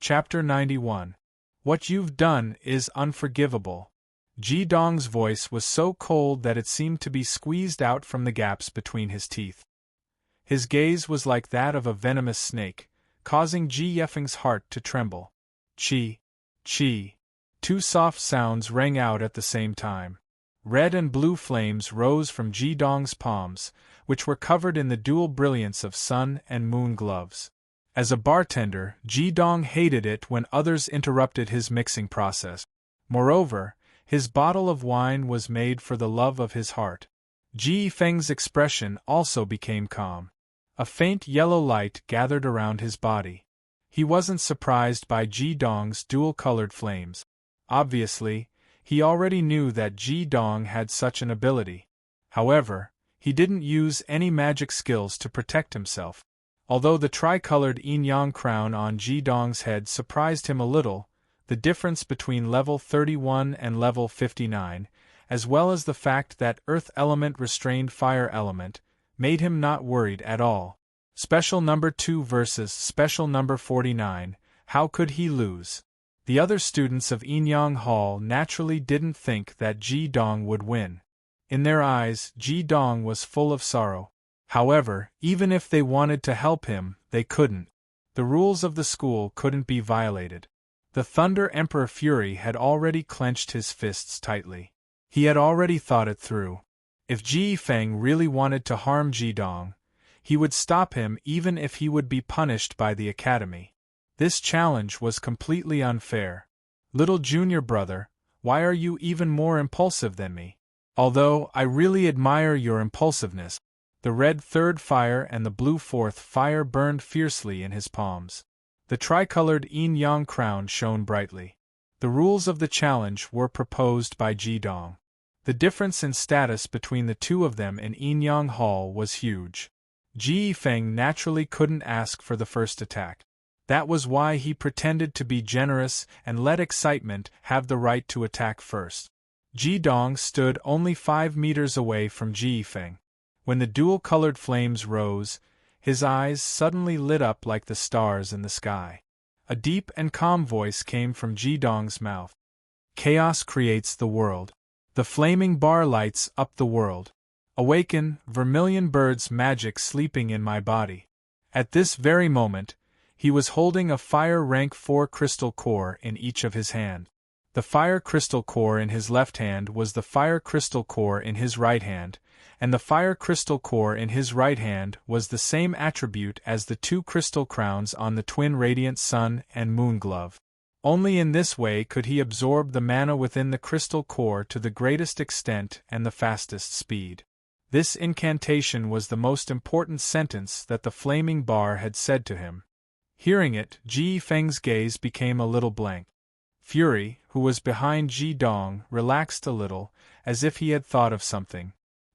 Chapter 91. What you've done is unforgivable. Ji Dong's voice was so cold that it seemed to be squeezed out from the gaps between his teeth. His gaze was like that of a venomous snake, causing Ji Yifeng's heart to tremble. Chi, chi. Two soft sounds rang out at the same time. Red and blue flames rose from Ji Dong's palms, which were covered in the dual brilliance of sun and moon gloves. As a bartender, Ji Dong hated it when others interrupted his mixing process. Moreover, his bottle of wine was made for the love of his heart. Ji Feng's expression also became calm. A faint yellow light gathered around his body. He wasn't surprised by Ji Dong's dual-colored flames. Obviously, he already knew that Ji Dong had such an ability. However, he didn't use any magic skills to protect himself. Although the tricolored yin-yang crown on Ji Dong's head surprised him a little, the difference between level 31 and level 59, as well as the fact that earth element restrained fire element, made him not worried at all. Special number 2 versus special number 49, how could he lose? The other students of Yin-Yang Hall naturally didn't think that Ji Dong would win. In their eyes, Ji Dong was full of sorrow. However, even if they wanted to help him, they couldn't. The rules of the school couldn't be violated. The Thunder Emperor Fury had already clenched his fists tightly. He had already thought it through. If Ji Feng really wanted to harm Ji Dong, he would stop him even if he would be punished by the academy. This challenge was completely unfair. Little junior brother, why are you even more impulsive than me? Although I really admire your impulsiveness. The red third fire and the blue fourth fire burned fiercely in his palms. The tricolored yin-yang crown shone brightly. The rules of the challenge were proposed by Ji Dong. The difference in status between the two of them in Yin-Yang Hall was huge. Ji Feng naturally couldn't ask for the first attack. That was why he pretended to be generous and let excitement have the right to attack first. Ji Dong stood only 5 meters away from Ji Feng. When the dual-colored flames rose, his eyes suddenly lit up like the stars in the sky. A deep and calm voice came from Ji Dong's mouth. Chaos creates the world. The flaming bar lights up the world. Awaken, vermilion birds magic sleeping in my body. At this very moment, he was holding a fire rank 4 crystal core in each of his hands. The fire crystal core in his left hand was the fire crystal core in his right hand, and the fire crystal core in his right hand was the same attribute as the 2 crystal crowns on the twin radiant sun and moon glove. Only in this way could he absorb the mana within the crystal core to the greatest extent and the fastest speed. This incantation was the most important sentence that the flaming bar had said to him. Hearing it, Ji Feng's gaze became a little blank. Fury, who was behind Ji Dong, relaxed a little, as if he had thought of something.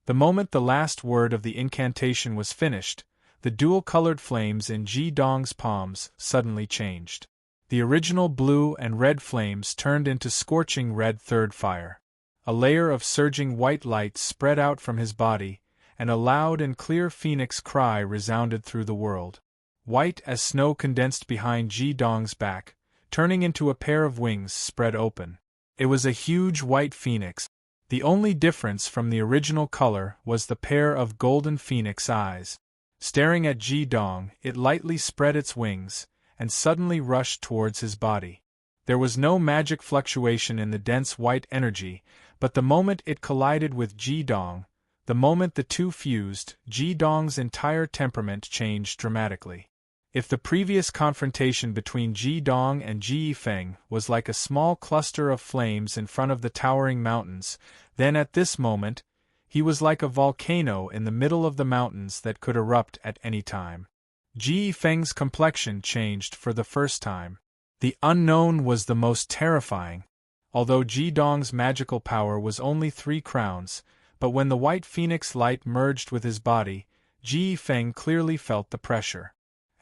The moment the last word of the incantation was finished, the dual-colored flames in Ji Dong's palms suddenly changed. The original blue and red flames turned into scorching red third fire. A layer of surging white light spread out from his body, and a loud and clear phoenix cry resounded through the world. White as snow condensed behind Ji Dong's back, turning into a pair of wings spread open. It was a huge white phoenix. The only difference from the original color was the pair of golden phoenix eyes. Staring at Ji Dong, it lightly spread its wings, and suddenly rushed towards his body. There was no magic fluctuation in the dense white energy, but the moment it collided with Ji Dong, the moment the two fused, Ji Dong's entire temperament changed dramatically. If the previous confrontation between Ji Dong and Ji Feng was like a small cluster of flames in front of the towering mountains, then at this moment, he was like a volcano in the middle of the mountains that could erupt at any time. Ji Feng's complexion changed for the first time. The unknown was the most terrifying. Although Ji Dong's magical power was only 3 crowns, but when the white phoenix light merged with his body, Ji Feng clearly felt the pressure.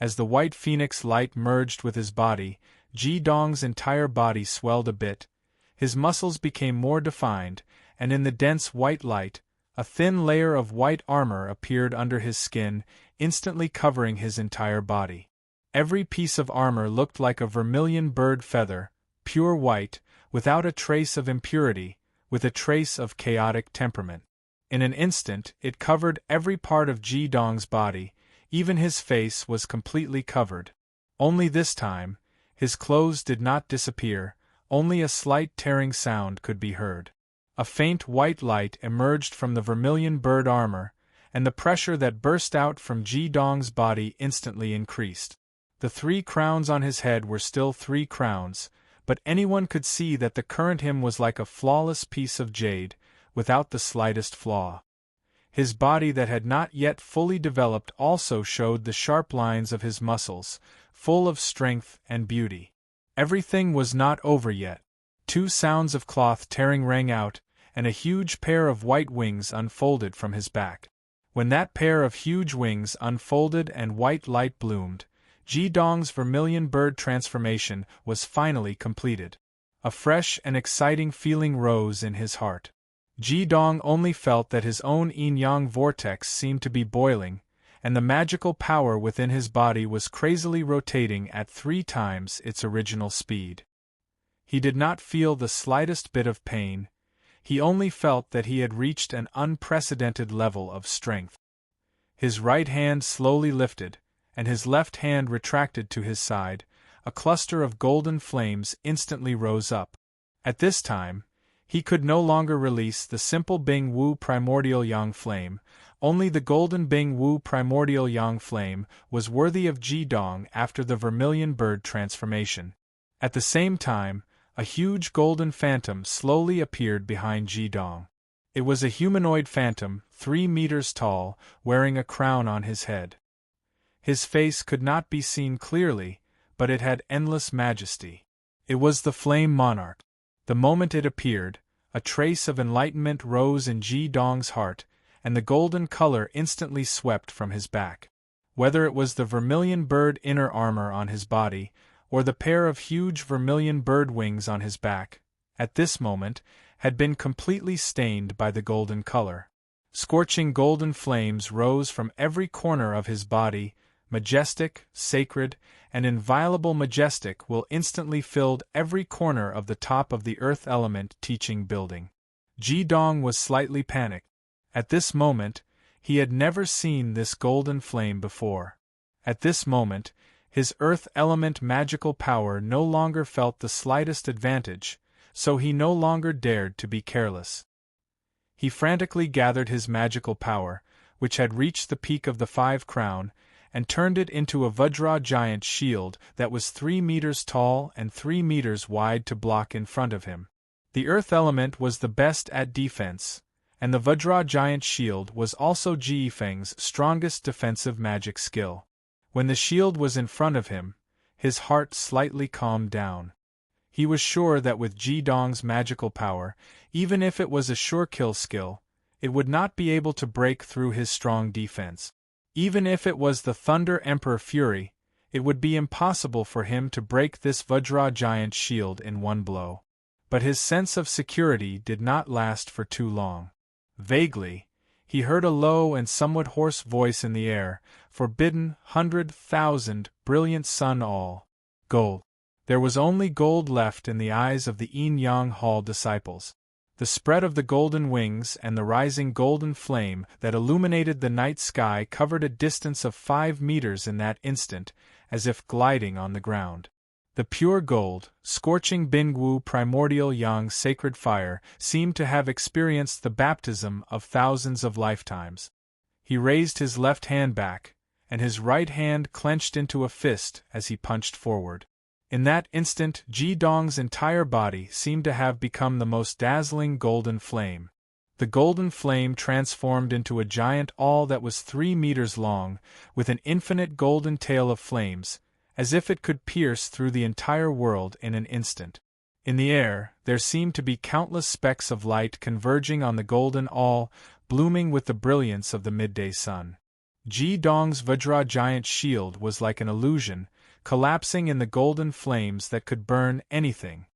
As the white phoenix light merged with his body, Ji Dong's entire body swelled a bit, his muscles became more defined, and in the dense white light, a thin layer of white armor appeared under his skin, instantly covering his entire body. Every piece of armor looked like a vermilion bird feather, pure white, without a trace of impurity, with a trace of chaotic temperament. In an instant, it covered every part of Ji Dong's body, even his face was completely covered. Only this time, his clothes did not disappear, only a slight tearing sound could be heard. A faint white light emerged from the vermilion bird armor, and the pressure that burst out from Ji Dong's body instantly increased. The 3 crowns on his head were still 3 crowns, but anyone could see that the current him was like a flawless piece of jade, without the slightest flaw. His body that had not yet fully developed also showed the sharp lines of his muscles, full of strength and beauty. Everything was not over yet. 2 sounds of cloth tearing rang out, and a huge pair of white wings unfolded from his back. When that pair of huge wings unfolded and white light bloomed, Ji Dong's vermilion bird transformation was finally completed. A fresh and exciting feeling rose in his heart. Ji Dong only felt that his own yin-yang vortex seemed to be boiling, and the magical power within his body was crazily rotating at 3 times its original speed. He did not feel the slightest bit of pain, he only felt that he had reached an unprecedented level of strength. His right hand slowly lifted, and his left hand retracted to his side. A cluster of golden flames instantly rose up. At this time, he could no longer release the simple Bing Wu primordial yang flame, only the golden Bing Wu primordial yang flame was worthy of Ji Dong after the vermilion bird transformation. At the same time, a huge golden phantom slowly appeared behind Ji Dong. It was a humanoid phantom, 3 meters tall, wearing a crown on his head. His face could not be seen clearly, but it had endless majesty. It was the Flame Monarch. The moment it appeared, a trace of enlightenment rose in Ji Dong's heart, and the golden color instantly swept from his back. Whether it was the vermilion bird inner armor on his body, or the pair of huge vermilion bird wings on his back, at this moment, had been completely stained by the golden color. Scorching golden flames rose from every corner of his body, majestic, sacred, and inviolable. Majestic will instantly filled every corner of the top of the earth element teaching building. Ji Dong was slightly panicked. At this moment, he had never seen this golden flame before. At this moment, his earth element magical power no longer felt the slightest advantage, so he no longer dared to be careless. He frantically gathered his magical power, which had reached the peak of the 5 crown, and turned it into a Vajra giant shield that was 3 meters tall and 3 meters wide to block in front of him. The earth element was the best at defense, and the Vajra giant shield was also Ji Feng's strongest defensive magic skill. When the shield was in front of him, his heart slightly calmed down. He was sure that with Ji Dong's magical power, even if it was a sure kill skill, it would not be able to break through his strong defense. Even if it was the Thunder Emperor Fury, it would be impossible for him to break this Vajra giant shield in one blow. But his sense of security did not last for too long. Vaguely, he heard a low and somewhat hoarse voice in the air, forbidden 100,000, brilliant sun all. Gold. There was only gold left in the eyes of the Yin-Yang Hall disciples. The spread of the golden wings and the rising golden flame that illuminated the night sky covered a distance of 5 meters in that instant, as if gliding on the ground. The pure gold, scorching Bingwu primordial yang sacred fire seemed to have experienced the baptism of thousands of lifetimes. He raised his left hand back, and his right hand clenched into a fist as he punched forward. In that instant, Ji Dong's entire body seemed to have become the most dazzling golden flame. The golden flame transformed into a giant awl that was 3 meters long, with an infinite golden tail of flames, as if it could pierce through the entire world in an instant. In the air, there seemed to be countless specks of light converging on the golden awl, blooming with the brilliance of the midday sun. Ji Dong's Vajra giant shield was like an illusion, collapsing in the golden flames that could burn anything.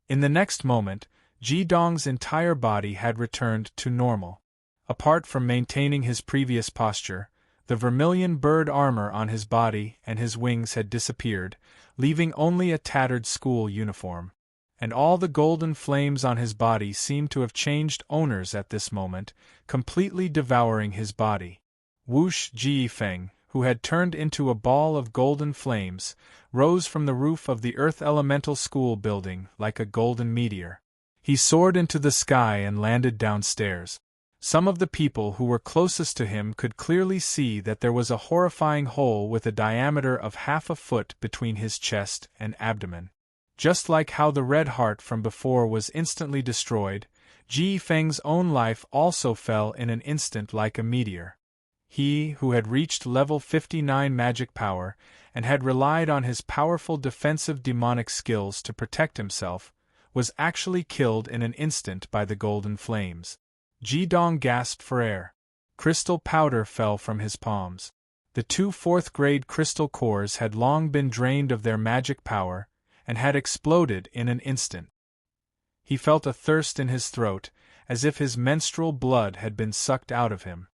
In the next moment, Ji Dong's entire body had returned to normal. Apart from maintaining his previous posture, The vermilion bird armor on his body and his wings had disappeared, leaving only a tattered school uniform. And all the golden flames on his body seemed to have changed owners at this moment, completely devouring his body. Whoosh! Ji Feng, who had turned into a ball of golden flames, rose from the roof of the Earth Elemental School building like a golden meteor. He soared into the sky and landed downstairs. Some of the people who were closest to him could clearly see that there was a horrifying hole with a diameter of half a foot between his chest and abdomen. Just like how the red heart from before was instantly destroyed, Ji Feng's own life also fell in an instant like a meteor. He, who had reached level 59 magic power, and had relied on his powerful defensive demonic skills to protect himself, was actually killed in an instant by the golden flames. Ji Dong gasped for air. Crystal powder fell from his palms. The 2 4th-grade crystal cores had long been drained of their magic power, and had exploded in an instant. He felt a thirst in his throat, as if his menstrual blood had been sucked out of him.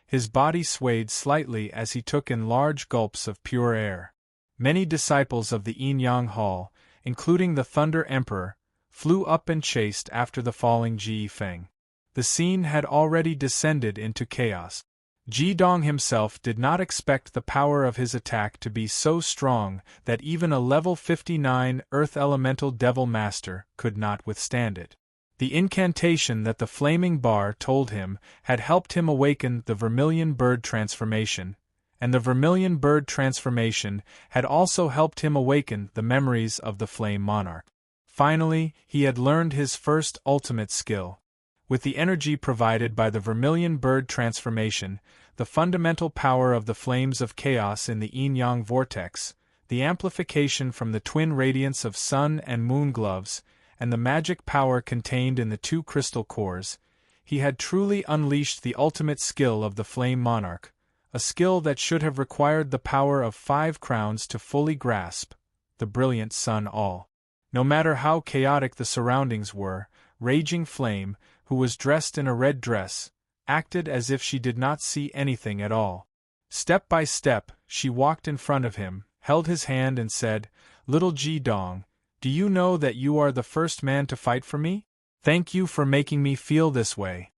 His body swayed slightly as he took in large gulps of pure air. Many disciples of the Yin-Yang Hall, including the Thunder Emperor, flew up and chased after the falling Ji Feng. The scene had already descended into chaos. Ji Dong himself did not expect the power of his attack to be so strong that even a level 59 Earth Elemental Devil Master could not withstand it. The incantation that the flaming bar told him had helped him awaken the vermilion bird transformation, and the vermilion bird transformation had also helped him awaken the memories of the flame monarch. Finally, he had learned his first ultimate skill. With the energy provided by the vermilion bird transformation, the fundamental power of the flames of chaos in the yin-yang vortex, the amplification from the twin radiance of sun and moon gloves, and the magic power contained in the 2 crystal cores, he had truly unleashed the ultimate skill of the flame monarch, a skill that should have required the power of 5 crowns to fully grasp, the brilliant sun all. No matter how chaotic the surroundings were, Raging Flame, who was dressed in a red dress, acted as if she did not see anything at all. Step by step, she walked in front of him, held his hand and said, "Little Ji Dong, do you know that you are the first man to fight for me? Thank you for making me feel this way."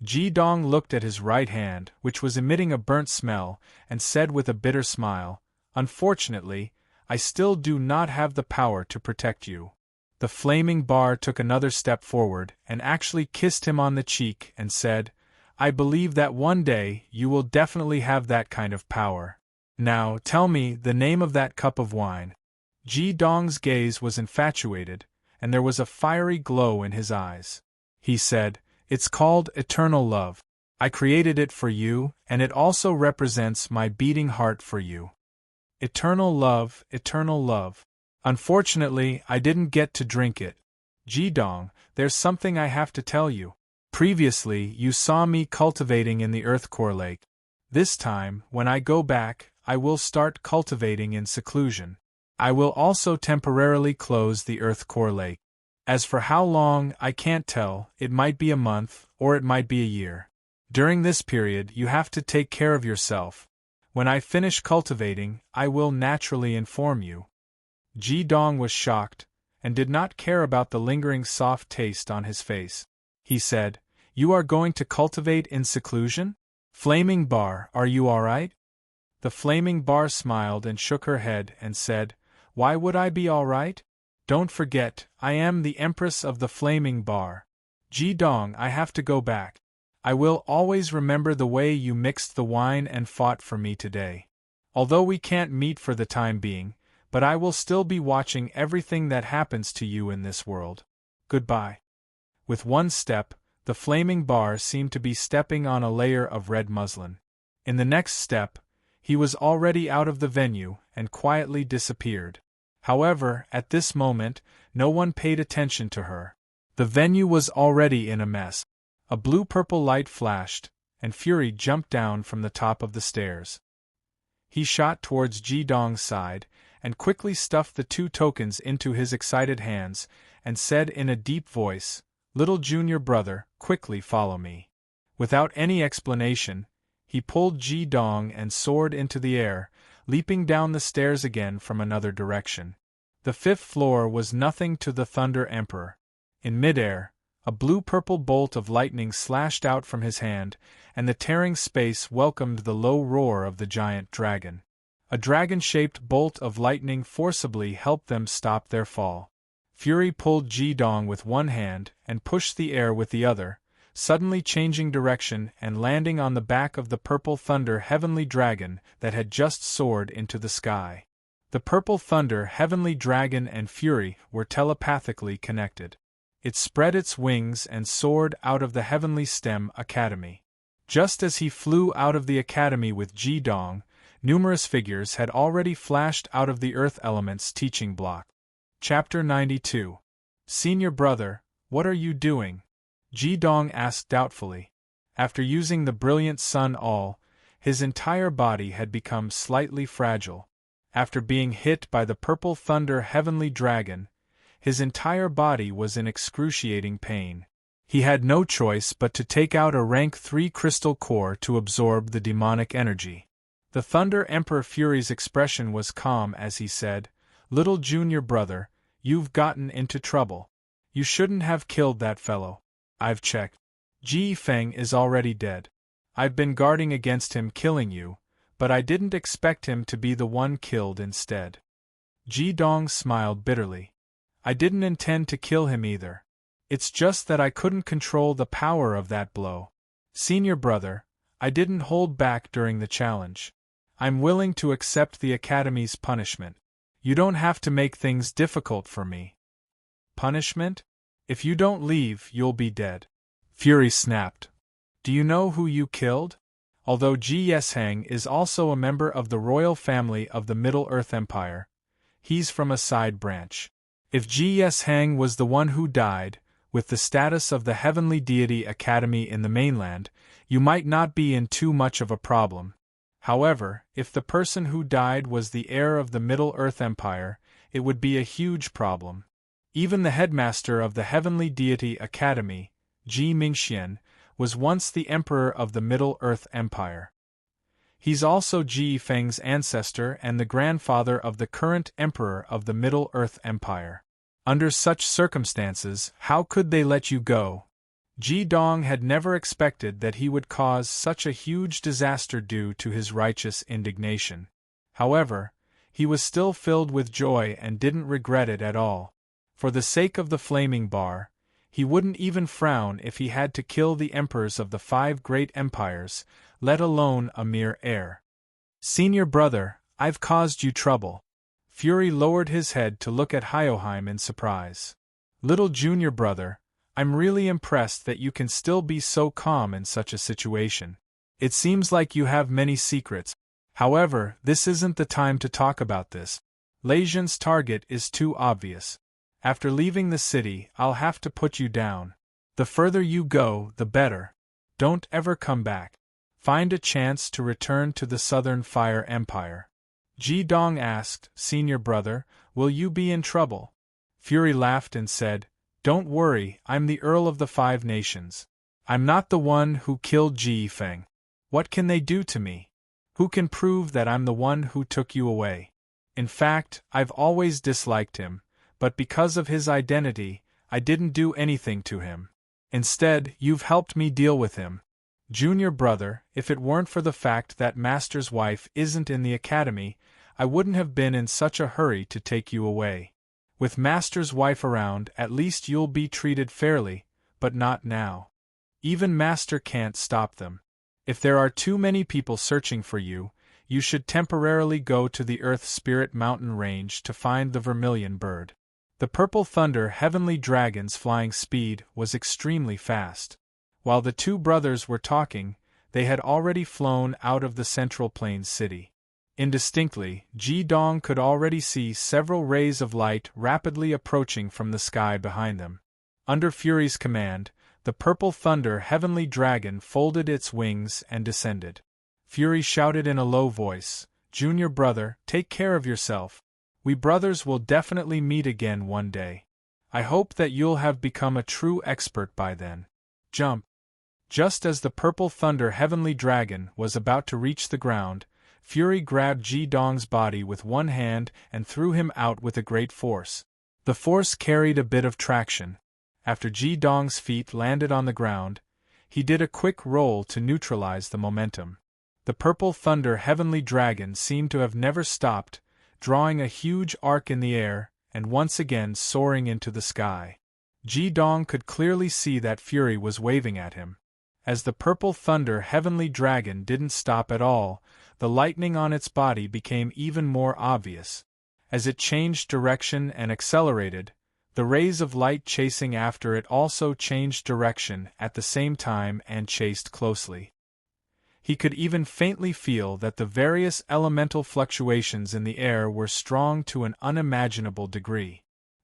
Ji Dong looked at his right hand, which was emitting a burnt smell, and said with a bitter smile, "Unfortunately, I still do not have the power to protect you." The flaming bar took another step forward and actually kissed him on the cheek and said, "I believe that one day you will definitely have that kind of power. Now tell me the name of that cup of wine." Ji Dong's gaze was infatuated, and there was a fiery glow in his eyes. He said, "It's called Eternal Love. I created it for you, and it also represents my beating heart for you. Eternal love, eternal love. Unfortunately, I didn't get to drink it. Ji Dong, there's something I have to tell you. Previously, you saw me cultivating in the Earth Core Lake. This time, when I go back, I will start cultivating in seclusion. I will also temporarily close the Earth Core Lake. As for how long, I can't tell, it might be a month, or it might be a year. During this period, you have to take care of yourself. When I finish cultivating, I will naturally inform you." Ji Dong was shocked, and did not care about the lingering soft taste on his face. He said, "You are going to cultivate in seclusion? Flaming Bar, are you all right?" The Flaming Bar smiled and shook her head and said, "Why would I be all right? Don't forget, I am the Empress of the Flaming Bar. Ji Dong, I have to go back. I will always remember the way you mixed the wine and fought for me today. Although we can't meet for the time being, but I will still be watching everything that happens to you in this world. Goodbye." With one step, the Flaming Bar seemed to be stepping on a layer of red muslin. In the next step, he was already out of the venue and quietly disappeared. However, at this moment, no one paid attention to her. The venue was already in a mess. A blue-purple light flashed, and Fury jumped down from the top of the stairs. He shot towards Ji Dong's side, and quickly stuffed the 2 tokens into his excited hands, and said in a deep voice, "Little junior brother, quickly follow me." Without any explanation, He pulled Ji Dong and soared into the air, leaping down the stairs again from another direction. The fifth floor was nothing to the Thunder Emperor. In midair, a blue-purple bolt of lightning slashed out from his hand, and the tearing space welcomed the low roar of the giant dragon. A dragon-shaped bolt of lightning forcibly helped them stop their fall. Fury pulled Ji Dong with one hand and pushed the air with the other, suddenly changing direction and landing on the back of the Purple Thunder Heavenly Dragon that had just soared into the sky. The Purple Thunder Heavenly Dragon and Fury were telepathically connected. It spread its wings and soared out of the Heavenly Stem Academy. Just as he flew out of the academy with Ji Dong, numerous figures had already flashed out of the Earth Element's teaching block. Chapter 92. Senior brother, what are you doing? Ji Dong asked doubtfully. After using the brilliant sun all, his entire body had become slightly fragile. After being hit by the Purple Thunder Heavenly Dragon, his entire body was in excruciating pain. He had no choice but to take out a rank 3 crystal core to absorb the demonic energy. The Thunder Emperor Fury's expression was calm as he said, "Little junior brother, you've gotten into trouble. You shouldn't have killed that fellow. I've checked. Ji Feng is already dead. I've been guarding against him killing you, but I didn't expect him to be the one killed instead." Ji Dong smiled bitterly. "I didn't intend to kill him either. It's just that I couldn't control the power of that blow. Senior brother, I didn't hold back during the challenge. I'm willing to accept the Academy's punishment. You don't have to make things difficult for me." "Punishment? If you don't leave, you'll be dead." Fury snapped. "Do you know who you killed? Although Ji Yesheng is also a member of the royal family of the Middle Earth Empire, he's from a side branch. If Ji Yesheng was the one who died, with the status of the Heavenly Deity Academy in the mainland, you might not be in too much of a problem. However, if the person who died was the heir of the Middle Earth Empire, it would be a huge problem. Even the headmaster of the Heavenly Deity Academy, Ji Mingxian, was once the emperor of the Middle Earth Empire. He's also Ji Feng's ancestor and the grandfather of the current emperor of the Middle Earth Empire. Under such circumstances, how could they let you go?" Ji Dong had never expected that he would cause such a huge disaster due to his righteous indignation. However, he was still filled with joy and didn't regret it at all. For the sake of the flaming bar, he wouldn't even frown if he had to kill the emperors of the 5 great empires, let alone a mere heir. "Senior brother, I've caused you trouble." Fury lowered his head to look at Hyoheim in surprise. "Little junior brother, I'm really impressed that you can still be so calm in such a situation. It seems like you have many secrets. However, this isn't the time to talk about this. Lejian's target is too obvious. After leaving the city, I'll have to put you down. The further you go, the better. Don't ever come back. Find a chance to return to the Southern Fire Empire." Ji Dong asked, "Senior brother, will you be in trouble?" Fury laughed and said, "Don't worry, I'm the Earl of the 5 Nations. I'm not the one who killed Ji Feng. What can they do to me? Who can prove that I'm the one who took you away? In fact, I've always disliked him, but because of his identity, I didn't do anything to him. Instead, you've helped me deal with him. Junior brother, if it weren't for the fact that Master's wife isn't in the academy, I wouldn't have been in such a hurry to take you away. With Master's wife around, at least you'll be treated fairly, but not now. Even Master can't stop them. If there are too many people searching for you, you should temporarily go to the Earth Spirit Mountain Range to find the Vermilion Bird." The Purple Thunder Heavenly Dragon's flying speed was extremely fast. While the two brothers were talking, they had already flown out of the Central Plains city. Indistinctly, Ji Dong could already see several rays of light rapidly approaching from the sky behind them. Under Fury's command, the Purple Thunder Heavenly Dragon folded its wings and descended. Fury shouted in a low voice, "Junior brother, take care of yourself. We brothers will definitely meet again one day. I hope that you'll have become a true expert by then. Jump." Just as the purple thunder heavenly dragon was about to reach the ground, Fury grabbed Ji Dong's body with one hand and threw him out with a great force. The force carried a bit of traction. After Ji Dong's feet landed on the ground, he did a quick roll to neutralize the momentum. The purple thunder heavenly dragon seemed to have never stopped, drawing a huge arc in the air and once again soaring into the sky. Ji Dong could clearly see that Fury was waving at him. As the purple thunder heavenly dragon didn't stop at all, the lightning on its body became even more obvious. As it changed direction and accelerated, the rays of light chasing after it also changed direction at the same time and chased closely. He could even faintly feel that the various elemental fluctuations in the air were strong to an unimaginable degree.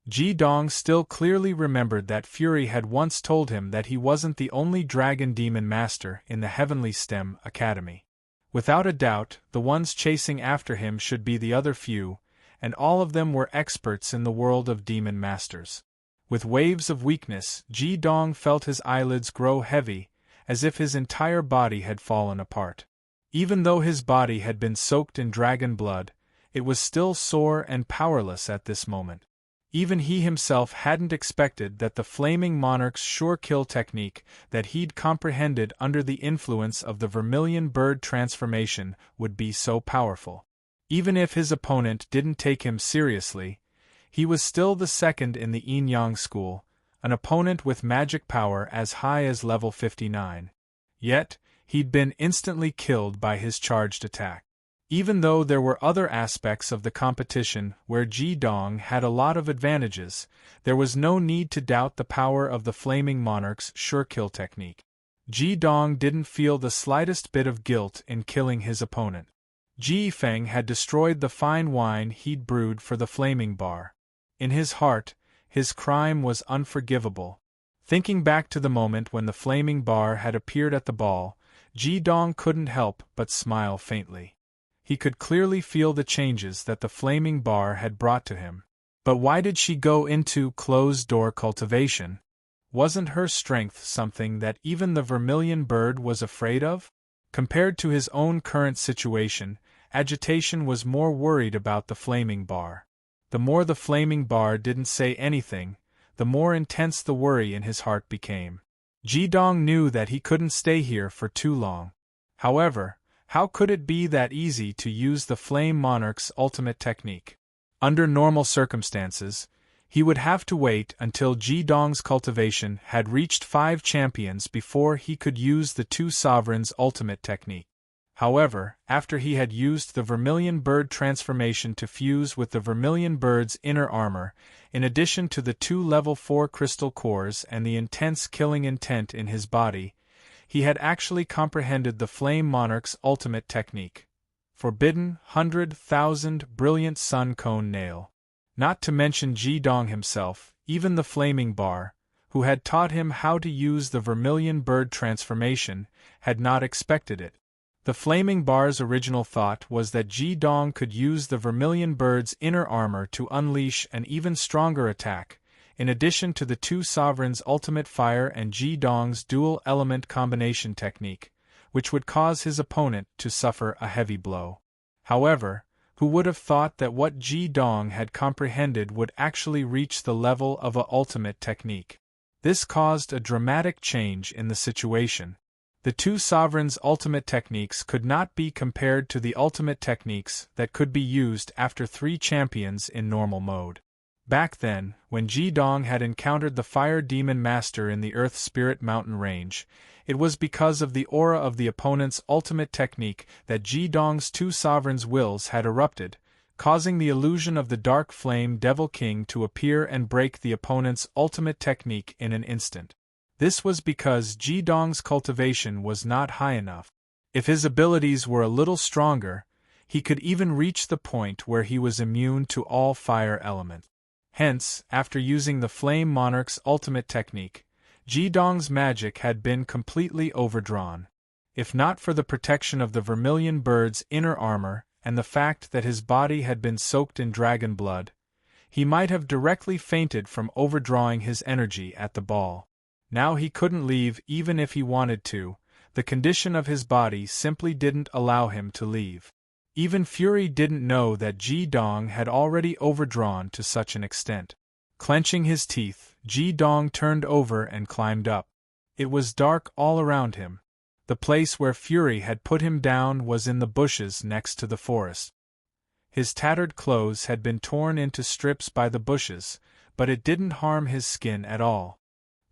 Ji Dong still clearly remembered that Fury had once told him that he wasn't the only dragon demon master in the Heavenly STEM Academy. Without a doubt, the ones chasing after him should be the other few, and all of them were experts in the world of demon masters. With waves of weakness, Ji Dong felt his eyelids grow heavy, as if his entire body had fallen apart. Even though his body had been soaked in dragon blood, it was still sore and powerless at this moment. Even he himself hadn't expected that the Flaming Monarch's sure kill technique that he'd comprehended under the influence of the vermilion bird transformation would be so powerful. Even if his opponent didn't take him seriously, he was still the second in the Yin-Yang school, an opponent with magic power as high as level 59. Yet, he'd been instantly killed by his charged attack. Even though there were other aspects of the competition where Ji Dong had a lot of advantages, there was no need to doubt the power of the Flaming Monarch's sure kill technique. Ji Dong didn't feel the slightest bit of guilt in killing his opponent. Ji Feng had destroyed the fine wine he'd brewed for the Flaming Bar. In his heart, his crime was unforgivable. Thinking back to the moment when the Flaming Bar had appeared at the ball, Ji Dong couldn't help but smile faintly. He could clearly feel the changes that the Flaming Bar had brought to him. But why did she go into closed-door cultivation? Wasn't her strength something that even the Vermilion Bird was afraid of? Compared to his own current situation, Agitation was more worried about the Flaming Bar. The more the Flaming Bar didn't say anything, the more intense the worry in his heart became. Ji Dong knew that he couldn't stay here for too long. However, how could it be that easy to use the Flame Monarch's ultimate technique? Under normal circumstances, he would have to wait until Ji Dong's cultivation had reached 5 champions before he could use the Two Sovereigns' ultimate technique. However, after he had used the Vermilion Bird transformation to fuse with the Vermilion Bird's inner armor, in addition to the 2 level 4 crystal cores and the intense killing intent in his body, he had actually comprehended the Flame Monarch's ultimate technique. Forbidden 100,000 brilliant sun cone nail. Not to mention Ji Dong himself, even the Flaming Bar, who had taught him how to use the Vermilion Bird transformation, had not expected it. The Flaming Bar's original thought was that Ji Dong could use the Vermilion Bird's inner armor to unleash an even stronger attack, in addition to the Two Sovereigns' ultimate fire and Ji Dong's dual-element combination technique, which would cause his opponent to suffer a heavy blow. However, who would have thought that what Ji Dong had comprehended would actually reach the level of a ultimate technique? This caused a dramatic change in the situation. The Two Sovereigns' ultimate techniques could not be compared to the ultimate techniques that could be used after 3 champions in normal mode. Back then, when Ji Dong had encountered the Fire Demon Master in the Earth Spirit Mountain range, it was because of the aura of the opponent's ultimate technique that Ji Dong's Two Sovereigns' wills had erupted, causing the illusion of the Dark Flame Devil King to appear and break the opponent's ultimate technique in an instant. This was because Ji Dong's cultivation was not high enough. If his abilities were a little stronger, he could even reach the point where he was immune to all fire elements. Hence, after using the Flame Monarch's ultimate technique, Ji Dong's magic had been completely overdrawn. If not for the protection of the Vermilion Bird's inner armor and the fact that his body had been soaked in dragon blood, he might have directly fainted from overdrawing his energy at the ball. Now he couldn't leave even if he wanted to, the condition of his body simply didn't allow him to leave. Even Fury didn't know that Ji Dong had already overdrawn to such an extent. Clenching his teeth, Ji Dong turned over and climbed up. It was dark all around him. The place where Fury had put him down was in the bushes next to the forest. His tattered clothes had been torn into strips by the bushes, but it didn't harm his skin at all.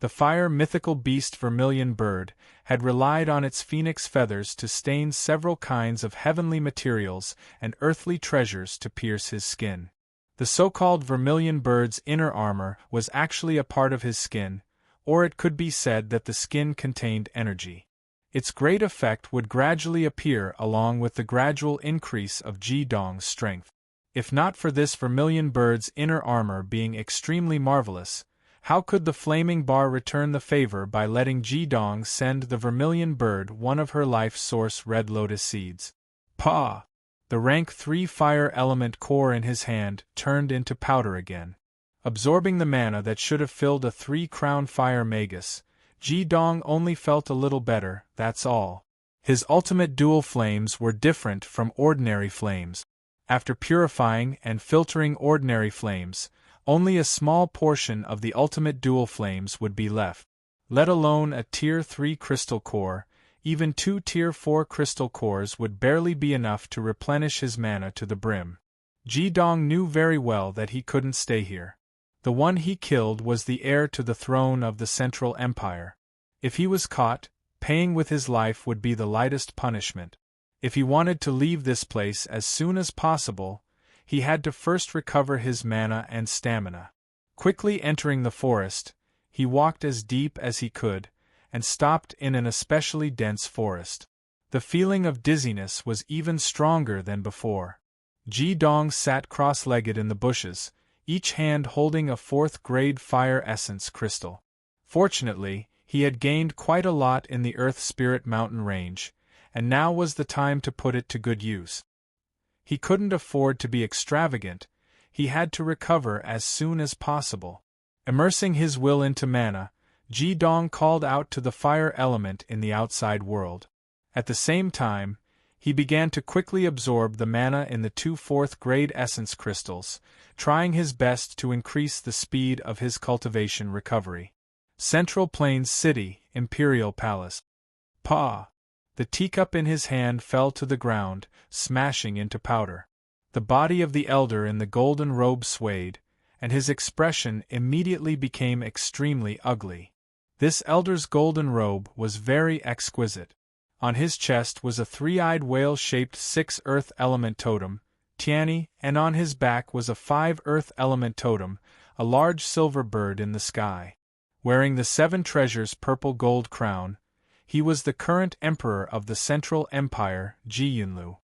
The fire mythical beast vermilion bird had relied on its phoenix feathers to stain several kinds of heavenly materials and earthly treasures to pierce his skin. The so-called vermilion bird's inner armor was actually a part of his skin, or it could be said that the skin contained energy. Its great effect would gradually appear along with the gradual increase of Ji Dong's strength. If not for this vermilion bird's inner armor being extremely marvelous, how could the flaming bar return the favor by letting Ji Dong send the vermilion bird one of her life source red lotus seeds? Pah! The rank 3 fire element core in his hand turned into powder again. Absorbing the mana that should have filled a 3-crown fire magus, Ji Dong only felt a little better, that's all. His ultimate dual flames were different from ordinary flames. After purifying and filtering ordinary flames, only a small portion of the ultimate dual flames would be left. Let alone a Tier 3 crystal core, even 2 Tier 4 crystal cores would barely be enough to replenish his mana to the brim. Ji Dong knew very well that he couldn't stay here. The one he killed was the heir to the throne of the Central Empire. If he was caught, paying with his life would be the lightest punishment. If he wanted to leave this place as soon as possible, he had to first recover his mana and stamina. Quickly entering the forest, he walked as deep as he could, and stopped in an especially dense forest. The feeling of dizziness was even stronger than before. Ji Dong sat cross-legged in the bushes, each hand holding a 4th-grade fire essence crystal. Fortunately, he had gained quite a lot in the Earth Spirit Mountain range, and now was the time to put it to good use. He couldn't afford to be extravagant, he had to recover as soon as possible. Immersing his will into mana, Ji Dong called out to the fire element in the outside world. At the same time, he began to quickly absorb the mana in the 2 4th-grade essence crystals, trying his best to increase the speed of his cultivation recovery. Central Plains City, Imperial Palace. Pah! The teacup in his hand fell to the ground, smashing into powder. The body of the elder in the golden robe swayed, and his expression immediately became extremely ugly. This elder's golden robe was very exquisite. On his chest was a 3-eyed whale-shaped 6 earth element totem, Tiani, and on his back was a 5 earth element totem, a large silver bird in the sky. Wearing the 7 treasures purple gold crown, he was the current emperor of the Central Empire, Ji Yunlu.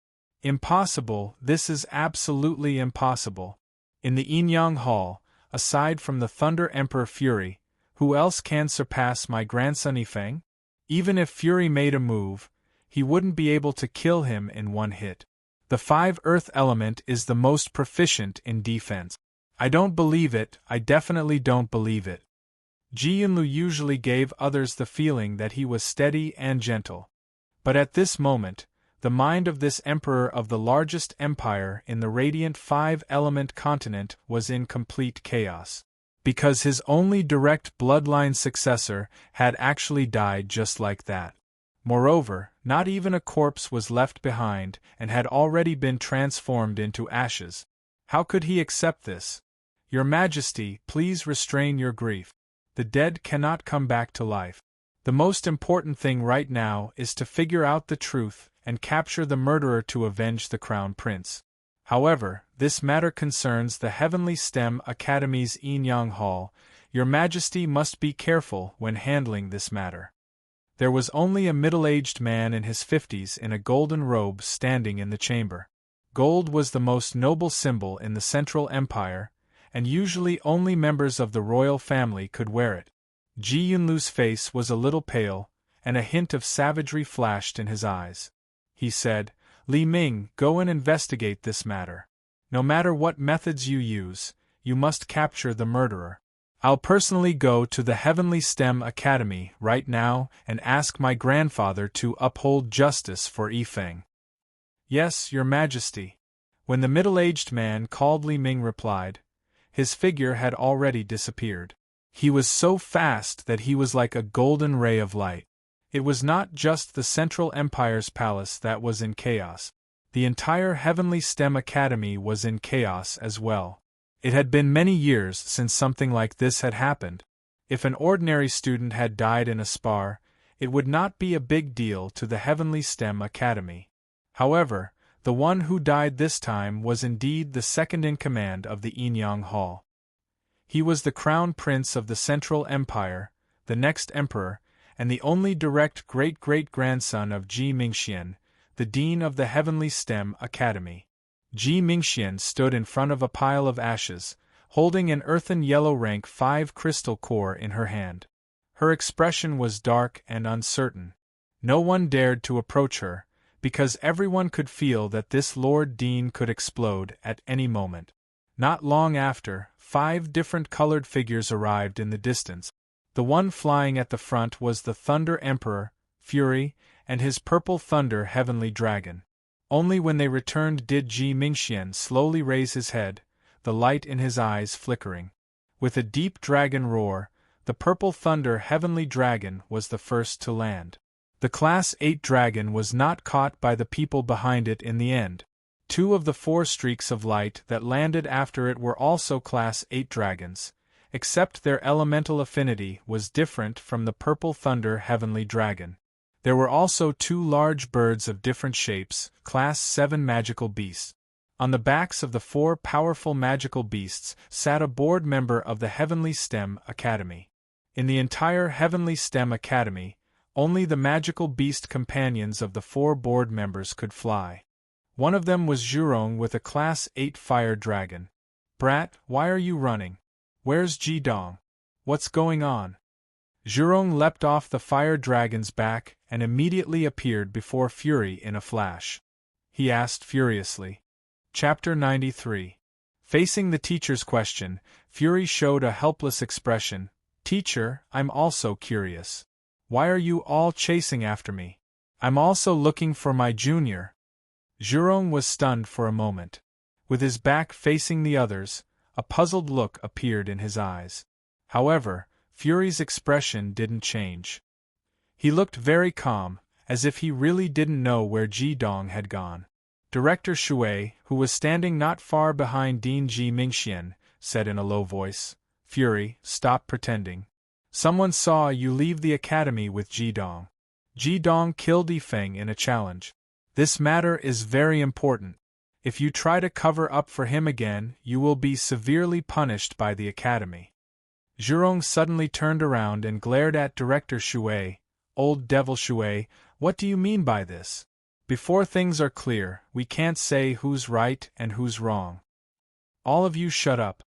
Impossible, this is absolutely impossible. In the Yinyang Hall, aside from the Thunder Emperor Fury, who else can surpass my grandson Yifeng? Even if Fury made a move, he wouldn't be able to kill him in one hit. The 5 earth element is the most proficient in defense. I don't believe it, I definitely don't believe it. Ji Yunlu usually gave others the feeling that he was steady and gentle. But at this moment, the mind of this emperor of the largest empire in the radiant 5-element continent was in complete chaos. Because his only direct bloodline successor had actually died just like that. Moreover, not even a corpse was left behind and had already been transformed into ashes. How could he accept this? Your Majesty, please restrain your grief. The dead cannot come back to life. The most important thing right now is to figure out the truth and capture the murderer to avenge the Crown Prince. However, this matter concerns the Heavenly STEM Academy's Yinyang Hall. Your Majesty must be careful when handling this matter. There was only a middle-aged man in his 50s in a golden robe standing in the chamber. Gold was the most noble symbol in the Central Empire, and usually only members of the royal family could wear it. Ji Yunlu's face was a little pale, and a hint of savagery flashed in his eyes. He said, "Li Ming, go and investigate this matter. No matter what methods you use, you must capture the murderer." I'll personally go to the Heavenly STEM Academy right now and ask my grandfather to uphold justice for Yifeng. Yes, Your Majesty. When the middle-aged man called Li Ming replied, his figure had already disappeared. He was so fast that he was like a golden ray of light. It was not just the Central Empire's palace that was in chaos. The entire Heavenly STEM Academy was in chaos as well. It had been many years since something like this had happened. If an ordinary student had died in a spar, it would not be a big deal to the Heavenly STEM Academy. However, the one who died this time was indeed the second-in-command of the Enyang Hall. He was the crown prince of the Central Empire, the next emperor, and the only direct great-great-grandson of Ji Mingxian, the dean of the Heavenly STEM Academy. Ji Mingxian stood in front of a pile of ashes, holding an earthen yellow rank 5 crystal core in her hand. Her expression was dark and uncertain. No one dared to approach her, because everyone could feel that this Lord Dean could explode at any moment. Not long after, 5 different colored figures arrived in the distance. The one flying at the front was the Thunder Emperor, Fury, and his purple thunder heavenly dragon. Only when they returned did Ji Mingxian slowly raise his head, the light in his eyes flickering. With a deep dragon roar, the purple thunder heavenly dragon was the first to land. The Class 8 dragon was not caught by the people behind it in the end. 2 of the 4 streaks of light that landed after it were also Class 8 dragons, except their elemental affinity was different from the purple thunder heavenly dragon. There were also 2 large birds of different shapes, Class 7 magical beasts. On the backs of the 4 powerful magical beasts sat a board member of the Heavenly STEM Academy. In the entire Heavenly STEM Academy, only the magical beast companions of the 4 board members could fly. One of them was Zhurong with a Class 8 fire dragon. Brat, why are you running? Where's Jidong? What's going on? Zhurong leapt off the fire dragon's back and immediately appeared before Fury in a flash. He asked furiously. Chapter 93. Facing the teacher's question, Fury showed a helpless expression. Teacher, I'm also curious. Why are you all chasing after me? I'm also looking for my junior. Zhurong was stunned for a moment. With his back facing the others, a puzzled look appeared in his eyes. However, Fury's expression didn't change. He looked very calm, as if he really didn't know where Jidong had gone. Director Shui, who was standing not far behind Dean Ji Mingxian, said in a low voice, Fury, stop pretending. Someone saw you leave the academy with Jidong. Jidong killed Yifeng in a challenge. This matter is very important. If you try to cover up for him again, you will be severely punished by the academy. Zhurong suddenly turned around and glared at Director Shui. Old Devil Shui, what do you mean by this? Before things are clear, we can't say who's right and who's wrong. All of you shut up.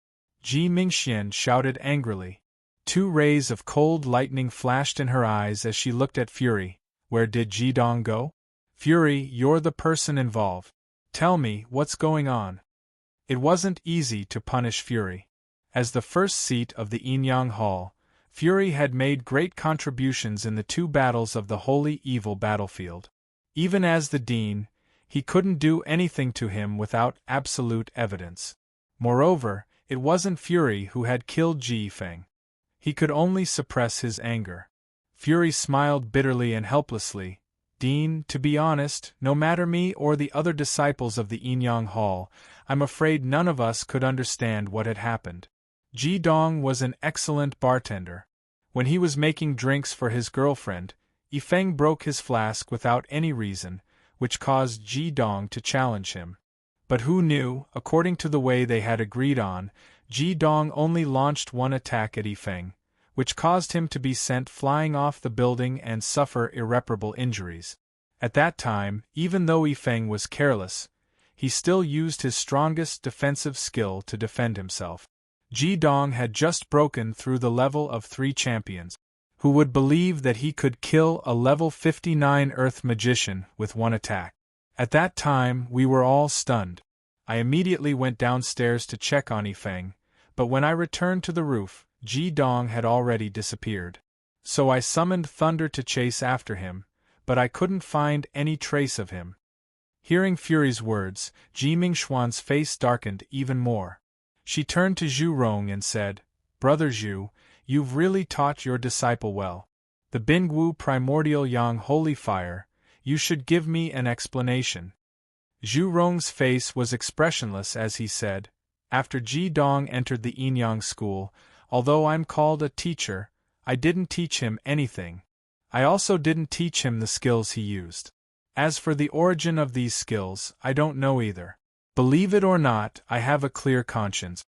Ji Mingxian shouted angrily. 2 rays of cold lightning flashed in her eyes as she looked at Fury. Where did Jidong go? Fury, you're the person involved. Tell me, what's going on? It wasn't easy to punish Fury. As the first seat of the Enyang Hall, Fury had made great contributions in the 2 battles of the Holy Evil battlefield. Even as the Dean, he couldn't do anything to him without absolute evidence. Moreover, it wasn't Fury who had killed Ji Yifeng. He could only suppress his anger. Fury smiled bitterly and helplessly. Dean, to be honest, no matter me or the other disciples of the Enyang Hall, I'm afraid none of us could understand what had happened. Jidong was an excellent bartender. When he was making drinks for his girlfriend, Yifeng broke his flask without any reason, which caused Jidong to challenge him. But who knew, according to the way they had agreed on, Jidong only launched one attack at Yifeng, which caused him to be sent flying off the building and suffer irreparable injuries. At that time, even though Yifeng was careless, he still used his strongest defensive skill to defend himself. Jidong had just broken through the level of 3 champions. Who would believe that he could kill a level 59 Earth magician with one attack? At that time, we were all stunned. I immediately went downstairs to check on Yifeng, but when I returned to the roof, Ji Dong had already disappeared. So I summoned thunder to chase after him, but I couldn't find any trace of him. Hearing Fury's words, Ji Mingxuan's face darkened even more. She turned to Zhu Rong and said, "Brother Zhu, you've really taught your disciple well. The Bingwu primordial yang holy fire, you should give me an explanation." Zhu Rong's face was expressionless as he said, "After Ji Dong entered the Yinyang school, although I'm called a teacher, I didn't teach him anything. I also didn't teach him the skills he used. As for the origin of these skills, I don't know either. Believe it or not, I have a clear conscience.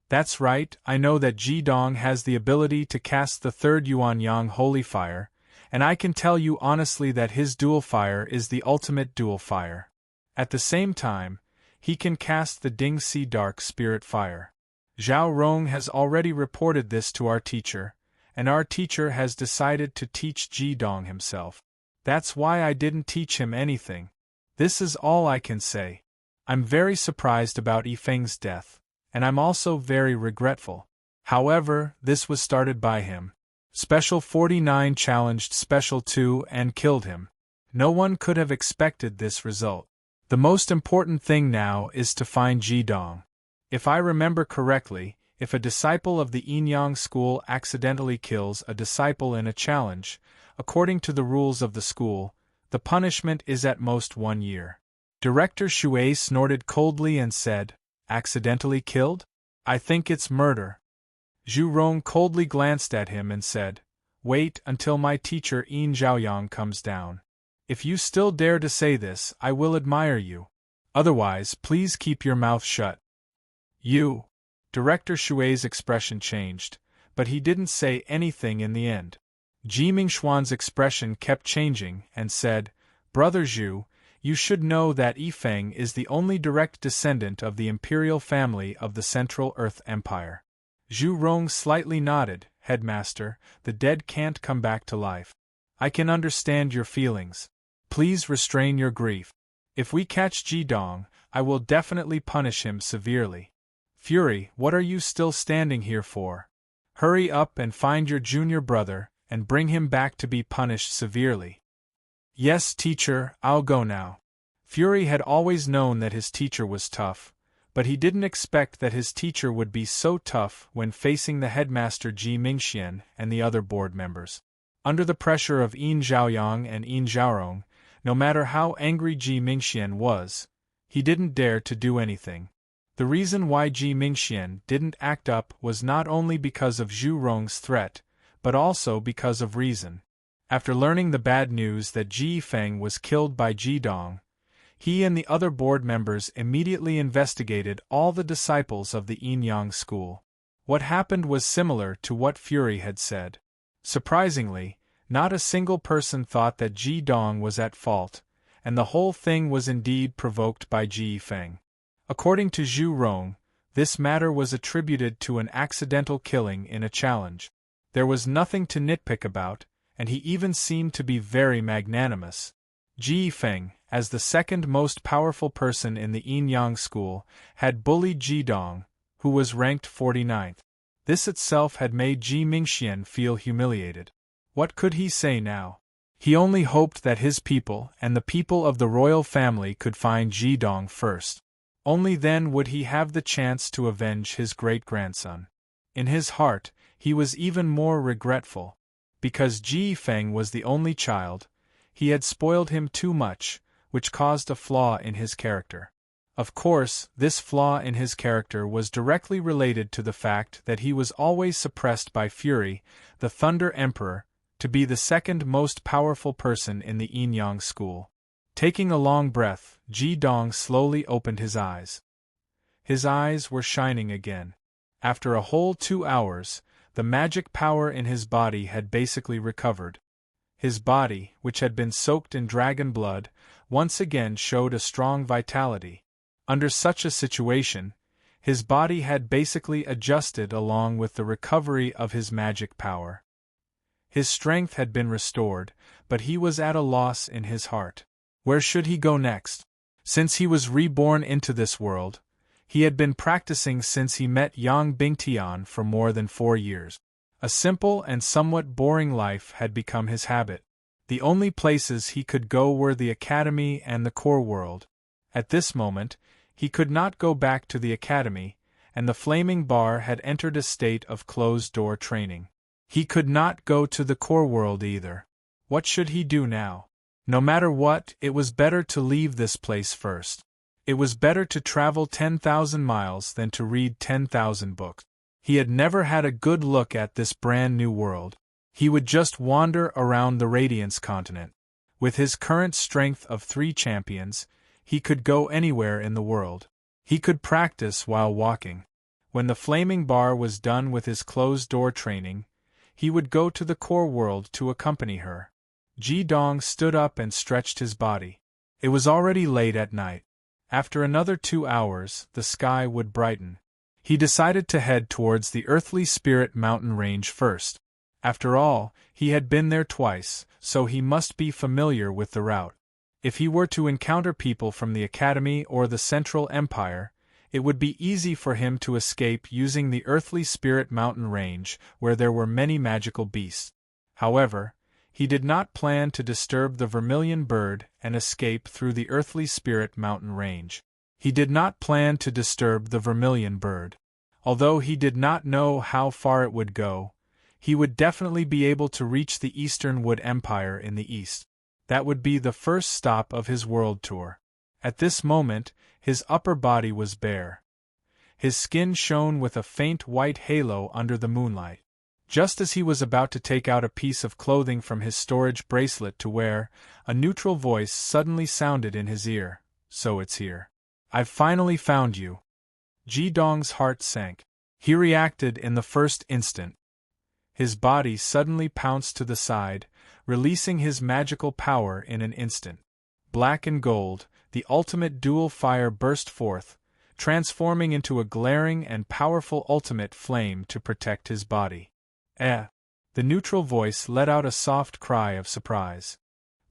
That's right, I know that Ji Dong has the ability to cast the third Yuan Yang holy fire, and I can tell you honestly that his dual fire is the ultimate dual fire. At the same time, he can cast the Dingxi dark spirit fire. Zhao Rong has already reported this to our teacher, and our teacher has decided to teach Ji Dong himself. That's why I didn't teach him anything. This is all I can say. I'm very surprised about Yifeng's death, and I'm also very regretful. However, this was started by him. Special 49 challenged Special 2 and killed him. No one could have expected this result. The most important thing now is to find Ji Dong. If I remember correctly, if a disciple of the Yinyang school accidentally kills a disciple in a challenge, according to the rules of the school, the punishment is at most 1 year. Director Shui snorted coldly and said, "Accidentally killed? I think it's murder." Zhu Rong coldly glanced at him and said, "Wait until my teacher Yin Zhaoyang comes down. If you still dare to say this, I will admire you. Otherwise, please keep your mouth shut." "You." Director Shui's expression changed, but he didn't say anything in the end. Ji Mingxuan's expression kept changing and said, "Brother Zhu, you should know that Yifeng is the only direct descendant of the imperial family of the Central Earth Empire." Zhu Rong slightly nodded. "Headmaster, the dead can't come back to life. I can understand your feelings. Please restrain your grief. If we catch Ji Dong, I will definitely punish him severely. Fury, what are you still standing here for? Hurry up and find your junior brother, and bring him back to be punished severely." "Yes, teacher, I'll go now." Fury had always known that his teacher was tough, but he didn't expect that his teacher would be so tough when facing the headmaster Ji Mingxian and the other board members. Under the pressure of Yin Zhaoyang and Yin Zhaorong, no matter how angry Ji Mingxian was, he didn't dare to do anything. The reason why Ji Mingxian didn't act up was not only because of Zhu Rong's threat, but also because of reason. After learning the bad news that Ji Yifeng was killed by Ji Dong, he and the other board members immediately investigated all the disciples of the Yinyang school. What happened was similar to what Fury had said. Surprisingly, not a single person thought that Ji Dong was at fault, and the whole thing was indeed provoked by Ji Yifeng. According to Zhu Rong, this matter was attributed to an accidental killing in a challenge. There was nothing to nitpick about, and he even seemed to be very magnanimous. Ji Yifeng, as the second most powerful person in the Yinyang school, had bullied Ji Dong, who was ranked 49th. This itself had made Ji Mingxian feel humiliated. What could he say now? He only hoped that his people and the people of the royal family could find Ji Dong first. Only then would he have the chance to avenge his great-grandson. In his heart, he was even more regretful. Because Ji Yifeng was the only child, he had spoiled him too much, which caused a flaw in his character. Of course, this flaw in his character was directly related to the fact that he was always suppressed by Fury, the Thunder Emperor, to be the second most powerful person in the Yinyang school. Taking a long breath, Ji Dong slowly opened his eyes. His eyes were shining again. After a whole 2 hours, the magic power in his body had basically recovered. His body, which had been soaked in dragon blood, once again showed a strong vitality. Under such a situation, his body had basically adjusted along with the recovery of his magic power. His strength had been restored, but he was at a loss in his heart. Where should he go next? Since he was reborn into this world, He had been practicing since he met Yang Bingtian for more than 4 years. A simple and somewhat boring life had become his habit. The only places he could go were the academy and the core world. At this moment, he could not go back to the academy, and the flaming bar had entered a state of closed-door training. He could not go to the core world either. What should he do now? No matter what, it was better to leave this place first. It was better to travel 10,000 miles than to read 10,000 books. He had never had a good look at this brand new world. He would just wander around the Radiance continent. With his current strength of 3 champions, he could go anywhere in the world. He could practice while walking. When the flaming bar was done with his closed-door training, he would go to the core world to accompany her. Ji Dong stood up and stretched his body. It was already late at night. After another 2 hours, the sky would brighten. He decided to head towards the Earthly Spirit mountain range first. After all, he had been there twice, so he must be familiar with the route. If he were to encounter people from the Academy or the Central Empire, it would be easy for him to escape using the Earthly Spirit mountain range, where there were many magical beasts. However, he did not plan to disturb the vermilion bird and escape through the Earthly Spirit mountain range. He did not plan to disturb the vermilion bird. Although he did not know how far it would go, he would definitely be able to reach the Eastern Wood Empire in the east. That would be the first stop of his world tour. At this moment, his upper body was bare. His skin shone with a faint white halo under the moonlight. Just as he was about to take out a piece of clothing from his storage bracelet to wear, a neutral voice suddenly sounded in his ear. "So it's here. I've finally found you." Ji Dong's heart sank. He reacted in the first instant. His body suddenly pounced to the side, releasing his magical power in an instant. Black and gold, the ultimate dual fire burst forth, transforming into a glaring and powerful ultimate flame to protect his body. The neutral voice let out a soft cry of surprise.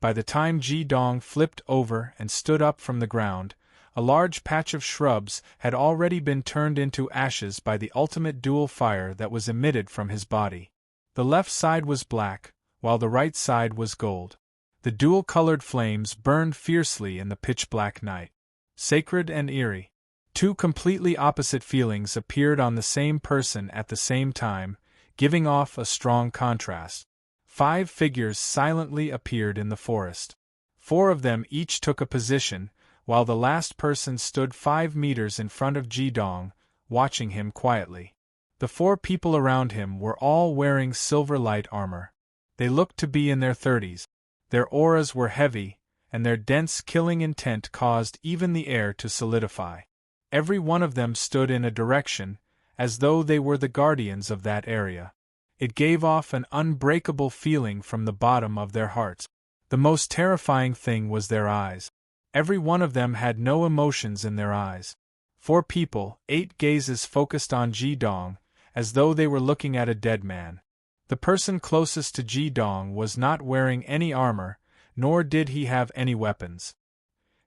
By the time Ji Dong flipped over and stood up from the ground, a large patch of shrubs had already been turned into ashes by the ultimate dual fire that was emitted from his body. The left side was black, while the right side was gold. The dual-colored flames burned fiercely in the pitch-black night. Sacred and eerie. 2 completely opposite feelings appeared on the same person at the same time, giving off a strong contrast. 5 figures silently appeared in the forest. 4 of them each took a position, while the last person stood 5 meters in front of Ji Dong, watching him quietly. The 4 people around him were all wearing silver light armor. They looked to be in their 30s. Their auras were heavy, and their dense killing intent caused even the air to solidify. Every one of them stood in a direction, as though they were the guardians of that area. It gave off an unbreakable feeling from the bottom of their hearts. The most terrifying thing was their eyes. Every one of them had no emotions in their eyes. 4 people, 8 gazes focused on Ji Dong, as though they were looking at a dead man. The person closest to Ji Dong was not wearing any armor, nor did he have any weapons.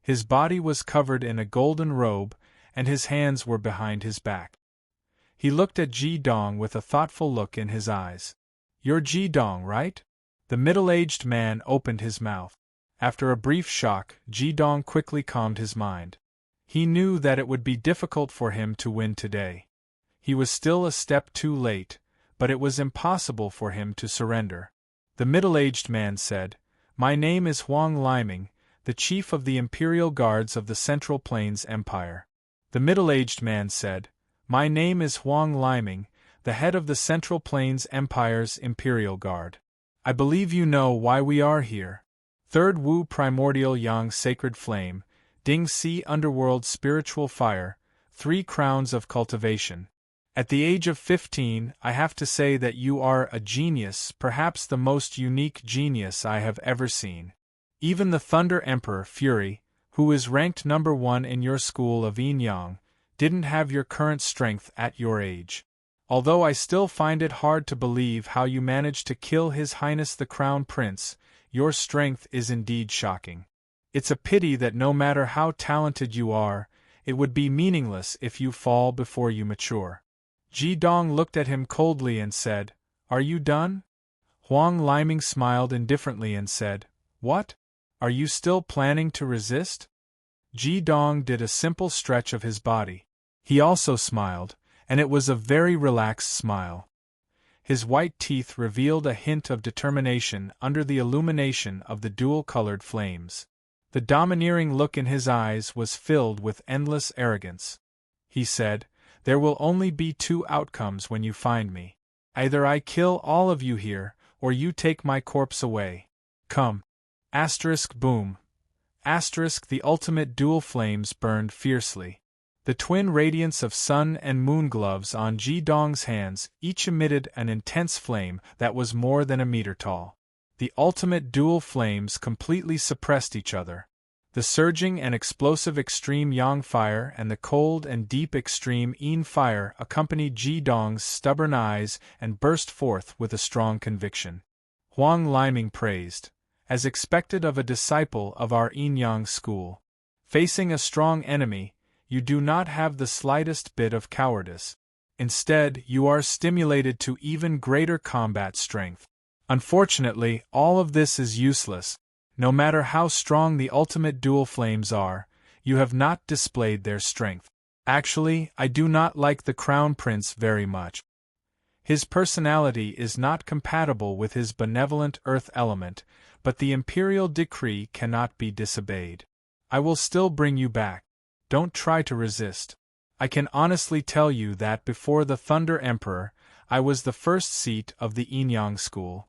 His body was covered in a golden robe, and his hands were behind his back. He looked at Ji Dong with a thoughtful look in his eyes. "You're Ji Dong, right?" The middle-aged man opened his mouth. After a brief shock, Ji Dong quickly calmed his mind. He knew that it would be difficult for him to win today. He was still a step too late, but it was impossible for him to surrender. The middle-aged man said, "My name is Huang Liming, the chief of the Imperial Guards of the Central Plains Empire." The middle-aged man said, "My name is Huang Liming, the head of the Central Plains Empire's Imperial Guard. I believe you know why we are here. 3rd Wu Primordial Yang Sacred Flame, Ding Si Underworld Spiritual Fire, 3 Crowns of Cultivation. At the age of 15, I have to say that you are a genius, perhaps the most unique genius I have ever seen. Even the Thunder Emperor Fury, who is ranked number 1 in your school of Yin Yang, didn't have your current strength at your age. Although I still find it hard to believe how you managed to kill His Highness the Crown Prince, your strength is indeed shocking. It's a pity that no matter how talented you are, It would be meaningless if you fall before you mature. Ji Dong looked at him coldly and said, "Are you done?" Huang Liming smiled indifferently and said, "What? Are you still planning to resist?" Ji Dong did a simple stretch of his body. He also smiled, and it was a very relaxed smile. His white teeth revealed a hint of determination under the illumination of the dual-colored flames. The domineering look in his eyes was filled with endless arrogance. He said, "There will only be two outcomes when you find me. Either I kill all of you here, or you take my corpse away. Come." Boom. The ultimate dual flames burned fiercely. The twin radiance of sun and moon gloves on Ji Dong's hands each emitted an intense flame that was more than a meter tall. The ultimate dual flames completely suppressed each other. The surging and explosive extreme yang fire and the cold and deep extreme yin fire accompanied Ji Dong's stubborn eyes and burst forth with a strong conviction. Huang Liming praised, as expected of a disciple of our yin-yang school. Facing a strong enemy, you do not have the slightest bit of cowardice. Instead, you are stimulated to even greater combat strength. Unfortunately, all of this is useless. No matter how strong the ultimate dual flames are, you have not displayed their strength. Actually, I do not like the Crown Prince very much. His personality is not compatible with his benevolent earth element, but the imperial decree cannot be disobeyed. I will still bring you back. Don't try to resist. I can honestly tell you that before the Thunder Emperor, I was the first seat of the yin-yang school.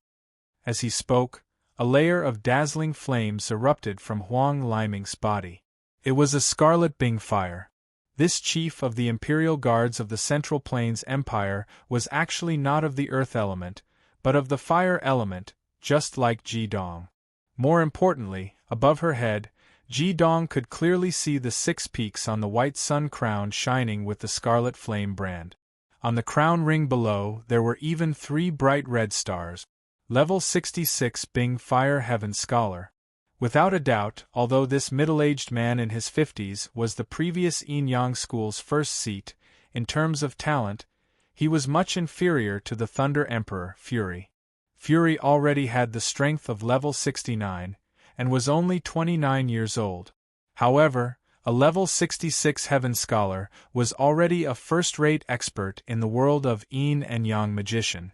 As he spoke, a layer of dazzling flames erupted from Huang Liming's body. It was a scarlet Bing fire. This chief of the Imperial Guards of the Central Plains Empire was actually not of the earth element, but of the fire element, just like Ji Dong. More importantly, above her head, Ji Dong could clearly see the 6 peaks on the white sun crown shining with the scarlet flame brand. On the crown ring below there were even 3 bright red stars. Level 66 Bing Fire Heaven Scholar. Without a doubt, although this middle-aged man in his 50s was the previous yin-yang school's first seat, in terms of talent, he was much inferior to the Thunder Emperor, Fury. Fury already had the strength of level 69, and was only 29 years old. However, a level 66 Heaven Scholar was already a first-rate expert in the world of yin and yang magician.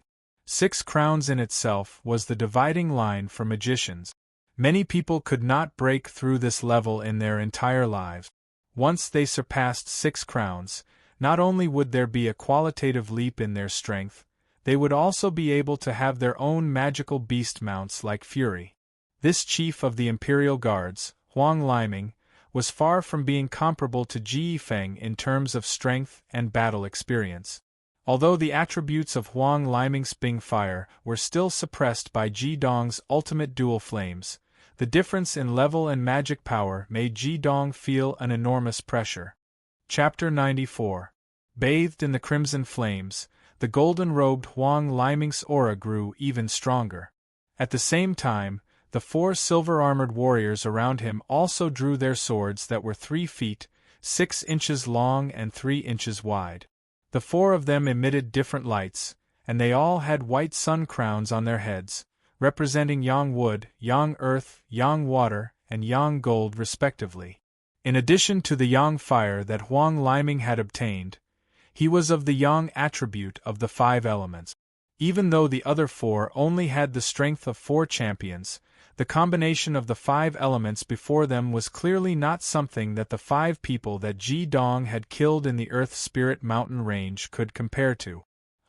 6 crowns in itself was the dividing line for magicians. Many people could not break through this level in their entire lives. Once they surpassed 6 crowns, not only would there be a qualitative leap in their strength, they would also be able to have their own magical beast mounts like Fury. This chief of the Imperial Guards, Huang Liming, was far from being comparable to Ji Feng in terms of strength and battle experience. Although the attributes of Huang Liming's Bing Fire were still suppressed by Ji Dong's ultimate dual flames, the difference in level and magic power made Ji Dong feel an enormous pressure. Chapter 94. Bathed in the crimson flames, the golden-robed Huang Liming's aura grew even stronger. At the same time, the 4 silver-armored warriors around him also drew their swords that were 3 feet, 6 inches long and 3 inches wide. The 4 of them emitted different lights, and they all had white sun crowns on their heads, representing yang wood, yang earth, yang water, and yang gold respectively. In addition to the yang fire that Huang Liming had obtained, he was of the yang attribute of the 5 elements. Even though the other 4 only had the strength of 4 champions, the combination of the 5 elements before them was clearly not something that the 5 people that Ji Dong had killed in the Earth Spirit Mountain range could compare to.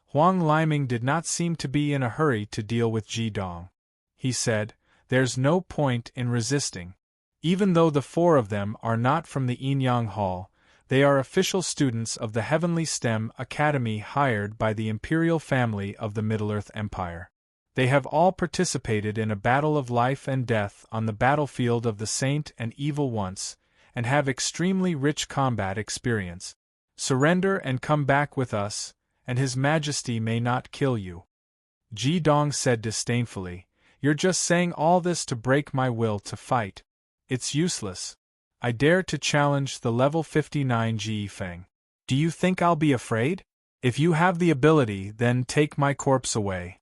Huang Liming did not seem to be in a hurry to deal with Ji Dong. He said, "There's no point in resisting. Even though the 4 of them are not from the Yin-Yang Hall, they are official students of the Heavenly STEM Academy hired by the imperial family of the Middle-earth Empire. They have all participated in a battle of life and death on the battlefield of the Saint and Evil once, and have extremely rich combat experience. Surrender and come back with us, and His Majesty may not kill you." Ji Dong said disdainfully, "You're just saying all this to break my will to fight. It's useless. I dare to challenge the level 59 Ge Feng. Do you think I'll be afraid? If you have the ability, then take my corpse away."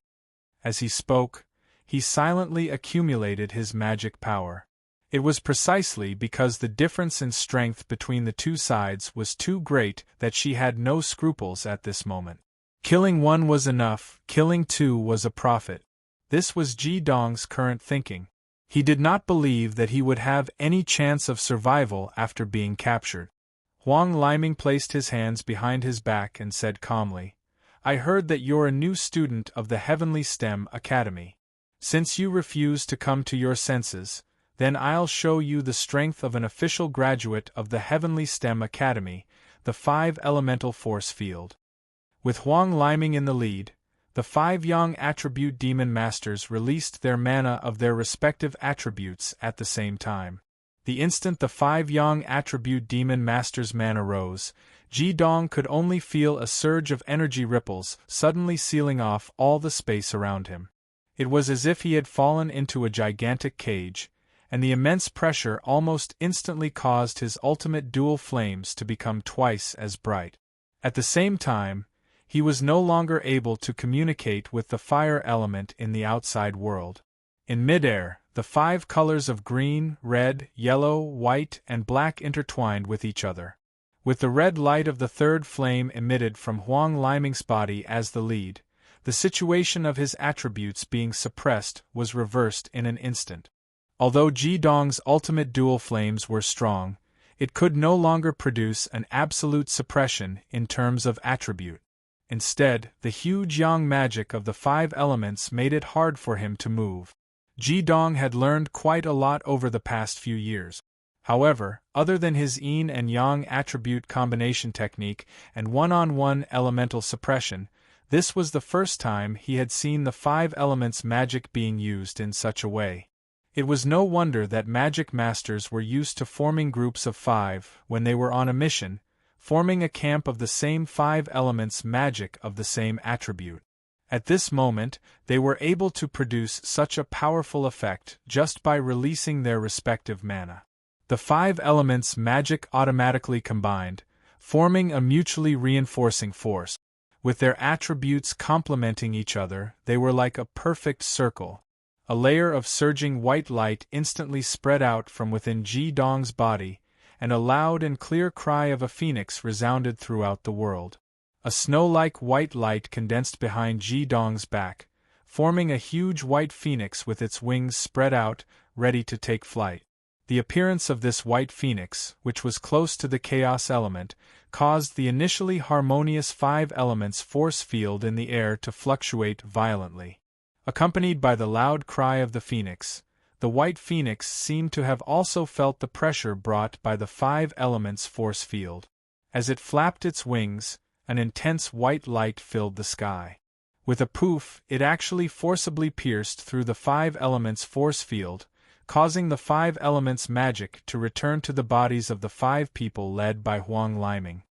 As he spoke, he silently accumulated his magic power. It was precisely because the difference in strength between the two sides was too great that she had no scruples at this moment. Killing one was enough, killing two was a profit. This was Ji Dong's current thinking. He did not believe that he would have any chance of survival after being captured. Huang Liming placed his hands behind his back and said calmly, "I heard that you're a new student of the Heavenly STEM Academy. Since you refuse to come to your senses, then I'll show you the strength of an official graduate of the Heavenly STEM Academy, the 5 Elemental Force Field." With Huang Liming in the lead, the 5 Yang Attribute Demon Masters released their mana of their respective attributes at the same time. The instant the 5 Yang Attribute Demon Masters' mana rose, Ji Dong could only feel a surge of energy ripples suddenly sealing off all the space around him. It was as if he had fallen into a gigantic cage, and the immense pressure almost instantly caused his ultimate dual flames to become twice as bright. At the same time, he was no longer able to communicate with the fire element in the outside world. In midair, the 5 colors of green, red, yellow, white, and black intertwined with each other. With the red light of the third flame emitted from Huang Liming's body as the lead, the situation of his attributes being suppressed was reversed in an instant. Although Ji Dong's ultimate dual flames were strong, it could no longer produce an absolute suppression in terms of attribute. Instead, the huge yang magic of the 5 elements made it hard for him to move. Ji Dong had learned quite a lot over the past few years. However, other than his yin and yang attribute combination technique and one-on-one elemental suppression, this was the first time he had seen the 5 elements magic being used in such a way. It was no wonder that magic masters were used to forming groups of 5 when they were on a mission, forming a camp of the same 5 elements magic of the same attribute. At this moment, they were able to produce such a powerful effect just by releasing their respective mana. The 5 elements magic automatically combined, forming a mutually reinforcing force. With their attributes complementing each other, they were like a perfect circle. A layer of surging white light instantly spread out from within Ji Dong's body, and a loud and clear cry of a phoenix resounded throughout the world. A snow-like white light condensed behind Ji Dong's back, forming a huge white phoenix with its wings spread out, ready to take flight. The appearance of this white phoenix, which was close to the chaos element, caused the initially harmonious 5 elements force field in the air to fluctuate violently. Accompanied by the loud cry of the phoenix, the white phoenix seemed to have also felt the pressure brought by the 5 elements force field. As it flapped its wings, an intense white light filled the sky. With a poof, it actually forcibly pierced through the 5 elements force field, causing the 5 elements magic to return to the bodies of the 5 people led by Huang Liming.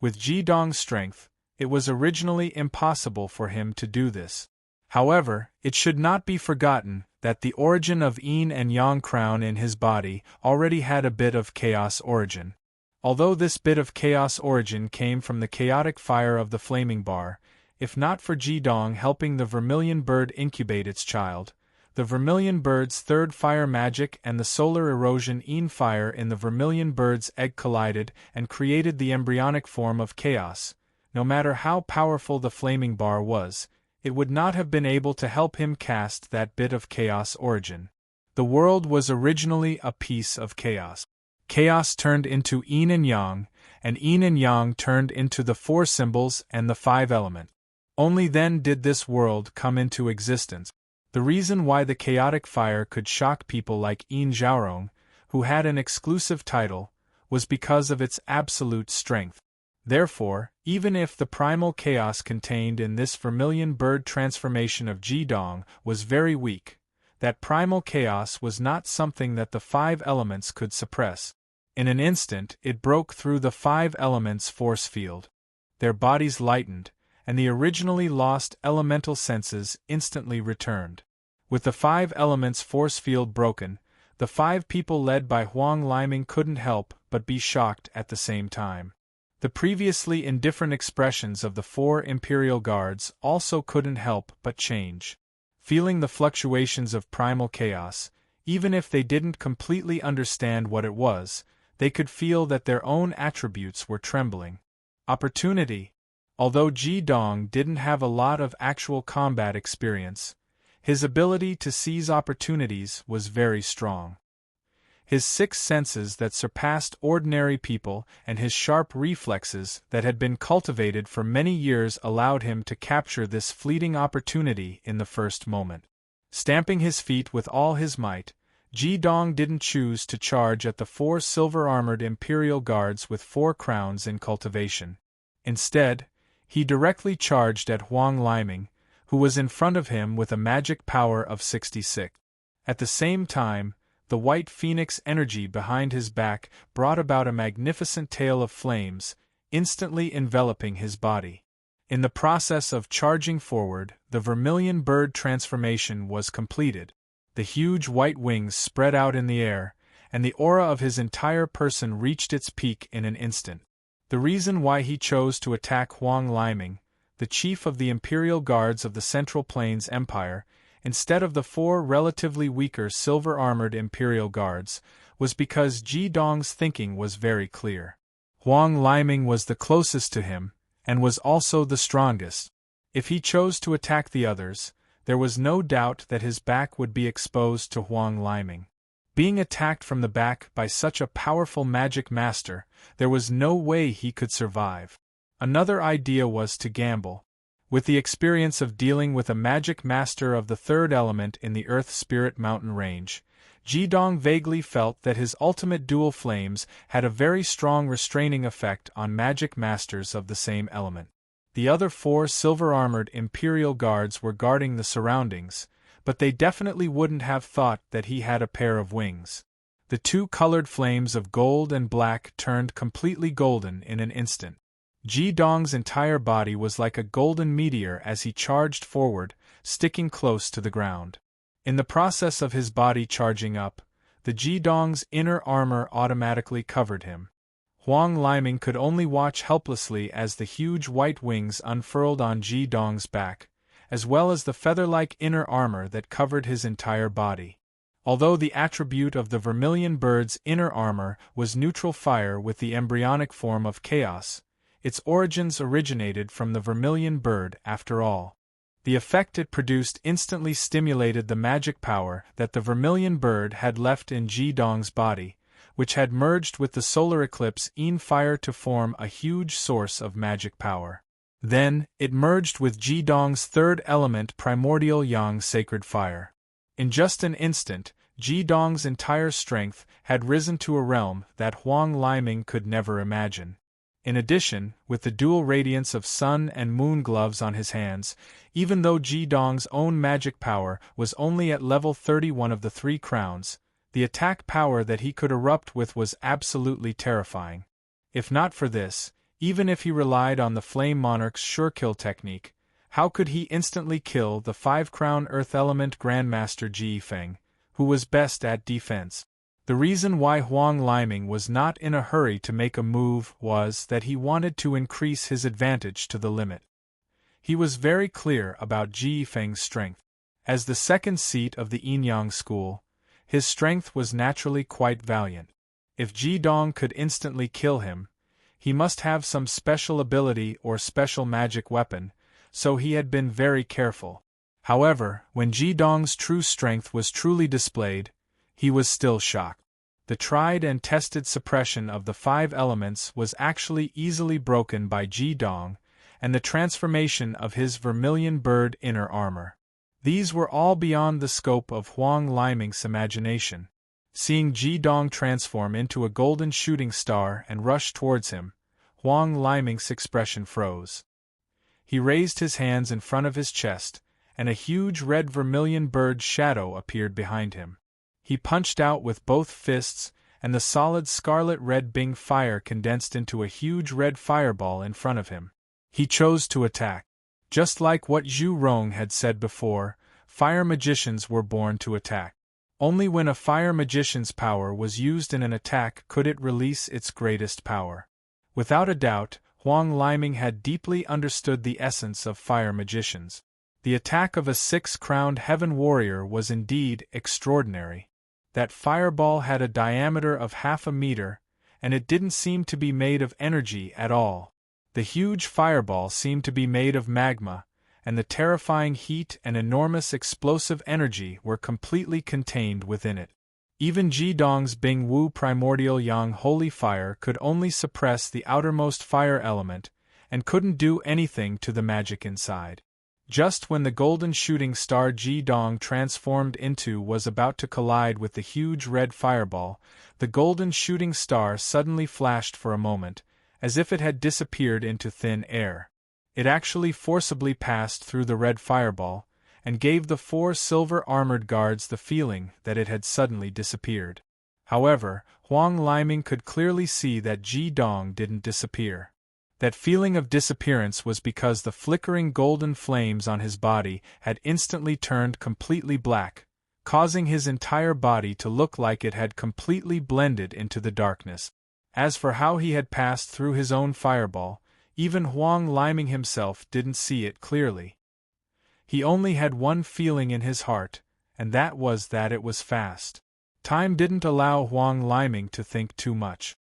With Ji Dong's strength, it was originally impossible for him to do this. However, it should not be forgotten that the origin of yin and yang crown in his body already had a bit of chaos origin. Although this bit of chaos origin came from the chaotic fire of the flaming bar, if not for Ji Dong helping the vermilion bird incubate its child, the vermilion bird's third fire magic and the solar erosion yin fire in the vermilion bird's egg collided and created the embryonic form of chaos. No matter how powerful the flaming bar was, it would not have been able to help him cast that bit of chaos origin. The world was originally a piece of chaos. Chaos turned into yin and yang turned into the 4 symbols and the 5 elements. Only then did this world come into existence. The reason why the chaotic fire could shock people like Yin Zhaorong, who had an exclusive title, was because of its absolute strength. Therefore, even if the primal chaos contained in this vermilion bird transformation of Ji Dong was very weak, that primal chaos was not something that the 5 elements could suppress. In an instant, it broke through the 5 elements force field. Their bodies lightened, and the originally lost elemental senses instantly returned. With the 5 elements force field broken, The 5 people led by Huang Liming couldn't help but be shocked at the same time. The previously indifferent expressions of the 4 Imperial Guards also couldn't help but change. Feeling the fluctuations of primal chaos, even if they didn't completely understand what it was, they could feel that their own attributes were trembling. Opportunity. Although Ji Dong didn't have a lot of actual combat experience, his ability to seize opportunities was very strong. His 6 senses that surpassed ordinary people and his sharp reflexes that had been cultivated for many years allowed him to capture this fleeting opportunity in the first moment. Stamping his feet with all his might, Ji Dong didn't choose to charge at the 4 silver-armored Imperial Guards with 4 crowns in cultivation. Instead, he directly charged at Huang Liming, who was in front of him with a magic power of 66. At the same time, the white phoenix energy behind his back brought about a magnificent tail of flames, instantly enveloping his body. In the process of charging forward, the vermilion bird transformation was completed. The huge white wings spread out in the air, and the aura of his entire person reached its peak in an instant. The reason why he chose to attack Huang Liming, the chief of the Imperial Guards of the Central Plains Empire, instead of the 4 relatively weaker silver-armored Imperial Guards, was because Ji Dong's thinking was very clear. Huang Liming was the closest to him, and was also the strongest. If he chose to attack the others, there was no doubt that his back would be exposed to Huang Liming. Being attacked from the back by such a powerful magic master, there was no way he could survive. Another idea was to gamble. With the experience of dealing with a magic master of the 3rd element in the Earth Spirit Mountain range, Ji Dong vaguely felt that his ultimate dual flames had a very strong restraining effect on magic masters of the same element. The other 4 silver-armored Imperial Guards were guarding the surroundings, but they definitely wouldn't have thought that he had a pair of wings. The 2 colored flames of gold and black turned completely golden in an instant. Ji Dong's entire body was like a golden meteor as he charged forward, sticking close to the ground. In the process of his body charging up, the Ji Dong's inner armor automatically covered him. Huang Liming could only watch helplessly as the huge white wings unfurled on Ji Dong's back, as well as the feather-like inner armor that covered his entire body. Although the attribute of the vermilion bird's inner armor was neutral fire with the embryonic form of chaos, its origins originated from the vermilion bird after all. The effect it produced instantly stimulated the magic power that the vermilion bird had left in Ji Dong's body, which had merged with the solar eclipse in fire to form a huge source of magic power. Then, it merged with Ji Dong's 3rd element primordial yang sacred fire. In just an instant, Ji Dong's entire strength had risen to a realm that Huang Liming could never imagine. In addition, with the dual radiance of sun and moon gloves on his hands, even though Ji Dong's own magic power was only at level 31 of the 3 crowns, the attack power that he could erupt with was absolutely terrifying. If not for this, even if he relied on the Flame Monarch's sure-kill technique, how could he instantly kill the 5-crown Earth Element Grandmaster Ji Feng, who was best at defense? The reason why Huang Liming was not in a hurry to make a move was that he wanted to increase his advantage to the limit. He was very clear about Ji Feng's strength. As the 2nd seat of the Yin-Yang school, his strength was naturally quite valiant. If Ji Dong could instantly kill him, he must have some special ability or special magic weapon, so he had been very careful. However, when Ji Dong's true strength was truly displayed, he was still shocked. The tried and tested suppression of the 5 elements was actually easily broken by Ji Dong, and the transformation of his vermilion bird inner armor. These were all beyond the scope of Huang Liming's imagination. Seeing Ji Dong transform into a golden shooting star and rush towards him, Huang Liming's expression froze. He raised his hands in front of his chest, and a huge red vermilion bird shadow appeared behind him. He punched out with both fists, and the solid scarlet-red Bing fire condensed into a huge red fireball in front of him. He chose to attack. Just like what Zhu Rong had said before, fire magicians were born to attack. Only when a fire magician's power was used in an attack could it release its greatest power. Without a doubt, Huang Liming had deeply understood the essence of fire magicians. The attack of a six-crowned heaven warrior was indeed extraordinary. That fireball had a diameter of 1/2 meter, and it didn't seem to be made of energy at all. The huge fireball seemed to be made of magma, and the terrifying heat and enormous explosive energy were completely contained within it. Even Jidong's Bing Wu primordial yang holy fire could only suppress the outermost fire element, and couldn't do anything to the magic inside. Just when the golden shooting star Jidong transformed into was about to collide with the huge red fireball, the golden shooting star suddenly flashed for a moment, as if it had disappeared into thin air. It actually forcibly passed through the red fireball, and gave the 4 silver-armored guards the feeling that it had suddenly disappeared. However, Huang Liming could clearly see that Jidong didn't disappear. That feeling of disappearance was because the flickering golden flames on his body had instantly turned completely black, causing his entire body to look like it had completely blended into the darkness. As for how he had passed through his own fireball, even Huang Liming himself didn't see it clearly. He only had one feeling in his heart, and that was that it was fast. Time didn't allow Huang Liming to think too much.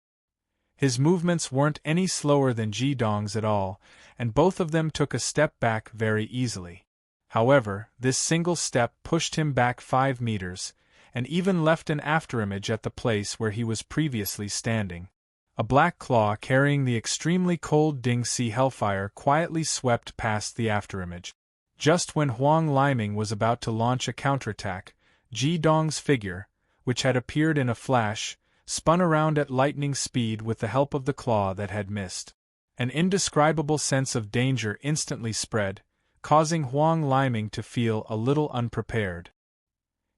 His movements weren't any slower than Jidong's at all, and both of them took a step back very easily. However, this single step pushed him back 5 meters, and even left an afterimage at the place where he was previously standing. A black claw carrying the extremely cold Ding Si Hellfire quietly swept past the afterimage. Just when Huang Liming was about to launch a counterattack, Jidong's figure, which had appeared in a flash, spun around at lightning speed with the help of the claw that had missed. An indescribable sense of danger instantly spread, causing Huang Liming to feel a little unprepared.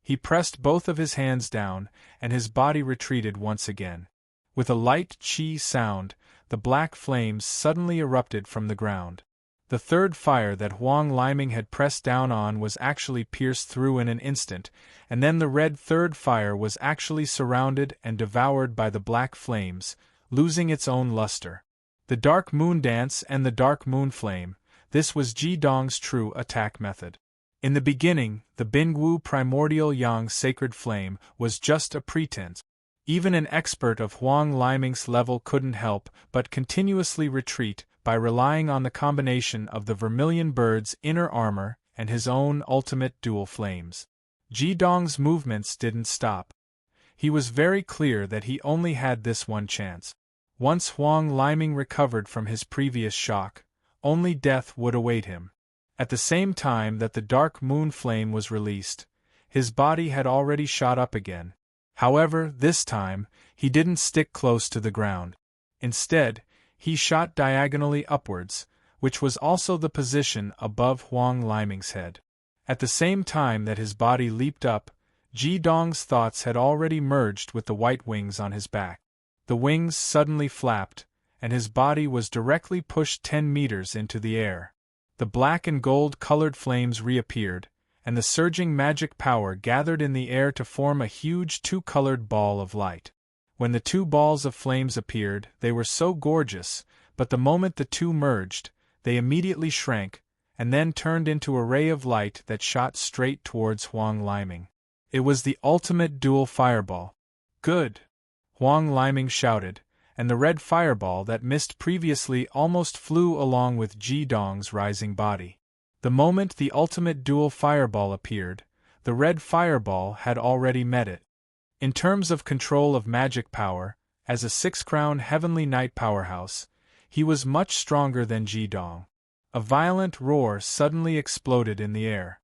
He pressed both of his hands down, and his body retreated once again. With a light chi sound, the black flames suddenly erupted from the ground. The third fire that Huang Liming had pressed down on was actually pierced through in an instant, and then the red third fire was actually surrounded and devoured by the black flames, losing its own luster. The Dark Moon Dance and the Dark Moon Flame, this was Jidong's true attack method. In the beginning, the Bingwu primordial yang sacred flame was just a pretense. Even an expert of Huang Liming's level couldn't help but continuously retreat by relying on the combination of the Vermilion Bird's inner armor and his own ultimate dual flames. Jidong's movements didn't stop. He was very clear that he only had this one chance. Once Huang Liming recovered from his previous shock, only death would await him. At the same time that the Dark Moon Flame was released, his body had already shot up again. However, this time, he didn't stick close to the ground. Instead, he shot diagonally upwards, which was also the position above Huang Liming's head. At the same time that his body leaped up, Jidong's thoughts had already merged with the white wings on his back. The wings suddenly flapped, and his body was directly pushed 10 meters into the air. The black and gold-colored flames reappeared, and the surging magic power gathered in the air to form a huge 2-colored ball of light. When the 2 balls of flames appeared, they were so gorgeous, but the moment the 2 merged, they immediately shrank, and then turned into a ray of light that shot straight towards Huang Liming. It was the ultimate dual fireball. Good! Huang Liming shouted, and the red fireball that missed previously almost flew along with Jidong's rising body. The moment the ultimate dual fireball appeared, the red fireball had already met it. In terms of control of magic power, as a 6-crown heavenly knight powerhouse, he was much stronger than Jidong. A violent roar suddenly exploded in the air.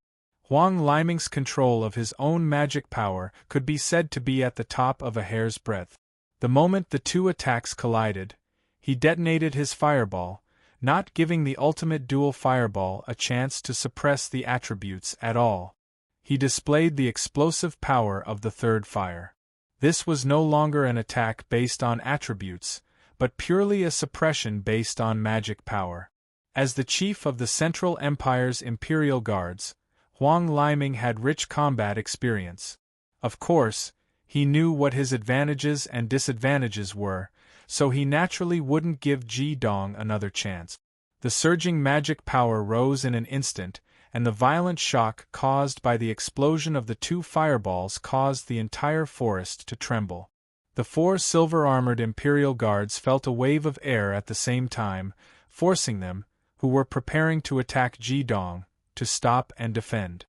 Huang Liming's control of his own magic power could be said to be at the top of a hair's breadth. The moment the 2 attacks collided, he detonated his fireball, not giving the ultimate dual fireball a chance to suppress the attributes at all. He displayed the explosive power of the third fire. This was no longer an attack based on attributes, but purely a suppression based on magic power. As the chief of the Central Empire's Imperial Guards, Huang Liming had rich combat experience. Of course, he knew what his advantages and disadvantages were, so he naturally wouldn't give Ji Dong another chance. The surging magic power rose in an instant, and the violent shock caused by the explosion of the two fireballs caused the entire forest to tremble. The 4 silver-armored Imperial Guards felt a wave of air at the same time, forcing them, who were preparing to attack Ji Dong, to stop and defend.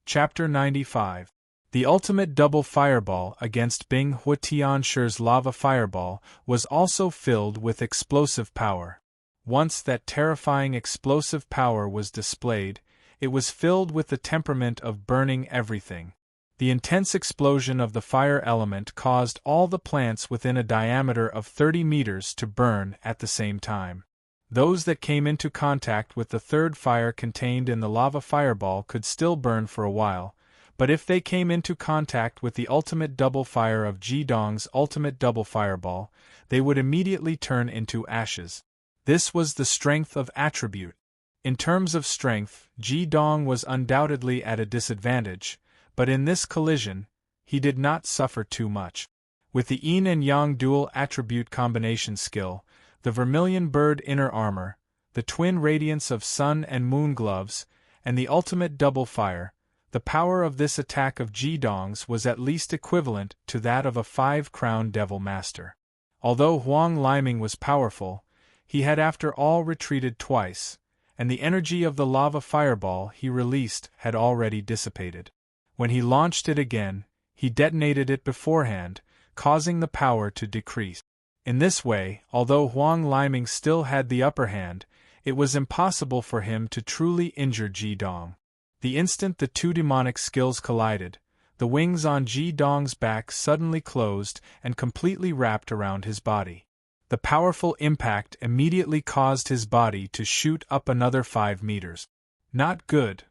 Chapter 95. The ultimate double fireball against Bing Huatianshi's lava fireball was also filled with explosive power. Once that terrifying explosive power was displayed, it was filled with the temperament of burning everything. The intense explosion of the fire element caused all the plants within a diameter of 30 meters to burn at the same time. Those that came into contact with the third fire contained in the lava fireball could still burn for a while, but if they came into contact with the ultimate double fire of Ji Dong's ultimate double fireball, they would immediately turn into ashes. This was the strength of attribute. In terms of strength, Ji Dong was undoubtedly at a disadvantage, but in this collision, he did not suffer too much. With the yin and yang dual attribute combination skill, the vermilion bird inner armor, the twin radiance of sun and moon gloves, and the ultimate double fire, the power of this attack of Ji Dong's was at least equivalent to that of a 5-crown devil master. Although Huang Liming was powerful, he had after all retreated twice, and the energy of the lava fireball he released had already dissipated. When he launched it again, he detonated it beforehand, causing the power to decrease. In this way, although Huang Liming still had the upper hand, it was impossible for him to truly injure Ji Dong. The instant the two demonic skills collided, the wings on Ji Dong's back suddenly closed and completely wrapped around his body. The powerful impact immediately caused his body to shoot up another 5 meters. Not good.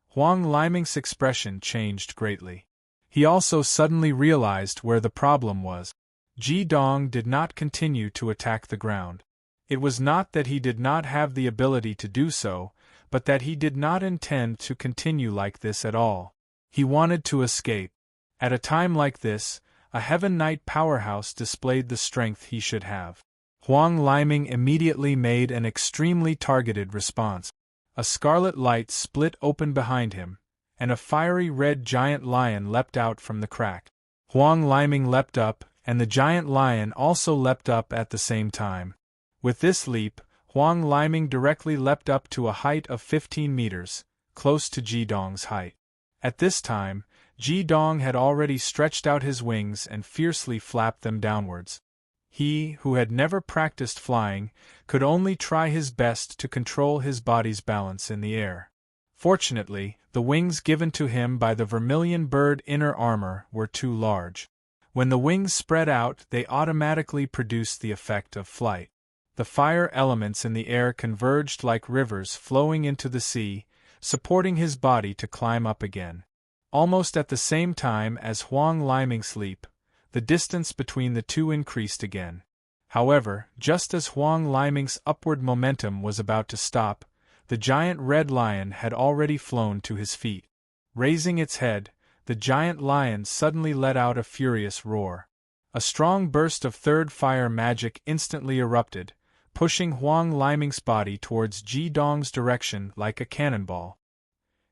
Huang Liming's expression changed greatly. He also suddenly realized where the problem was. Ji Dong did not continue to attack the ground. It was not that he did not have the ability to do so, but that he did not intend to continue like this at all. He wanted to escape. At a time like this, a Heaven Knight powerhouse displayed the strength he should have. Huang Liming immediately made an extremely targeted response. A scarlet light split open behind him, and a fiery red giant lion leapt out from the crack. Huang Liming leapt up, and the giant lion also leapt up at the same time. With this leap, Huang Liming directly leapt up to a height of 15 meters, close to Ji Dong's height. At this time, Ji Dong had already stretched out his wings and fiercely flapped them downwards. He, who had never practiced flying, could only try his best to control his body's balance in the air. Fortunately, the wings given to him by the vermilion bird inner armor were too large. When the wings spread out, they automatically produced the effect of flight. The fire elements in the air converged like rivers flowing into the sea, supporting his body to climb up again. Almost at the same time as Huang Liming's leap, the distance between the two increased again. However, just as Huang Liming's upward momentum was about to stop, the giant red lion had already flown to his feet. Raising its head, the giant lion suddenly let out a furious roar. A strong burst of third fire magic instantly erupted, pushing Huang Liming's body towards Ji Dong's direction like a cannonball.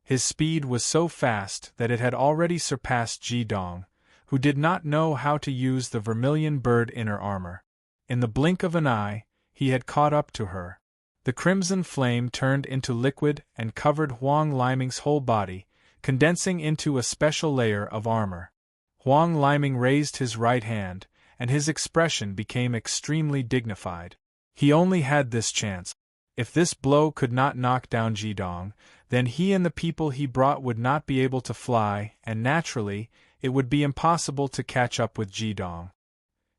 His speed was so fast that it had already surpassed Ji Dong, who did not know how to use the vermilion bird inner armor. In the blink of an eye, he had caught up to her. The crimson flame turned into liquid and covered Huang Liming's whole body, condensing into a special layer of armor. Huang Liming raised his right hand, and his expression became extremely dignified. He only had this chance. If this blow could not knock down Ji Dong, then he and the people he brought would not be able to fly, and naturally, it would be impossible to catch up with Ji Dong.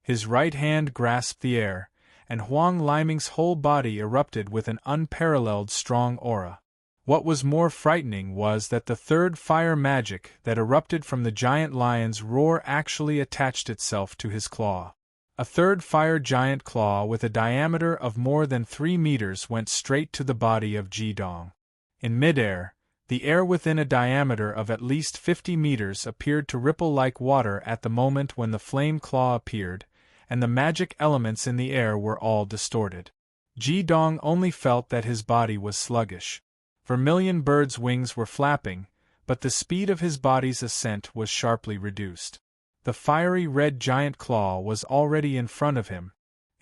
His right hand grasped the air, and Huang Liming's whole body erupted with an unparalleled strong aura. What was more frightening was that the third fire magic that erupted from the giant lion's roar actually attached itself to his claw. A third fire giant claw with a diameter of more than 3 meters went straight to the body of Ji Dong. In midair, The air within a diameter of at least 50 meters appeared to ripple like water at the moment when the flame claw appeared, and the magic elements in the air were all distorted. Ji Dong only felt that his body was sluggish. Vermilion bird's wings were flapping, but the speed of his body's ascent was sharply reduced. The fiery red giant claw was already in front of him.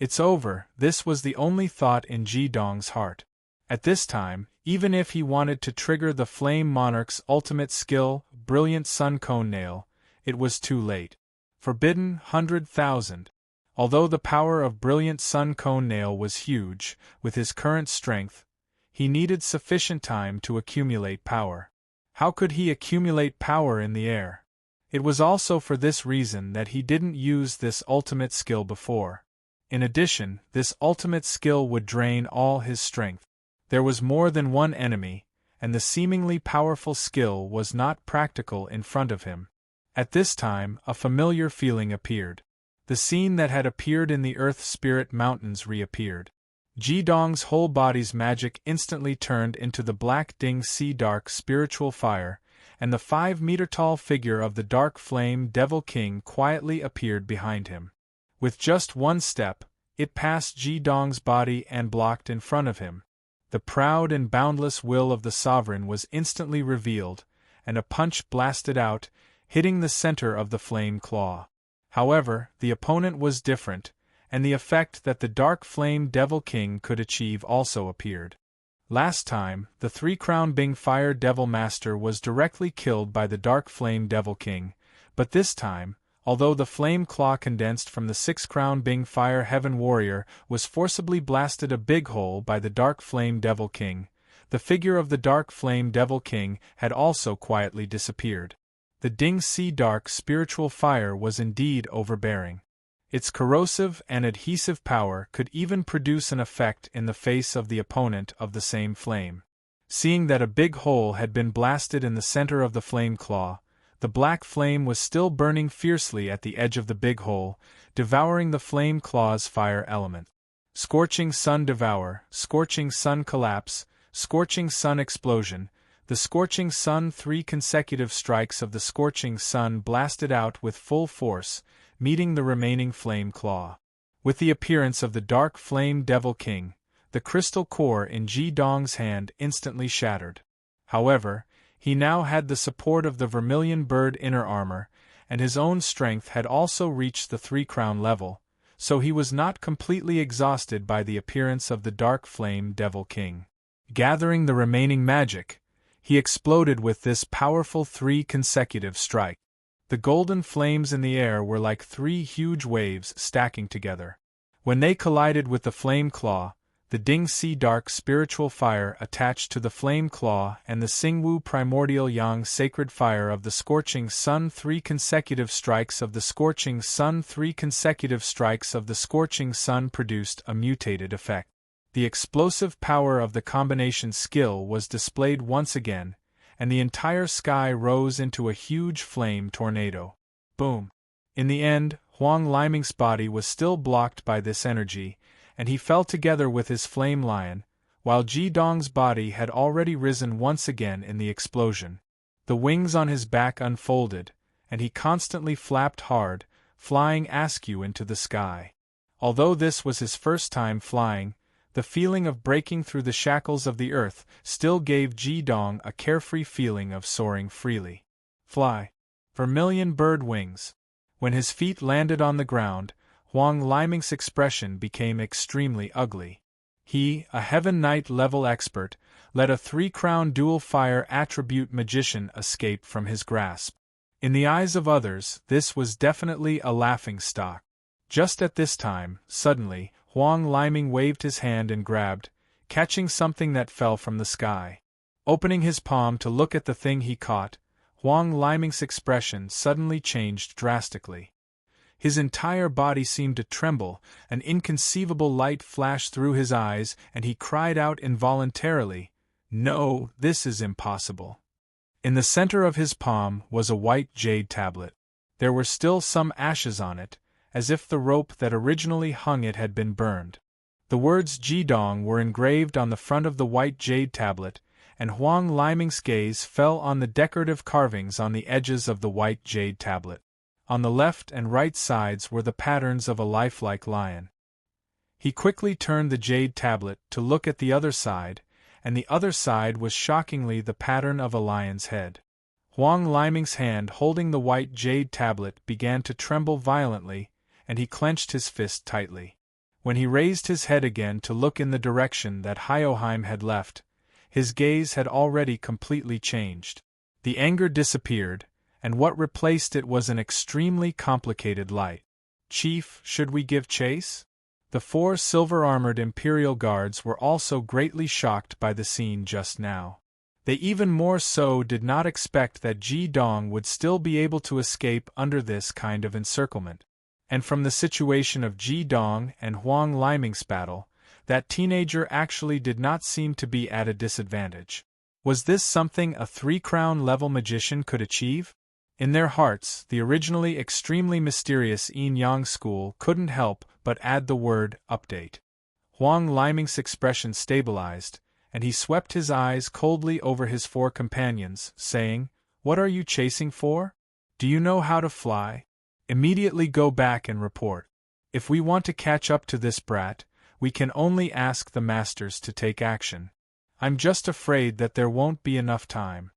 It's over, this was the only thought in Ji Dong's heart. At this time, even if he wanted to trigger the Flame Monarch's ultimate skill, Brilliant Sun Cone Nail, it was too late. Forbidden 100,000. Although the power of Brilliant Sun Cone Nail was huge, with his current strength, he needed sufficient time to accumulate power. How could he accumulate power in the air? It was also for this reason that he didn't use this ultimate skill before. In addition, this ultimate skill would drain all his strength. There was more than one enemy, and the seemingly powerful skill was not practical in front of him. At this time, a familiar feeling appeared. The scene that had appeared in the Earth Spirit Mountains reappeared. Ji Dong's whole body's magic instantly turned into the black Ding Si Dark Spiritual Fire, and the 5-meter-tall figure of the Dark Flame Devil King quietly appeared behind him. With just one step, it passed Ji Dong's body and blocked in front of him. The proud and boundless will of the sovereign was instantly revealed, and a punch blasted out, hitting the center of the flame claw. However, the opponent was different, and the effect that the Dark Flame Devil King could achieve also appeared. Last time, the 3-crown Bing Fire Devil Master was directly killed by the Dark Flame Devil King, but this time, although the flame claw condensed from the 6-crown Bing Fire Heaven Warrior was forcibly blasted a big hole by the Dark Flame Devil King, the figure of the Dark Flame Devil King had also quietly disappeared. The Ding Si Dark Spiritual Fire was indeed overbearing. Its corrosive and adhesive power could even produce an effect in the face of the opponent of the same flame. Seeing that a big hole had been blasted in the center of the flame claw, the black flame was still burning fiercely at the edge of the big hole, devouring the flame claw's fire element. Scorching Sun Devour, Scorching Sun Collapse, Scorching Sun Explosion. The Scorching Sun 3 consecutive strikes of the Scorching Sun blasted out with full force, meeting the remaining flame claw. With the appearance of the Dark Flame Devil King, the crystal core in Ji Dong's hand instantly shattered. However, he now had the support of the Vermilion Bird inner armor, and his own strength had also reached the 3-crown level, so he was not completely exhausted by the appearance of the Dark Flame Devil King. Gathering the remaining magic, he exploded with this powerful 3 consecutive strike. The golden flames in the air were like 3 huge waves stacking together. When they collided with the flame claw, the Ding Si Dark Spiritual Fire attached to the flame claw and the Xingwu Primordial Yang Sacred Fire of the Scorching Sun 3 consecutive strikes of the Scorching Sun 3 consecutive strikes of the Scorching Sun produced a mutated effect. The explosive power of the combination skill was displayed once again, and the entire sky rose into a huge flame tornado. Boom! In the end, Huang Liming's body was still blocked by this energy, and he fell together with his flame lion, while Ji Dong's body had already risen once again in the explosion. The wings on his back unfolded, and he constantly flapped hard, flying askew into the sky. Although this was his first time flying, the feeling of breaking through the shackles of the earth still gave Ji Dong a carefree feeling of soaring freely. Fly. Vermilion bird wings. When his feet landed on the ground, Huang Liming's expression became extremely ugly. He, a Heaven Knight level expert, let a 3-crown dual fire attribute magician escape from his grasp. In the eyes of others, this was definitely a laughingstock. Just at this time, suddenly, Huang Liming waved his hand and grabbed, catching something that fell from the sky. Opening his palm to look at the thing he caught, Huang Liming's expression suddenly changed drastically. His entire body seemed to tremble, an inconceivable light flashed through his eyes, and he cried out involuntarily, "No, this is impossible." In the center of his palm was a white jade tablet. There were still some ashes on it, as if the rope that originally hung it had been burned. The words Ji Dong were engraved on the front of the white jade tablet, and Huang Liming's gaze fell on the decorative carvings on the edges of the white jade tablet. On the left and right sides were the patterns of a lifelike lion. He quickly turned the jade tablet to look at the other side, and the other side was shockingly the pattern of a lion's head. Huang Liming's hand holding the white jade tablet began to tremble violently, and he clenched his fist tightly. When he raised his head again to look in the direction that Hyoheim had left, his gaze had already completely changed. The anger disappeared, and what replaced it was an extremely complicated light. "Chief, should we give chase?" The 4 silver-armored Imperial Guards were also greatly shocked by the scene just now. They even more so did not expect that Ji Dong would still be able to escape under this kind of encirclement. And from the situation of Ji Dong and Huang Liming's battle, that teenager actually did not seem to be at a disadvantage. Was this something a 3-crown level magician could achieve? In their hearts, the originally extremely mysterious Yin Yang school couldn't help but add the word update. Huang Liming's expression stabilized, and he swept his eyes coldly over his 4 companions, saying, "What are you chasing for? Do you know how to fly? Immediately go back and report. If we want to catch up to this brat, we can only ask the masters to take action. I'm just afraid that there won't be enough time."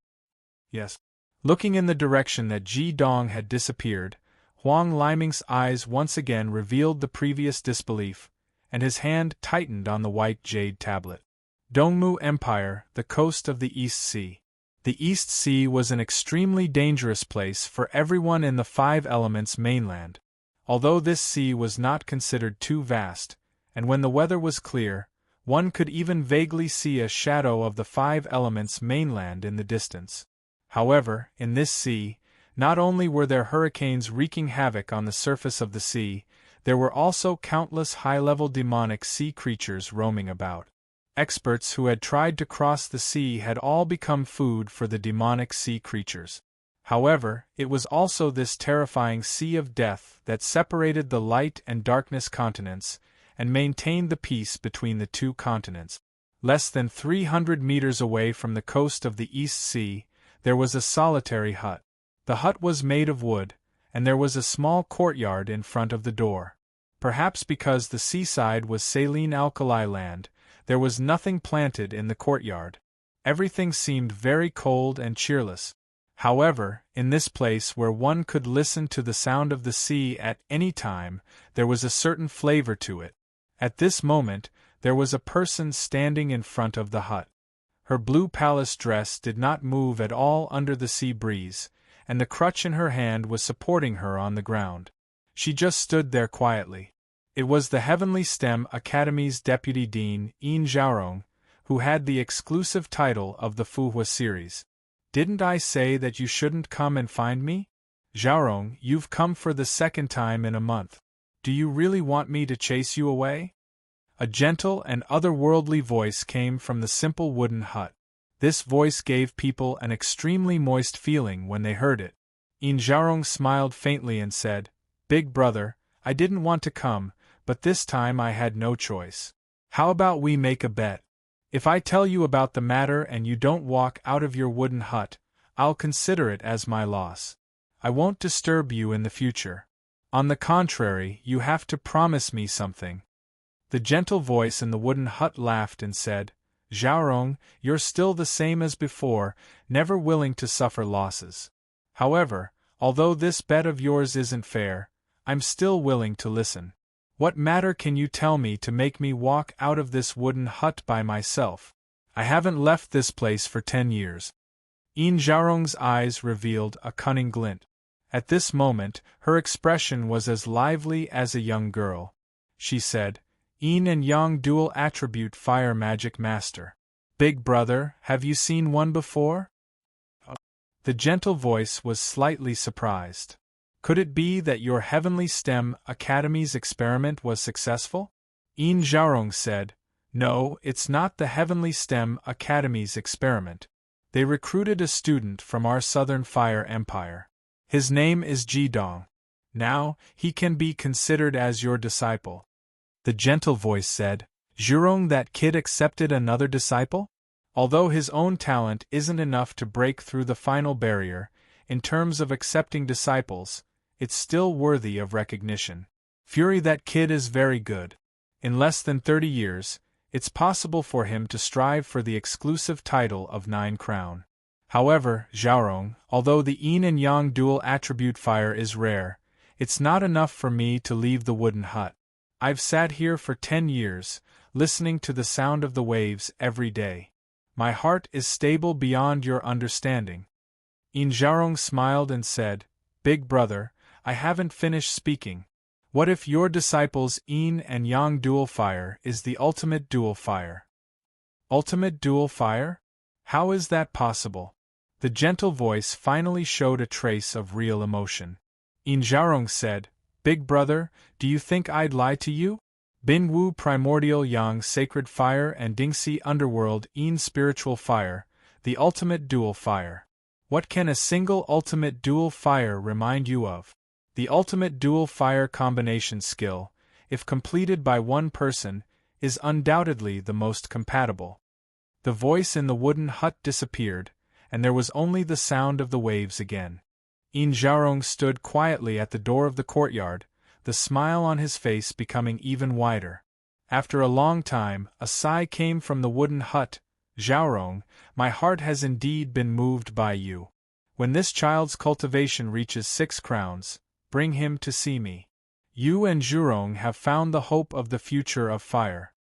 "Yes." Looking in the direction that Ji Dong had disappeared, Huang Liming's eyes once again revealed the previous disbelief, and his hand tightened on the white jade tablet. Dongmu Empire, the coast of the East Sea. The East Sea was an extremely dangerous place for everyone in the 5 Elements mainland. Although this sea was not considered too vast, and when the weather was clear, one could even vaguely see a shadow of the 5 Elements mainland in the distance. However, in this sea, not only were there hurricanes wreaking havoc on the surface of the sea, there were also countless high-level demonic sea creatures roaming about. Experts who had tried to cross the sea had all become food for the demonic sea creatures. However, it was also this terrifying sea of death that separated the light and darkness continents, and maintained the peace between the 2 continents. Less than 300 meters away from the coast of the East Sea, there was a solitary hut. The hut was made of wood, and there was a small courtyard in front of the door. Perhaps because the seaside was saline alkali land, there was nothing planted in the courtyard. Everything seemed very cold and cheerless. However, in this place where one could listen to the sound of the sea at any time, there was a certain flavor to it. At this moment, there was a person standing in front of the hut. Her blue palace dress did not move at all under the sea breeze, and the crutch in her hand was supporting her on the ground. She just stood there quietly. It was the Heavenly STEM Academy's Deputy Dean, Yin Zhaorong, who had the exclusive title of the Fuhua series. "Didn't I say that you shouldn't come and find me? Zhaorong, you've come for the 2nd time in a month. Do you really want me to chase you away?" A gentle and otherworldly voice came from the simple wooden hut. This voice gave people an extremely moist feeling when they heard it. Yin Zhaorong smiled faintly and said, "Big brother, I didn't want to come, but this time I had no choice. How about we make a bet? If I tell you about the matter and you don't walk out of your wooden hut, I'll consider it as my loss. I won't disturb you in the future. On the contrary, you have to promise me something." The gentle voice in the wooden hut laughed and said, "Zhaorong, you're still the same as before, never willing to suffer losses. However, although this bet of yours isn't fair, I'm still willing to listen. What matter can you tell me to make me walk out of this wooden hut by myself? I haven't left this place for 10 years. Yin Zhaorong's eyes revealed a cunning glint. At this moment, her expression was as lively as a young girl. She said, "Yin and Yang dual attribute fire magic master. Big brother, have you seen one before?" The gentle voice was slightly surprised. "Could it be that your Heavenly STEM Academy's experiment was successful?" Yin Zhaorong said, "No, it's not the Heavenly STEM Academy's experiment. They recruited a student from our Southern Fire Empire. His name is Ji Dong. Now, he can be considered as your disciple." The gentle voice said, "Zhaorong, that kid accepted another disciple? Although his own talent isn't enough to break through the final barrier, in terms of accepting disciples, it's still worthy of recognition. Fury, that kid is very good. In less than 30 years, it's possible for him to strive for the exclusive title of Nine Crown. However, Xiaorong, although the yin and yang dual attribute fire is rare, it's not enough for me to leave the wooden hut. I've sat here for 10 years, listening to the sound of the waves every day. My heart is stable beyond your understanding. Yin Xiaorong smiled and said, Big brother, I haven't finished speaking. What if your disciples' yin and yang dual fire is the ultimate dual fire? Ultimate dual fire? How is that possible? The gentle voice finally showed a trace of real emotion. Yin Xiaorong said, Big brother, do you think I'd lie to you? Bingwu primordial yang sacred fire and Dingxi underworld yin spiritual fire, the ultimate dual fire. What can a single ultimate dual fire remind you of? The ultimate dual fire combination skill, if completed by one person, is undoubtedly the most compatible. The voice in the wooden hut disappeared, and there was only the sound of the waves again. Yin Xiaorong stood quietly at the door of the courtyard, the smile on his face becoming even wider. After a long time, a sigh came from the wooden hut. Xiaorong, my heart has indeed been moved by you. When this child's cultivation reaches 6 crowns, bring him to see me. You and Zhurong have found the hope of the future of fire.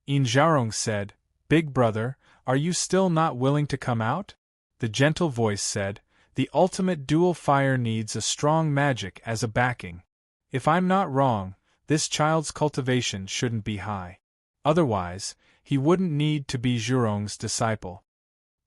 Yin Xiaorong said, Big brother, are you still not willing to come out? The gentle voice said, The ultimate dual fire needs a strong magic as a backing. If I'm not wrong, this child's cultivation shouldn't be high. Otherwise, he wouldn't need to be Zhurong's disciple.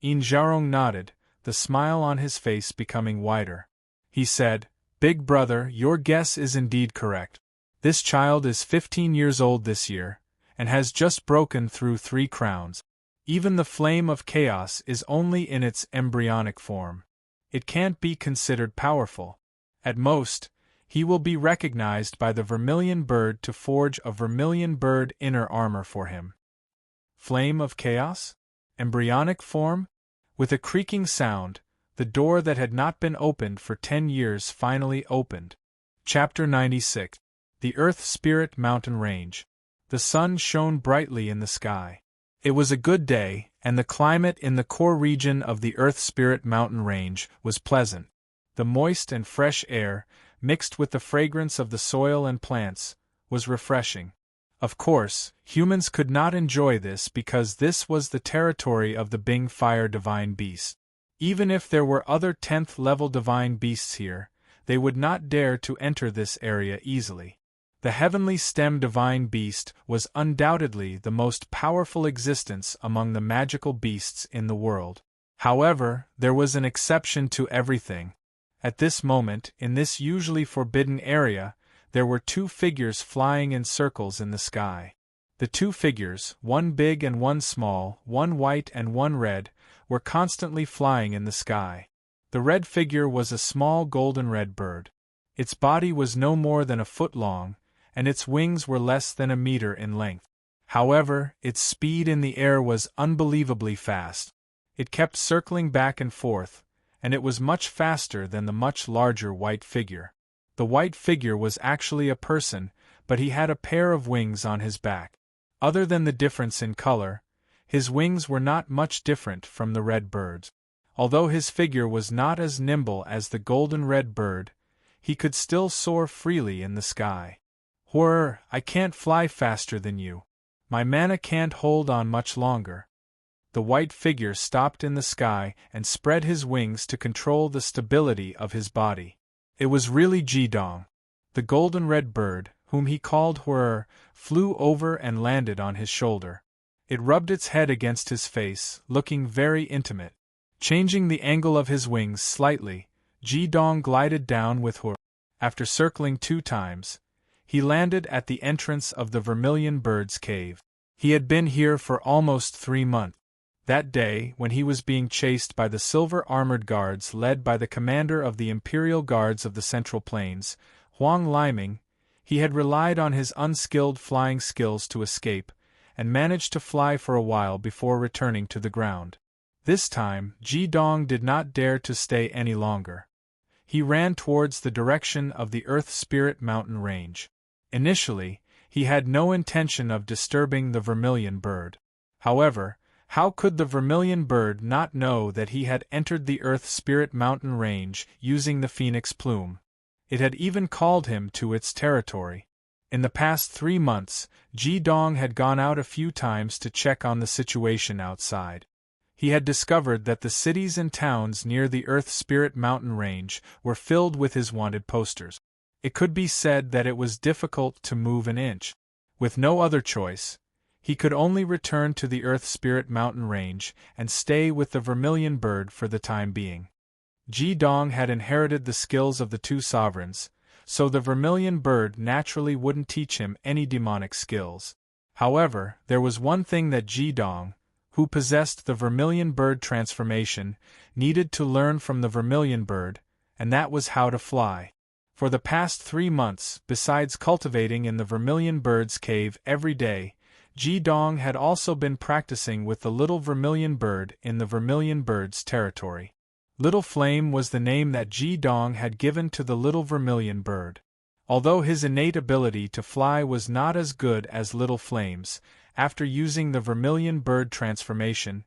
Yin Xiaorong nodded, the smile on his face becoming wider. He said, Big brother, your guess is indeed correct. This child is 15 years old this year, and has just broken through 3 crowns. Even the flame of chaos is only in its embryonic form. It can't be considered powerful. At most, he will be recognized by the vermilion bird to forge a vermilion bird inner armor for him. Flame of chaos? Embryonic form? With a creaking sound, the door that had not been opened for 10 years finally opened. Chapter 96. The Earth Spirit Mountain Range. The sun shone brightly in the sky. It was a good day, and the climate in the core region of the Earth Spirit Mountain Range was pleasant. The moist and fresh air, mixed with the fragrance of the soil and plants, was refreshing. Of course, humans could not enjoy this because this was the territory of the Bing Fire Divine Beast. Even if there were other 10th-level divine beasts here, they would not dare to enter this area easily. The Heavenly Stem Divine Beast was undoubtedly the most powerful existence among the magical beasts in the world. However, there was an exception to everything. At this moment, in this usually forbidden area, there were 2 figures flying in circles in the sky. The 2 figures, one big and one small, one white and one red, were constantly flying in the sky. The red figure was a small golden-red bird. Its body was no more than a foot long, and its wings were less than a meter in length. However, its speed in the air was unbelievably fast. It kept circling back and forth, and it was much faster than the much larger white figure. The white figure was actually a person, but he had a pair of wings on his back. Other than the difference in color, his wings were not much different from the red bird's. Although his figure was not as nimble as the golden-red bird, he could still soar freely in the sky. Whirr, I can't fly faster than you. My mana can't hold on much longer. The white figure stopped in the sky and spread his wings to control the stability of his body. It was really Jidong. The golden-red bird, whom he called Whirr, flew over and landed on his shoulder. It rubbed its head against his face, looking very intimate. Changing the angle of his wings slightly, Jidong glided down with Whirr. After circling 2 times, he landed at the entrance of the Vermilion Bird's cave. He had been here for almost 3 months. That day, when he was being chased by the silver-armored guards led by the commander of the Imperial Guards of the Central Plains, Huang Liming, he had relied on his unskilled flying skills to escape, and managed to fly for a while before returning to the ground. This time, Ji-dong did not dare to stay any longer. He ran towards the direction of the Earth Spirit mountain range. Initially, he had no intention of disturbing the vermilion bird. However, how could the vermilion bird not know that he had entered the Earth Spirit mountain range using the phoenix plume? It had even called him to its territory. In the past 3 months, Ji-dong had gone out a few times to check on the situation outside. He had discovered that the cities and towns near the Earth Spirit mountain range were filled with his wanted posters. It could be said that it was difficult to move an inch. With no other choice, he could only return to the Earth Spirit mountain range and stay with the vermilion bird for the time being. Ji-dong had inherited the skills of the two sovereigns, so the vermilion bird naturally wouldn't teach him any demonic skills. However, there was one thing that Ji-dong, who possessed the vermilion bird transformation, needed to learn from the vermilion bird, and that was how to fly. For the past 3 months, besides cultivating in the vermilion bird's cave every day, Ji-dong had also been practicing with the little vermilion bird in the vermilion bird's territory. Little Flame was the name that Ji-dong had given to the little vermilion bird. Although his innate ability to fly was not as good as Little Flame's, after using the vermilion bird transformation,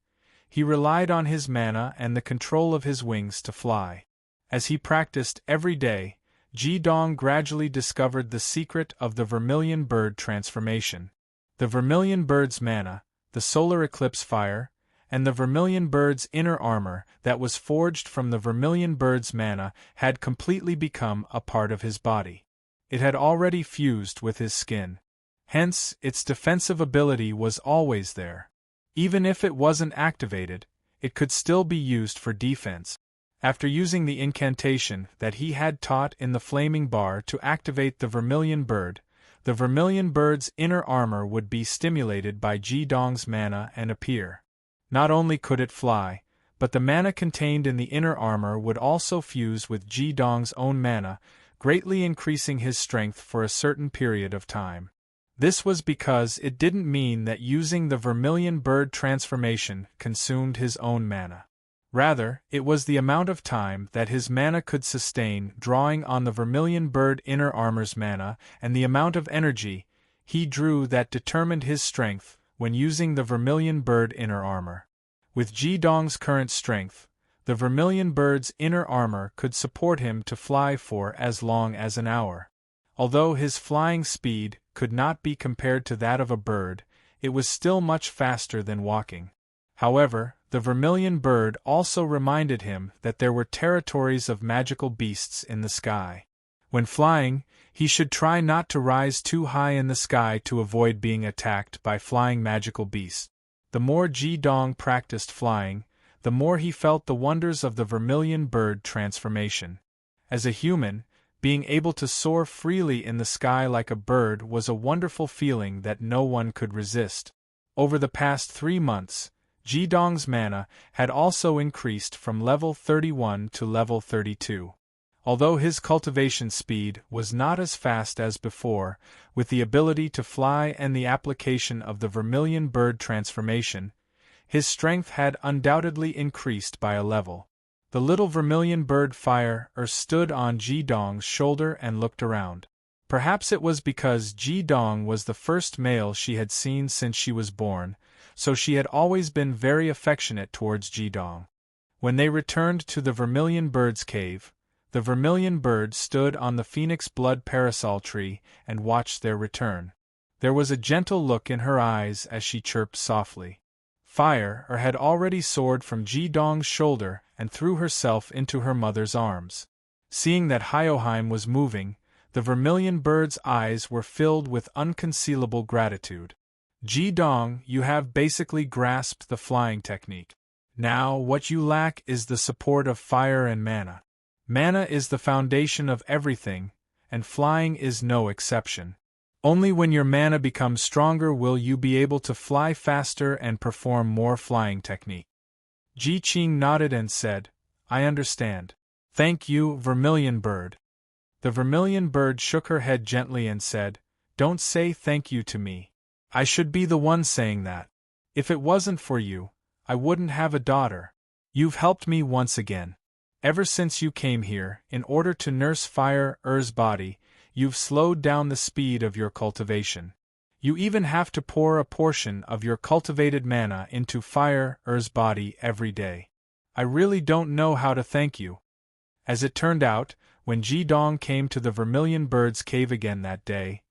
he relied on his mana and the control of his wings to fly. As he practiced every day, Ji-dong gradually discovered the secret of the vermilion bird transformation. The vermilion bird's mana, the solar eclipse fire, and the vermilion bird's inner armor that was forged from the vermilion bird's mana had completely become a part of his body. It had already fused with his skin. Hence, its defensive ability was always there. Even if it wasn't activated, it could still be used for defense. After using the incantation that he had taught in the flaming bar to activate the vermilion bird, the vermilion bird's inner armor would be stimulated by Ji-dong's mana and appear. Not only could it fly, but the mana contained in the inner armor would also fuse with Ji-dong's own mana, greatly increasing his strength for a certain period of time. This was because it didn't mean that using the vermilion bird transformation consumed his own mana. Rather, it was the amount of time that his mana could sustain drawing on the vermilion bird inner armor's mana and the amount of energy he drew that determined his strength when using the vermilion bird inner armor. With Ji-dong's current strength, the vermilion bird's inner armor could support him to fly for as long as an hour. Although his flying speed could not be compared to that of a bird, it was still much faster than walking. However, the vermilion bird also reminded him that there were territories of magical beasts in the sky. When flying, he should try not to rise too high in the sky to avoid being attacked by flying magical beasts. The more Ji-dong practiced flying, the more he felt the wonders of the vermilion bird transformation. As a human, being able to soar freely in the sky like a bird was a wonderful feeling that no one could resist. Over the past 3 months, Ji-dong's mana had also increased from level 31 to level 32. Although his cultivation speed was not as fast as before, with the ability to fly and the application of the vermilion bird transformation, his strength had undoubtedly increased by a level. The little vermilion bird stood on Ji-dong's shoulder and looked around. Perhaps it was because Ji-dong was the first male she had seen since she was born, so she had always been very affectionate towards Ji-dong. When they returned to the vermilion bird's cave, the vermilion bird stood on the phoenix blood parasol tree and watched their return. There was a gentle look in her eyes as she chirped softly. Fire had already soared from Ji-dong's shoulder and threw herself into her mother's arms. Seeing that Hyoheim was moving, the vermilion bird's eyes were filled with unconcealable gratitude. Ji-dong, you have basically grasped the flying technique. Now what you lack is the support of fire and mana. Mana is the foundation of everything, and flying is no exception. Only when your mana becomes stronger will you be able to fly faster and perform more flying technique. Ji Qing nodded and said, I understand. Thank you, Vermilion Bird. The Vermilion Bird shook her head gently and said, Don't say thank you to me. I should be the one saying that. If it wasn't for you, I wouldn't have a daughter. You've helped me once again. Ever since you came here, in order to nurse Fire's body, you've slowed down the speed of your cultivation. You even have to pour a portion of your cultivated mana into Fire's body every day. I really don't know how to thank you. As it turned out, when Ji-dong came to the vermilion bird's cave again that day,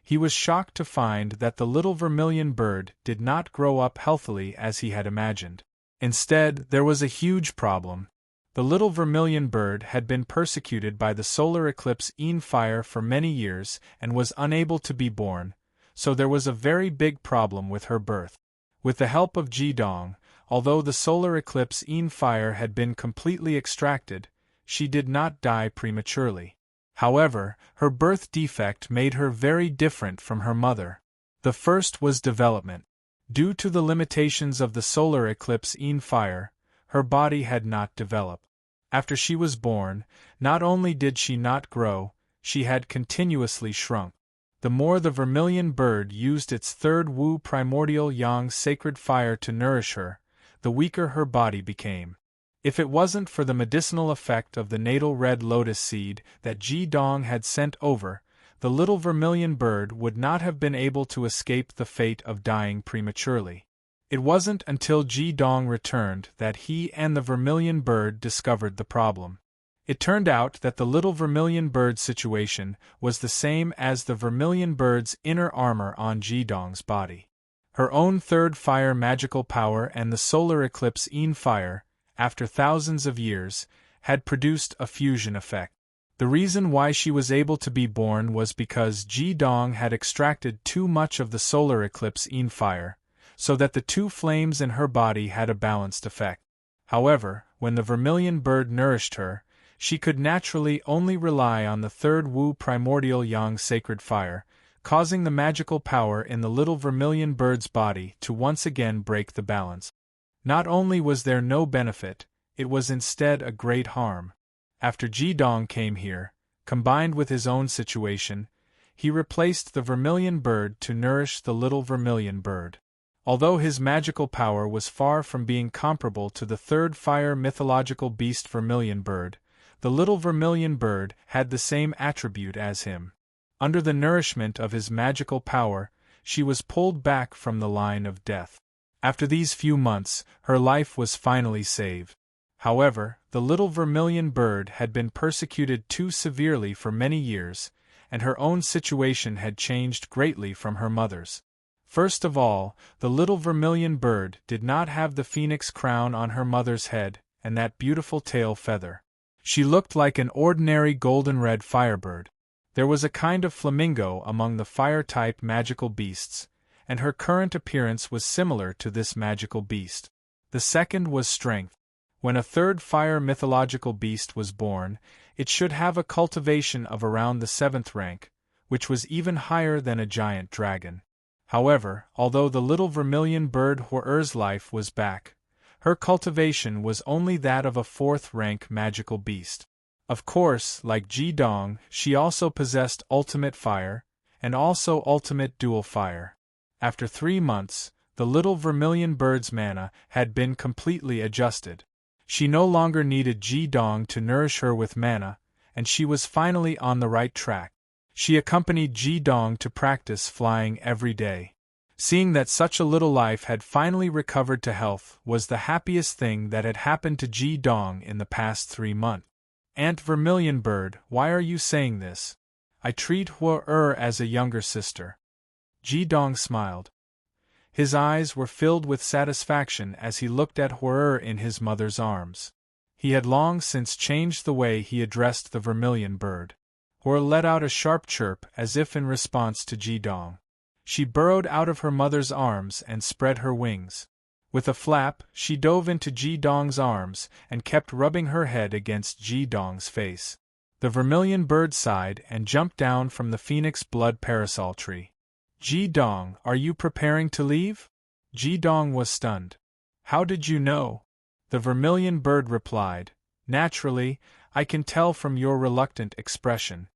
he was shocked to find that the little vermilion bird did not grow up healthily as he had imagined. Instead, there was a huge problem. The little vermilion bird had been persecuted by the solar eclipse Fire for many years and was unable to be born, so there was a very big problem with her birth. With the help of Ji-dong, although the solar eclipse Fire had been completely extracted, she did not die prematurely. However, her birth defect made her very different from her mother. The first was development. Due to the limitations of the solar eclipse Fire, her body had not developed. After she was born, not only did she not grow, she had continuously shrunk. The more the vermilion bird used its third Wu primordial yang sacred fire to nourish her, the weaker her body became. If it wasn't for the medicinal effect of the natal red lotus seed that Ji-dong had sent over, the little vermilion bird would not have been able to escape the fate of dying prematurely. It wasn't until Ji-dong returned that he and the vermilion bird discovered the problem. It turned out that the little vermilion bird's situation was the same as the vermilion bird's inner armor on Ji-dong's body. Her own third fire magical power and the solar eclipse Fire, after thousands of years, had produced a fusion effect. The reason why she was able to be born was because Ji-dong had extracted too much of the solar eclipse Fire, so that the two flames in her body had a balanced effect. However, when the vermilion bird nourished her, she could naturally only rely on the third Wu primordial yang sacred fire, causing the magical power in the little vermilion bird's body to once again break the balance. Not only was there no benefit, it was instead a great harm. After Ji-dong came here, combined with his own situation, he replaced the vermilion bird to nourish the little vermilion bird. Although his magical power was far from being comparable to the third fire mythological beast vermilion bird, the little vermilion bird had the same attribute as him. Under the nourishment of his magical power, she was pulled back from the line of death. After these few months, her life was finally saved. However, the little vermilion bird had been persecuted too severely for many years, and her own situation had changed greatly from her mother's. First of all, the little vermilion bird did not have the phoenix crown on her mother's head, and that beautiful tail feather. She looked like an ordinary golden-red firebird. There was a kind of flamingo among the fire-type magical beasts, and her current appearance was similar to this magical beast. The second was strength. When a third fire mythological beast was born, it should have a cultivation of around the 7th rank, which was even higher than a giant dragon. However, although the little vermilion bird Horror's life was back, her cultivation was only that of a 4th rank magical beast. Of course, like Ji-dong, she also possessed ultimate fire, and also ultimate dual fire. After 3 months, the little vermilion bird's mana had been completely adjusted. She no longer needed Ji-dong to nourish her with mana, and she was finally on the right track. She accompanied Ji-dong to practice flying every day. Seeing that such a little life had finally recovered to health was the happiest thing that had happened to Ji-dong in the past 3 months. Aunt Vermilion Bird, why are you saying this? I treat Horror as a younger sister. Ji-dong smiled. His eyes were filled with satisfaction as he looked at Horror in his mother's arms. He had long since changed the way he addressed the vermilion bird. Horror let out a sharp chirp as if in response to Ji-dong. She burrowed out of her mother's arms and spread her wings. With a flap, she dove into Ji-dong's arms and kept rubbing her head against Ji-dong's face. The vermilion bird sighed and jumped down from the phoenix blood parasol tree. Ji-dong, are you preparing to leave? Ji-dong was stunned. How did you know? The vermilion bird replied, Naturally, I can tell from your reluctant expression.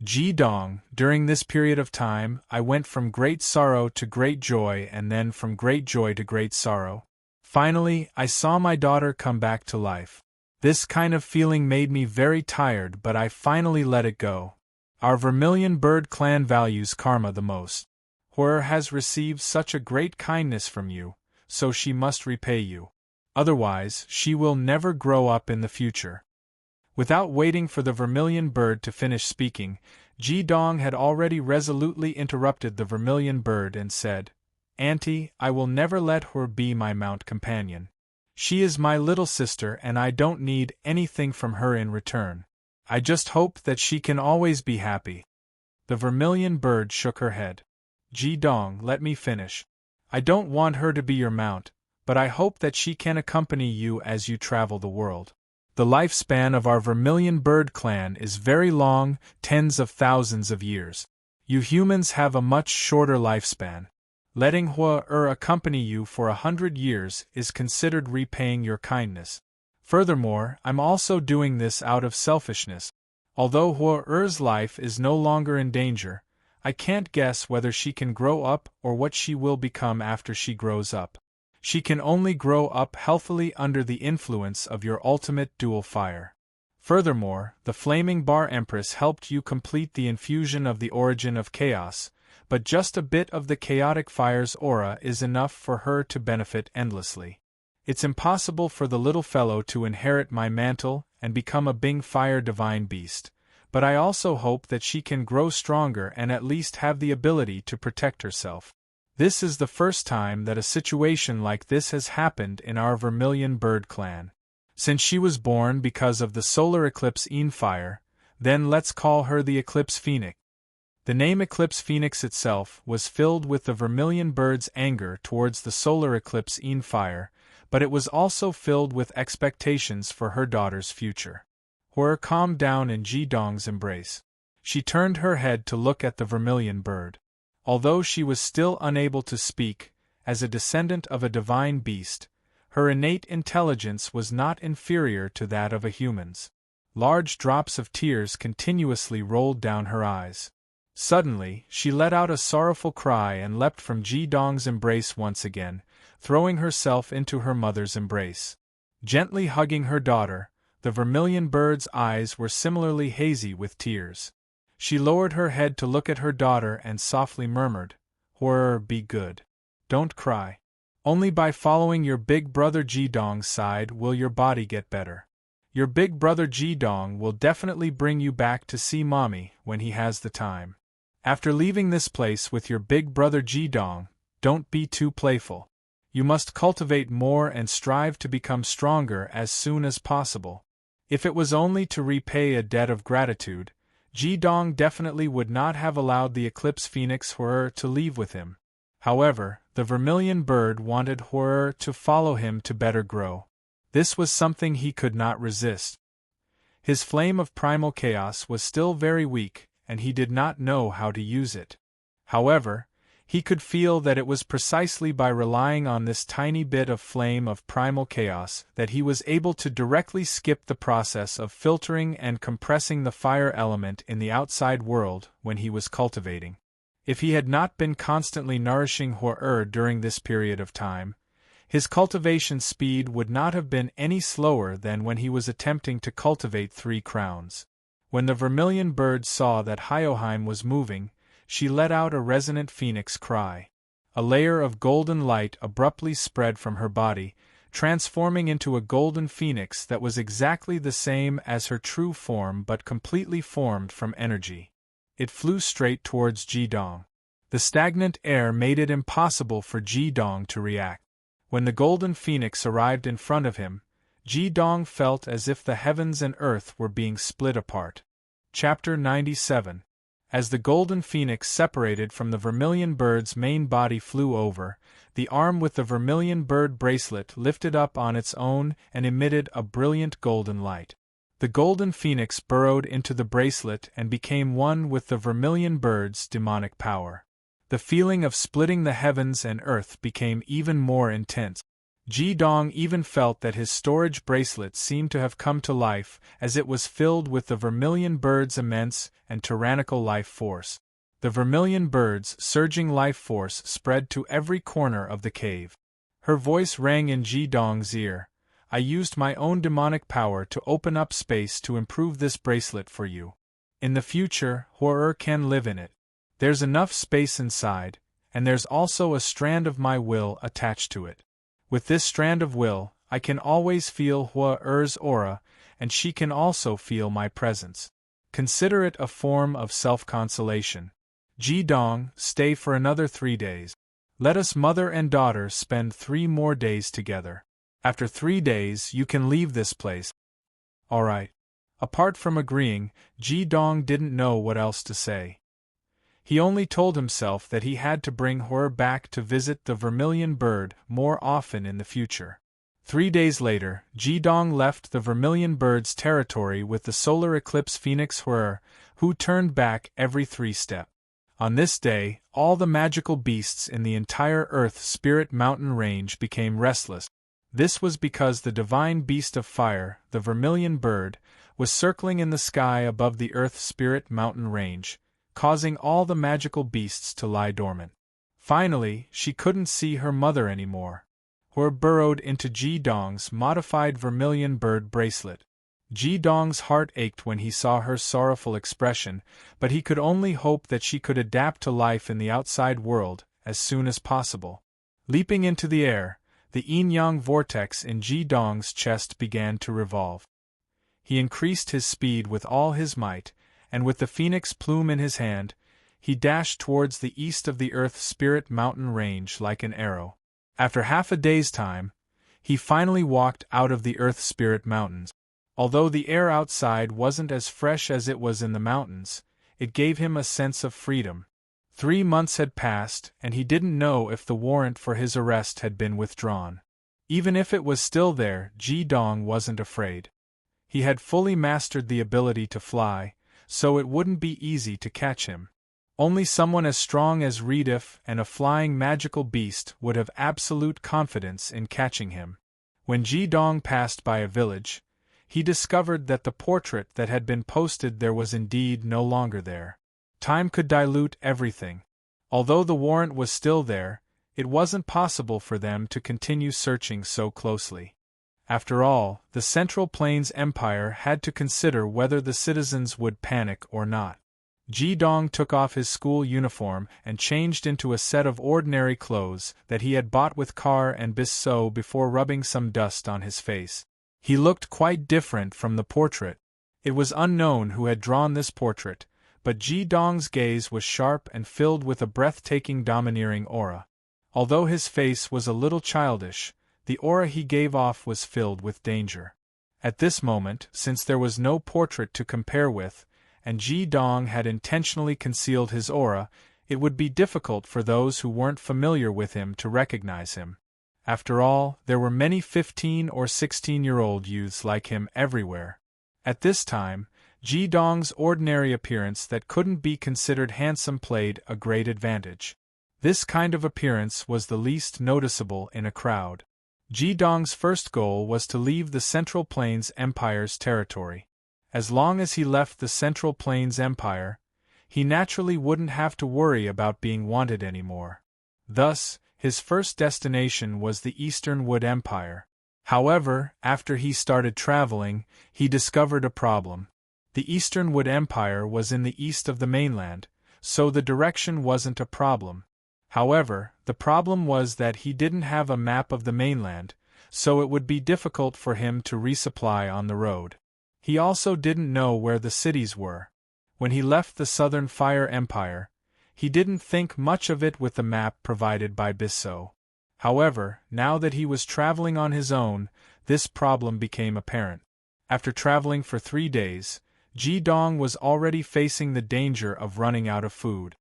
Ji-dong, during this period of time, I went from great sorrow to great joy and then from great joy to great sorrow. Finally, I saw my daughter come back to life. This kind of feeling made me very tired, but I finally let it go. Our Vermilion Bird clan values karma the most. Hwoar has received such a great kindness from you, so she must repay you. Otherwise, she will never grow up in the future. Without waiting for the Vermilion Bird to finish speaking, Ji-dong had already resolutely interrupted the Vermilion Bird and said, "Auntie, I will never let Hwoar be my mount companion. She is my little sister and I don't need anything from her in return. I just hope that she can always be happy." The Vermilion Bird shook her head. "Ji-dong, let me finish. I don't want her to be your mount, but I hope that she can accompany you as you travel the world. The lifespan of our Vermilion Bird clan is very long, tens of thousands of years. You humans have a much shorter lifespan. Letting Hwoar accompany you for 100 years is considered repaying your kindness. Furthermore, I'm also doing this out of selfishness. Although Hwoar's life is no longer in danger, I can't guess whether she can grow up or what she will become after she grows up. She can only grow up healthily under the influence of your ultimate dual fire. Furthermore, the Flaming Bar Empress helped you complete the infusion of the origin of chaos, but just a bit of the chaotic fire's aura is enough for her to benefit endlessly. It's impossible for the little fellow to inherit my mantle and become a Bing Fire Divine Beast, but I also hope that she can grow stronger and at least have the ability to protect herself. This is the first time that a situation like this has happened in our Vermilion Bird clan. Since she was born because of the solar eclipse Fire, then let's call her the Eclipse Phoenix. The name Eclipse Phoenix itself was filled with the Vermilion Bird's anger towards the solar eclipse Fire, but it was also filled with expectations for her daughter's future. Hwoar calmed down in Ji-dong's embrace. She turned her head to look at the Vermilion Bird. Although she was still unable to speak, as a descendant of a divine beast, her innate intelligence was not inferior to that of a human's. Large drops of tears continuously rolled down her eyes. Suddenly, she let out a sorrowful cry and leapt from Ji-dong's embrace once again, throwing herself into her mother's embrace. Gently hugging her daughter, the Vermilion Bird's eyes were similarly hazy with tears. She lowered her head to look at her daughter and softly murmured, "Hwoar, be good. Don't cry. Only by following your big brother Ji-dong's side will your body get better. Your big brother Ji-dong will definitely bring you back to see Mommy when he has the time. After leaving this place with your big brother Ji-dong, don't be too playful. You must cultivate more and strive to become stronger as soon as possible. If it was only to repay a debt of gratitude, Ji-dong definitely would not have allowed the Eclipse Phoenix Hwoar to leave with him. However, the Vermilion Bird wanted Hwoar to follow him to better grow. This was something he could not resist. His flame of primal chaos was still very weak, and he did not know how to use it. However, he could feel that it was precisely by relying on this tiny bit of flame of primal chaos that he was able to directly skip the process of filtering and compressing the fire element in the outside world when he was cultivating. If he had not been constantly nourishing Hwoar during this period of time, his cultivation speed would not have been any slower than when he was attempting to cultivate 3 crowns. When the Vermilion Bird saw that Hyoheim was moving, she let out a resonant phoenix cry. A layer of golden light abruptly spread from her body, transforming into a golden phoenix that was exactly the same as her true form but completely formed from energy. It flew straight towards Ji-dong. The stagnant air made it impossible for Ji-dong to react. When the golden phoenix arrived in front of him, Ji-dong felt as if the heavens and earth were being split apart. Chapter 97. As the golden phoenix separated from the Vermilion Bird's main body flew over, the arm with the Vermilion Bird bracelet lifted up on its own and emitted a brilliant golden light. The golden phoenix burrowed into the bracelet and became one with the Vermilion Bird's demonic power. The feeling of splitting the heavens and earth became even more intense. Ji-dong even felt that his storage bracelet seemed to have come to life, as it was filled with the vermilion bird's immense and tyrannical life force. The vermilion bird's surging life force spread to every corner of the cave. Her voice rang in Ji-dong's ear. I used my own demonic power to open up space to improve this bracelet for you. In the future, horror can live in it. There's enough space inside, and there's also a strand of my will attached to it. With this strand of will, I can always feel Hua-er's aura, and she can also feel my presence. Consider it a form of self-consolation. Ji-dong, stay for another 3 days. Let us mother and daughter spend 3 more days together. After 3 days, you can leave this place. All right. Apart from agreeing, Ji-dong didn't know what else to say. He only told himself that he had to bring her back to visit the vermilion bird more often in the future. 3 days later, Ji-dong left the vermilion bird's territory with the solar eclipse phoenix Hua, who turned back every 3 steps. On this day, all the magical beasts in the entire Earth Spirit Mountain range became restless. This was because the divine beast of fire, the vermilion bird, was circling in the sky above the Earth Spirit Mountain range, causing all the magical beasts to lie dormant. Finally, she couldn't see her mother anymore. Hua burrowed into Ji-dong's modified vermilion bird bracelet. Ji-dong's heart ached when he saw her sorrowful expression, but he could only hope that she could adapt to life in the outside world as soon as possible. Leaping into the air, the yin-yang vortex in Ji-dong's chest began to revolve. He increased his speed with all his might, and with the phoenix plume in his hand, he dashed towards the east of the Earth Spirit Mountain range like an arrow. After half a day's time, he finally walked out of the Earth Spirit Mountains. Although the air outside wasn't as fresh as it was in the mountains, it gave him a sense of freedom. 3 months had passed, and he didn't know if the warrant for his arrest had been withdrawn. Even if it was still there, Ji-dong wasn't afraid. He had fully mastered the ability to fly, so it wouldn't be easy to catch him. Only someone as strong as Redif and a flying magical beast would have absolute confidence in catching him. When Ji-dong passed by a village, he discovered that the portrait that had been posted there was indeed no longer there. Time could dilute everything. Although the warrant was still there, it wasn't possible for them to continue searching so closely. After all, the Central Plains Empire had to consider whether the citizens would panic or not. Ji-dong took off his school uniform and changed into a set of ordinary clothes that he had bought with Kar and Bis-so before rubbing some dust on his face. He looked quite different from the portrait. It was unknown who had drawn this portrait, but Ji-dong's gaze was sharp and filled with a breathtaking domineering aura. Although his face was a little childish, the aura he gave off was filled with danger. At this moment, since there was no portrait to compare with, and Ji-dong had intentionally concealed his aura, it would be difficult for those who weren't familiar with him to recognize him. After all, there were many 15- or 16-year-old youths like him everywhere. At this time, Ji-dong's ordinary appearance that couldn't be considered handsome played a great advantage. This kind of appearance was the least noticeable in a crowd. Ji-dong's first goal was to leave the Central Plains Empire's territory. As long as he left the Central Plains Empire, he naturally wouldn't have to worry about being wanted anymore. Thus, his first destination was the Eastern Wood Empire. However, after he started traveling, he discovered a problem. The Eastern Wood Empire was in the east of the mainland, so the direction wasn't a problem. However, the problem was that he didn't have a map of the mainland, so it would be difficult for him to resupply on the road. He also didn't know where the cities were. When he left the Southern Fire Empire, he didn't think much of it with the map provided by Bis-so. However, now that he was traveling on his own, this problem became apparent. After traveling for 3 days, Ji-dong was already facing the danger of running out of food.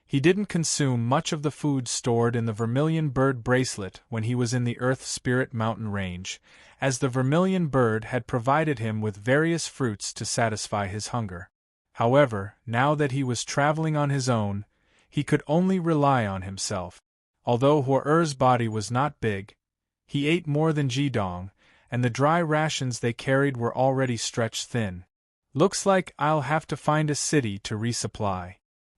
He didn't consume much of the food stored in the vermilion bird bracelet when he was in the Earth Spirit Mountain range, as the vermilion bird had provided him with various fruits to satisfy his hunger. However, now that he was traveling on his own, he could only rely on himself. Although Hua-er's body was not big, He ate more than Jidong, and the dry rations they carried were already stretched thin. Looks like I'll have to find a city to resupply.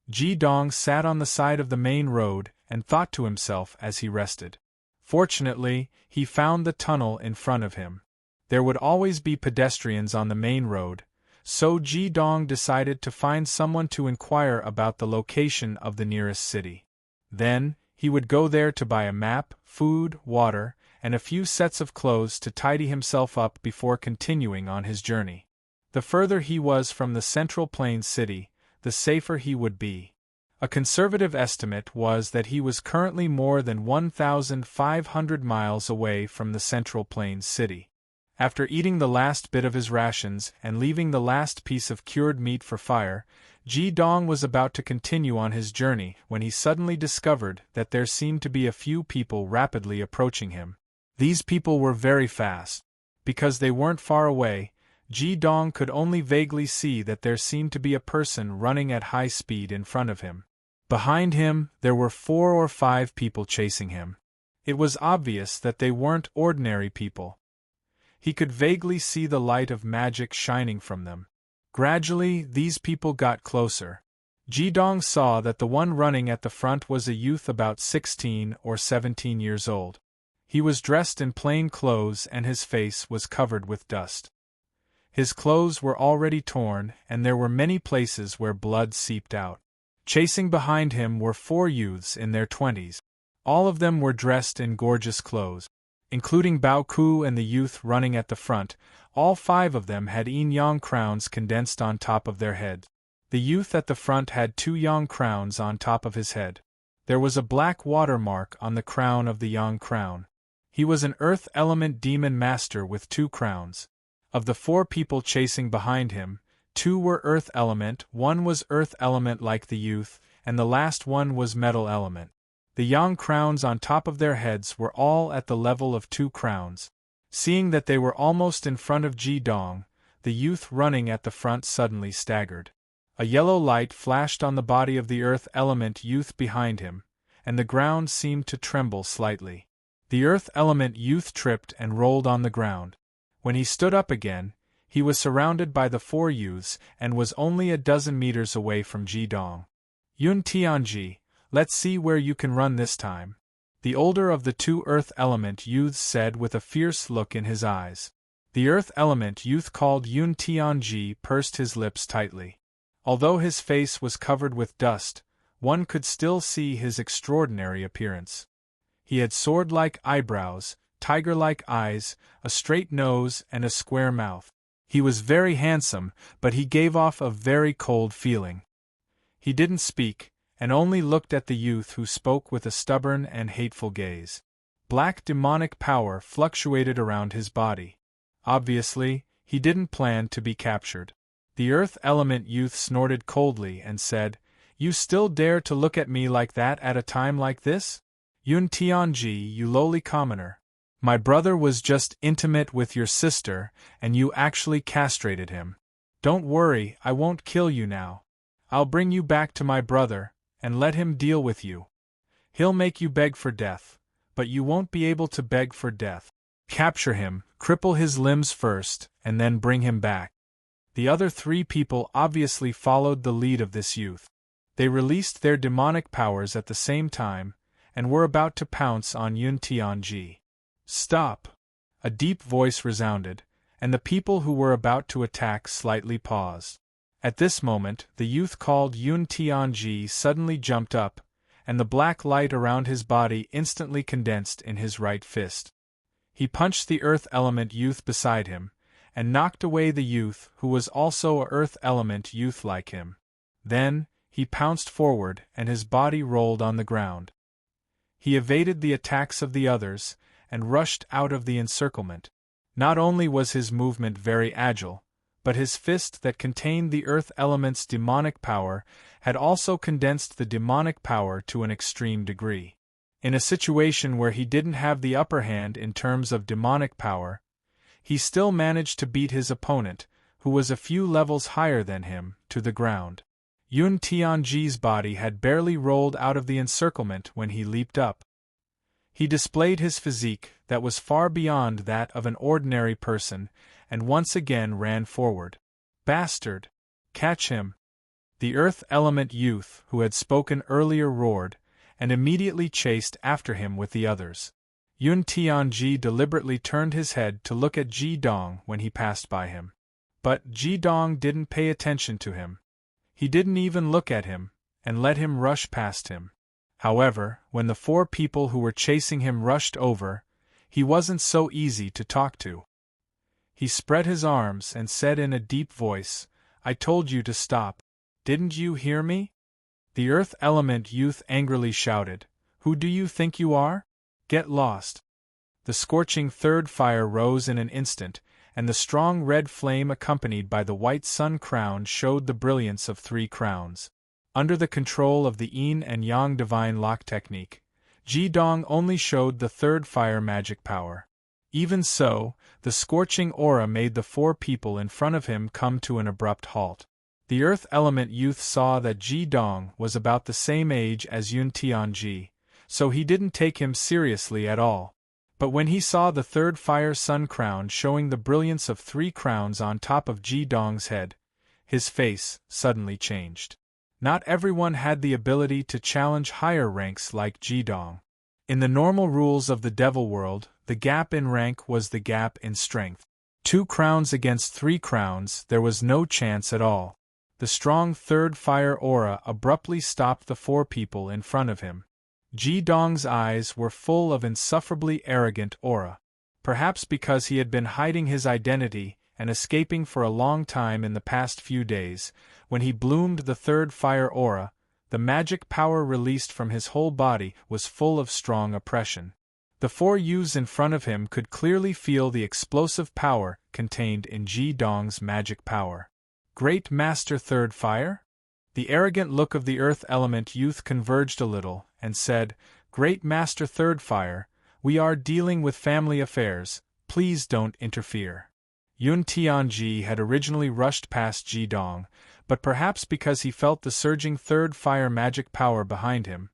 Jidong sat on the side of the main road and thought to himself as he rested. Fortunately, he found the tunnel in front of him. There would always be pedestrians on the main road, so Jidong decided to find someone to inquire about the location of the nearest city. Then, he would go there to buy a map, food, water, and a few sets of clothes to tidy himself up before continuing on his journey. The further he was from the Central Plains city, the safer he would be. A conservative estimate was that he was currently more than 1,500 miles away from the Central Plains city. After eating the last bit of his rations and leaving the last piece of cured meat for fire, Jidong was about to continue on his journey when he suddenly discovered that there seemed to be a few people rapidly approaching him. These people were very fast. Because they weren't far away, Jidong could only vaguely see that there seemed to be a person running at high speed in front of him. Behind him, there were 4 or 5 people chasing him. It was obvious that they weren't ordinary people. He could vaguely see the light of magic shining from them. Gradually, these people got closer. Jidong saw that the one running at the front was a youth about 16 or 17 years old. He was dressed in plain clothes and his face was covered with dust. His clothes were already torn and there were many places where blood seeped out. Chasing behind him were 4 youths in their 20s. All of them were dressed in gorgeous clothes. Including Bao Ku and the youth running at the front, all 5 of them had yin-yang crowns condensed on top of their heads. The youth at the front had 2 yang crowns on top of his head. There was a black watermark on the crown of the yang crown. He was an earth element demon master with 2 crowns. Of the 4 people chasing behind him, 2 were earth element, 1 was earth element like the youth, and the last one was metal element. The yang crowns on top of their heads were all at the level of 2 crowns. Seeing that they were almost in front of Jidong, the youth running at the front suddenly staggered. A yellow light flashed on the body of the earth element youth behind him, and the ground seemed to tremble slightly. The earth element youth tripped and rolled on the ground. When he stood up again, he was surrounded by the 4 youths and was only a dozen meters away from Jidong. Yun Tianji, let's see where you can run this time, the older of the 2 earth element youths said with a fierce look in his eyes. The earth element youth called Yun Tianji pursed his lips tightly. Although his face was covered with dust, one could still see his extraordinary appearance. He had sword-like eyebrows, tiger-like eyes, a straight nose and a square mouth. He was very handsome, but he gave off a very cold feeling. He didn't speak, and only looked at the youth who spoke with a stubborn and hateful gaze. Black demonic power fluctuated around his body. Obviously, he didn't plan to be captured. The earth element youth snorted coldly and said, "You still dare to look at me like that at a time like this? Yun Tianji, you lowly commoner. My brother was just intimate with your sister, and you actually castrated him. Don't worry, I won't kill you now. I'll bring you back to my brother, and let him deal with you. He'll make you beg for death, but you won't be able to beg for death. Capture him, cripple his limbs first, and then bring him back." The other 3 people obviously followed the lead of this youth. They released their demonic powers at the same time, and were about to pounce on Yun Tianji. "Stop!" A deep voice resounded, and the people who were about to attack slightly paused. At this moment, the youth called Yun Tianji suddenly jumped up, and the black light around his body instantly condensed in his right fist. He punched the earth element youth beside him, and knocked away the youth who was also a earth element youth like him. Then, he pounced forward and his body rolled on the ground. He evaded the attacks of the others, and rushed out of the encirclement. Not only was his movement very agile, but his fist that contained the earth element's demonic power had also condensed the demonic power to an extreme degree. In a situation where he didn't have the upper hand in terms of demonic power, he still managed to beat his opponent, who was a few levels higher than him, to the ground. Yun Tianji's body had barely rolled out of the encirclement when he leaped up. He displayed his physique, that was far beyond that of an ordinary person, and once again ran forward. "Bastard! Catch him!" The earth element youth who had spoken earlier roared, and immediately chased after him with the others. Yun Tianji deliberately turned his head to look at Ji Dong when he passed by him. But Ji Dong didn't pay attention to him. He didn't even look at him, and let him rush past him. However, when the 4 people who were chasing him rushed over, he wasn't so easy to talk to. He spread his arms and said in a deep voice, "I told you to stop. Didn't you hear me?" The earth element youth angrily shouted, "Who do you think you are? Get lost!" The scorching third fire rose in an instant, and the strong red flame accompanied by the white sun crown showed the brilliance of 3 crowns. Under the control of the yin and yang divine lock technique, Ji Dong only showed the third fire magic power. Even so, the scorching aura made the 4 people in front of him come to an abrupt halt. The earth element youth saw that Ji Dong was about the same age as Yun Tianji, so he didn't take him seriously at all. But when he saw the third fire sun crown showing the brilliance of 3 crowns on top of Ji Dong's head, his face suddenly changed. Not everyone had the ability to challenge higher ranks like Ji Dong. In the normal rules of the devil world, the gap in rank was the gap in strength. 2 crowns against 3 crowns, there was no chance at all. The strong third fire aura abruptly stopped the 4 people in front of him. Ji Dong's eyes were full of insufferably arrogant aura. Perhaps because he had been hiding his identity and escaping for a long time in the past few days, when he bloomed the third fire aura, the magic power released from his whole body was full of strong oppression. The 4 youths in front of him could clearly feel the explosive power contained in Ji Dong's magic power. Great Master Third Fire? The arrogant look of the earth element youth converged a little, and said, "Great Master Third Fire, we are dealing with family affairs, please don't interfere." Yun Tianji had originally rushed past Ji Dong, but perhaps because he felt the surging third fire magic power behind him,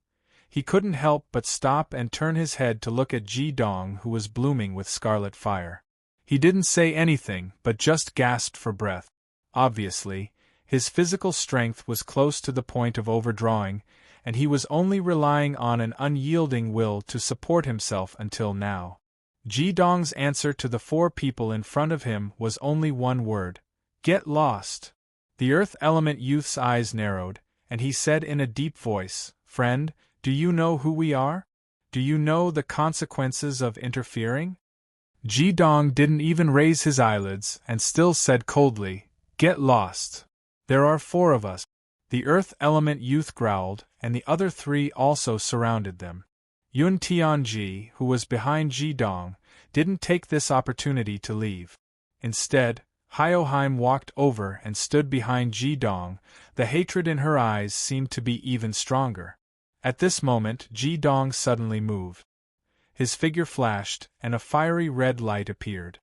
he couldn't help but stop and turn his head to look at Ji Dong, who was blooming with scarlet fire. He didn't say anything but just gasped for breath. Obviously, his physical strength was close to the point of overdrawing, and he was only relying on an unyielding will to support himself until now. Ji Dong's answer to the 4 people in front of him was only one word: "Get lost." The earth element youth's eyes narrowed, and he said in a deep voice, "Friend, do you know who we are? Do you know the consequences of interfering?" Ji Dong didn't even raise his eyelids and still said coldly, "Get lost. There are 4 of us." The earth element youth growled, and the other 3 also surrounded them. Yun Tianji, who was behind Ji Dong, didn't take this opportunity to leave. Instead, Hyoheim walked over and stood behind Ji Dong. The hatred in her eyes seemed to be even stronger. At this moment, Ji Dong suddenly moved. His figure flashed, and a fiery red light appeared.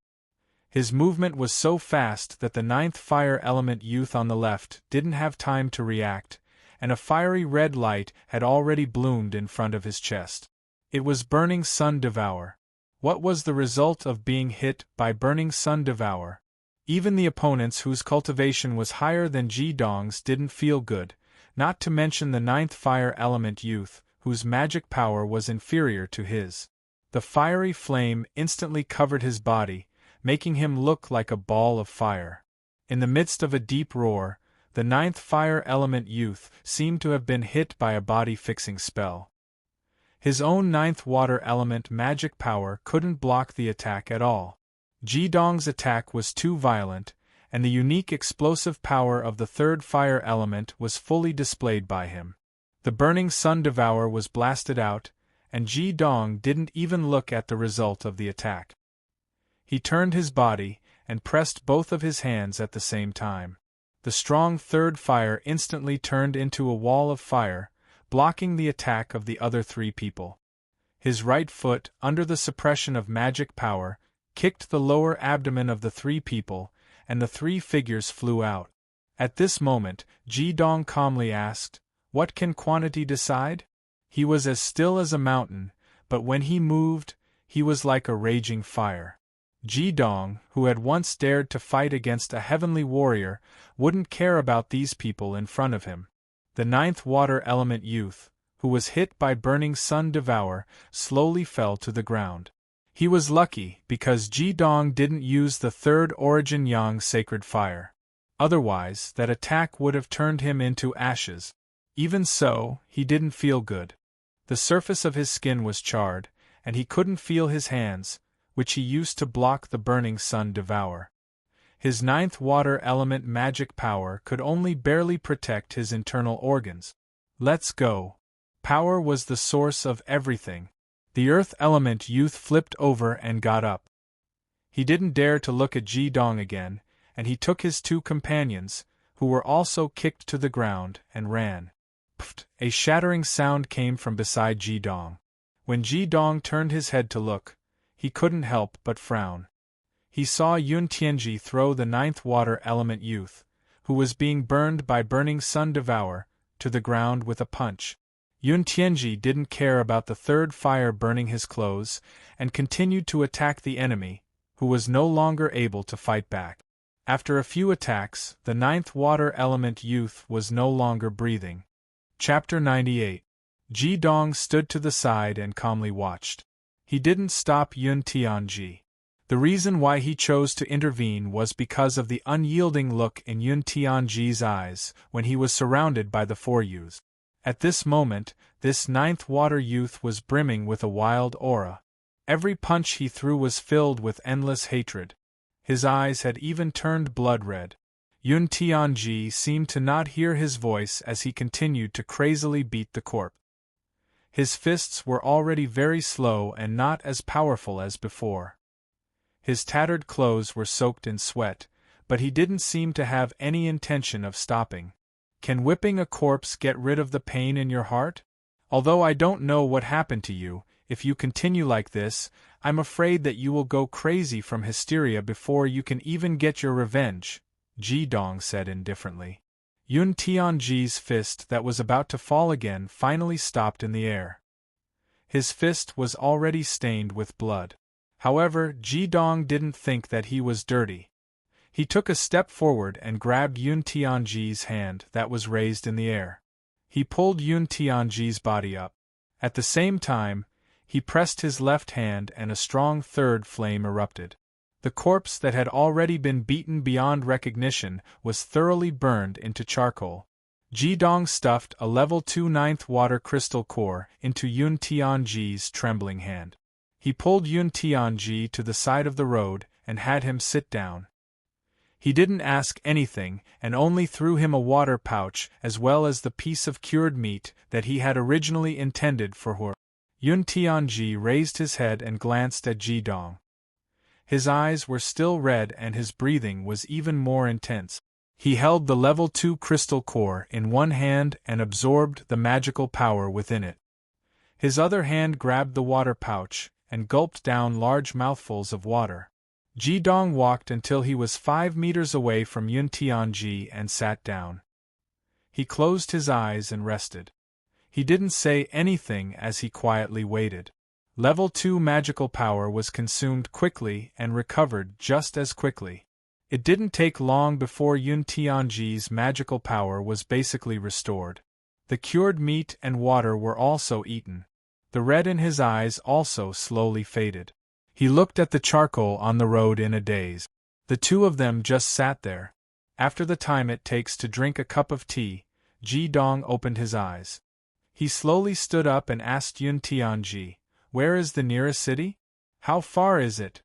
His movement was so fast that the 9th fire element youth on the left didn't have time to react, and a fiery red light had already bloomed in front of his chest. It was Burning Sun Devour. What was the result of being hit by Burning Sun Devour? Even the opponents whose cultivation was higher than Ji Dong's didn't feel good, not to mention the 9th fire element youth, whose magic power was inferior to his. The fiery flame instantly covered his body, making him look like a ball of fire. In the midst of a deep roar, the 9th fire element youth seemed to have been hit by a body-fixing spell. His own 9th water element magic power couldn't block the attack at all. Ji Dong's attack was too violent, and the unique explosive power of the 3rd fire element was fully displayed by him. The Burning Sun Devour was blasted out, and Ji Dong didn't even look at the result of the attack. He turned his body, and pressed both of his hands at the same time. The strong 3rd fire instantly turned into a wall of fire, blocking the attack of the other 3 people. His right foot, under the suppression of magic power, kicked the lower abdomen of the 3 people, and the 3 figures flew out. At this moment, Ji Dong calmly asked, "What can quantity decide?" He was as still as a mountain, but when he moved, He was like a raging fire. Ji Dong, who had once dared to fight against a heavenly warrior, wouldn't care about these people in front of him. The ninth water element youth, who was hit by burning sun devour, slowly fell to the ground. He was lucky because Ji Dong didn't use the third origin yang sacred fire. Otherwise, that attack would have turned him into ashes. Even so, he didn't feel good. The surface of his skin was charred, and he couldn't feel his hands, which he used to block the burning sun devour. His ninth water element magic power could only barely protect his internal organs. Let's go. Power was the source of everything. The earth element youth flipped over and got up. He didn't dare to look at Ji Dong again, and he took his two companions, who were also kicked to the ground, and ran. Pfft! A shattering sound came from beside Ji Dong. When Ji Dong turned his head to look, he couldn't help but frown. He saw Yun Tianji throw the ninth water element youth, who was being burned by burning sun devour, to the ground with a punch. Yun Tianji didn't care about the third fire burning his clothes, and continued to attack the enemy, who was no longer able to fight back. After a few attacks, the ninth water element youth was no longer breathing. Chapter 98. Ji Dong stood to the side and calmly watched. He didn't stop Yun Tianji. The reason why he chose to intervene was because of the unyielding look in Yun Tianji's eyes when he was surrounded by the four youths. At this moment, this ninth water youth was brimming with a wild aura. Every punch he threw was filled with endless hatred. His eyes had even turned blood red. Yun Tianji seemed to not hear his voice as he continued to crazily beat the corpse. His fists were already very slow and not as powerful as before. His tattered clothes were soaked in sweat, but he didn't seem to have any intention of stopping. Can whipping a corpse get rid of the pain in your heart? Although I don't know what happened to you, if you continue like this, I'm afraid that you will go crazy from hysteria before you can even get your revenge, Ji Dong said indifferently. Yun Tianji's fist that was about to fall again finally stopped in the air. His fist was already stained with blood. However, Ji Dong didn't think that he was dirty. He took a step forward and grabbed Yun Tianji's hand that was raised in the air. He pulled Yun Tianji's body up. At the same time, he pressed his left hand and a strong third flame erupted. The corpse that had already been beaten beyond recognition was thoroughly burned into charcoal. Ji Dong stuffed a level 2 ninth water crystal core into Yun Tianji's trembling hand. He pulled Yun Tianji to the side of the road and had him sit down. He didn't ask anything and only threw him a water pouch as well as the piece of cured meat that he had originally intended for her. Yun Tianji raised his head and glanced at Ji Dong. His eyes were still red and his breathing was even more intense. He held the level 2 crystal core in one hand and absorbed the magical power within it. His other hand grabbed the water pouch and gulped down large mouthfuls of water. Ji Dong walked until he was 5 meters away from Yun Tianji and sat down. He closed his eyes and rested. He didn't say anything as he quietly waited. Level 2 magical power was consumed quickly and recovered just as quickly. It didn't take long before Yun Tianji's magical power was basically restored. The cured meat and water were also eaten. The red in his eyes also slowly faded. He looked at the charcoal on the road in a daze. The two of them just sat there. After the time it takes to drink a cup of tea, Ji Dong opened his eyes. He slowly stood up and asked Yun Tianji, "Where is the nearest city? How far is it?"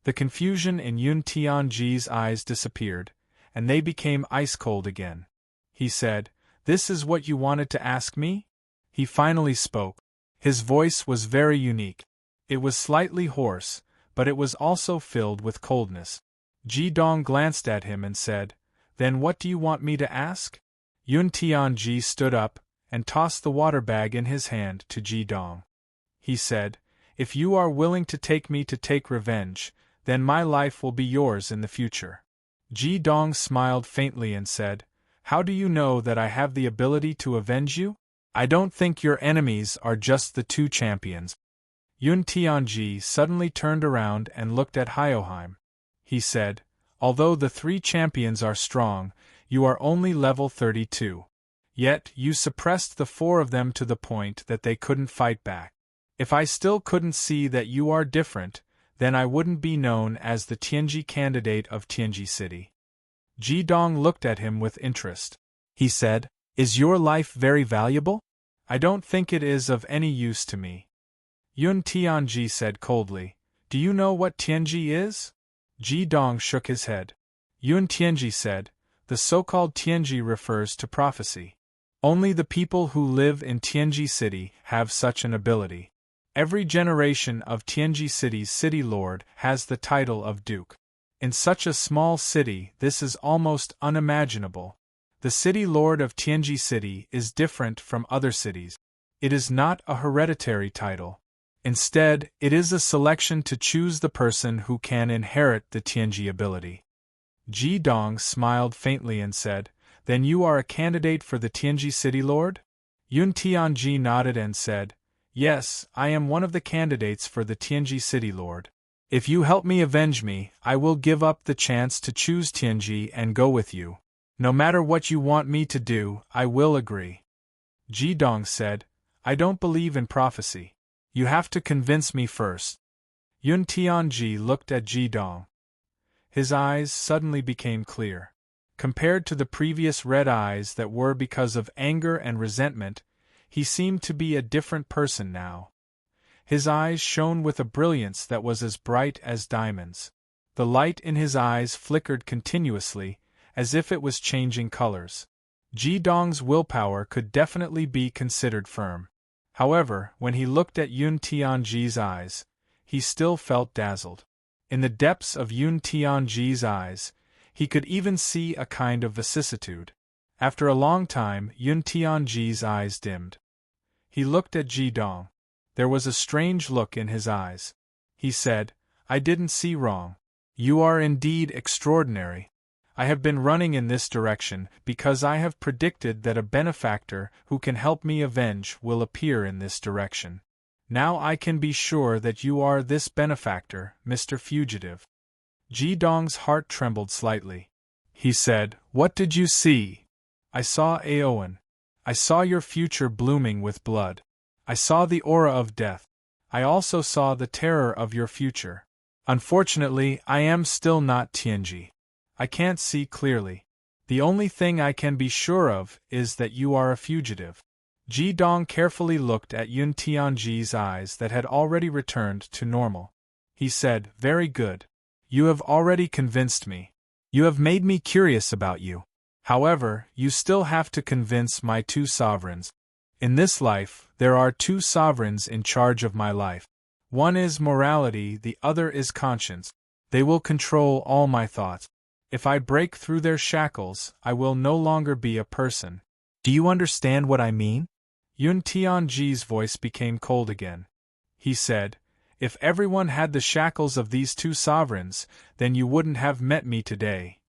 The confusion in Yun Tianji's eyes disappeared, and they became ice-cold again. He said, "This is what you wanted to ask me?" He finally spoke. His voice was very unique. It was slightly hoarse, but it was also filled with coldness. Ji Dong glanced at him and said, "Then what do you want me to ask?" Yun Tianji stood up and tossed the water bag in his hand to Ji Dong. He said, "If you are willing to take me to take revenge, then my life will be yours in the future." Ji Dong smiled faintly and said, "How do you know that I have the ability to avenge you? I don't think your enemies are just the two champions." Yun Tianji suddenly turned around and looked at Hyoheim. He said, "Although the 3 champions are strong, you are only level 32. Yet, you suppressed the 4 of them to the point that they couldn't fight back. If I still couldn't see that you are different, then I wouldn't be known as the Tianji candidate of Tianji City." Ji Dong looked at him with interest. He said, "Is your life very valuable? I don't think it is of any use to me." Yun Tianji said coldly, "Do you know what Tianji is?" Ji Dong shook his head. Yun Tianji said, "The so-called Tianji refers to prophecy. Only the people who live in Tianji City have such an ability. Every generation of Tianji City's city lord has the title of duke. In such a small city, this is almost unimaginable. The city lord of Tianji City is different from other cities. It is not a hereditary title. Instead, it is a selection to choose the person who can inherit the Tianji ability." Ji Dong smiled faintly and said, "Then you are a candidate for the Tianji City Lord?" Yun Tianji nodded and said, "Yes, I am one of the candidates for the Tianji City Lord. If you help me avenge me, I will give up the chance to choose Tianji and go with you. No matter what you want me to do, I will agree." Ji Dong said, "I don't believe in prophecy. You have to convince me first." Yun Tianji looked at Ji Dong. His eyes suddenly became clear. Compared to the previous red eyes that were because of anger and resentment, he seemed to be a different person now. His eyes shone with a brilliance that was as bright as diamonds. The light in his eyes flickered continuously, as if it was changing colors. Ji Dong's willpower could definitely be considered firm. However, when he looked at Yun Tianji's eyes, he still felt dazzled. In the depths of Yun Tianji's eyes, he could even see a kind of vicissitude. After a long time, Yun Tianji's eyes dimmed. He looked at Ji Dong. There was a strange look in his eyes. He said, "I didn't see wrong. You are indeed extraordinary. I have been running in this direction because I have predicted that a benefactor who can help me avenge will appear in this direction. Now I can be sure that you are this benefactor, Mr. Fugitive." Ji Dong's heart trembled slightly. He said, "What did you see?" "I saw Aowen. I saw your future blooming with blood. I saw the aura of death. I also saw the terror of your future. Unfortunately, I am still not Tianji. I can't see clearly. The only thing I can be sure of is that you are a fugitive." Ji Dong carefully looked at Yun Tianji's eyes that had already returned to normal. He said, "Very good. You have already convinced me. You have made me curious about you. However, you still have to convince my 2 sovereigns. In this life, there are 2 sovereigns in charge of my life. One is morality, the other is conscience. They will control all my thoughts. If I break through their shackles, I will no longer be a person. Do you understand what I mean?" Yun Tianji's voice became cold again. He said, "If everyone had the shackles of these 2 sovereigns, then you wouldn't have met me today.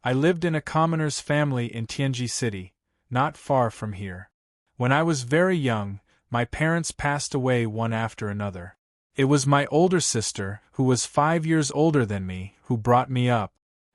I lived in a commoner's family in Tianji City, not far from here. When I was very young, my parents passed away one after another. It was my older sister, who was 5 years older than me, who brought me up.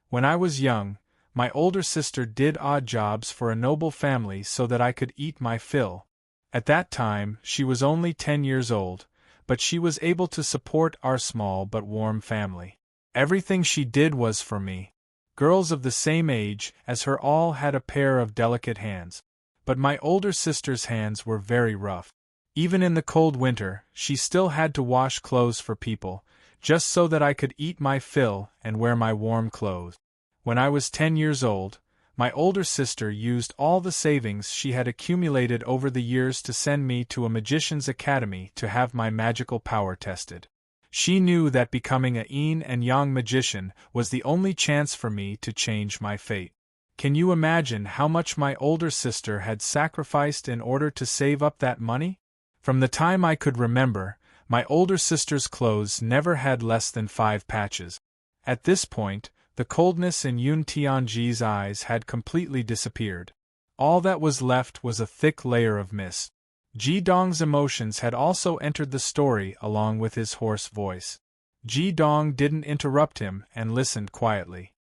When I was young, my older sister did odd jobs for a noble family so that I could eat my fill. At that time, she was only 10 years old, but she was able to support our small but warm family. Everything she did was for me. Girls of the same age as her all had a pair of delicate hands. But my older sister's hands were very rough. Even in the cold winter, she still had to wash clothes for people, just so that I could eat my fill and wear my warm clothes. When I was 10 years old, my older sister used all the savings she had accumulated over the years to send me to a magician's academy to have my magical power tested. She knew that becoming a yin and yang magician was the only chance for me to change my fate. Can you imagine how much my older sister had sacrificed in order to save up that money? From the time I could remember, my older sister's clothes never had less than 5 patches. At this point, the coldness in Yun Tianji's eyes had completely disappeared. All that was left was a thick layer of mist. Ji Dong's emotions had also entered the story along with his hoarse voice. Ji Dong didn't interrupt him and listened quietly.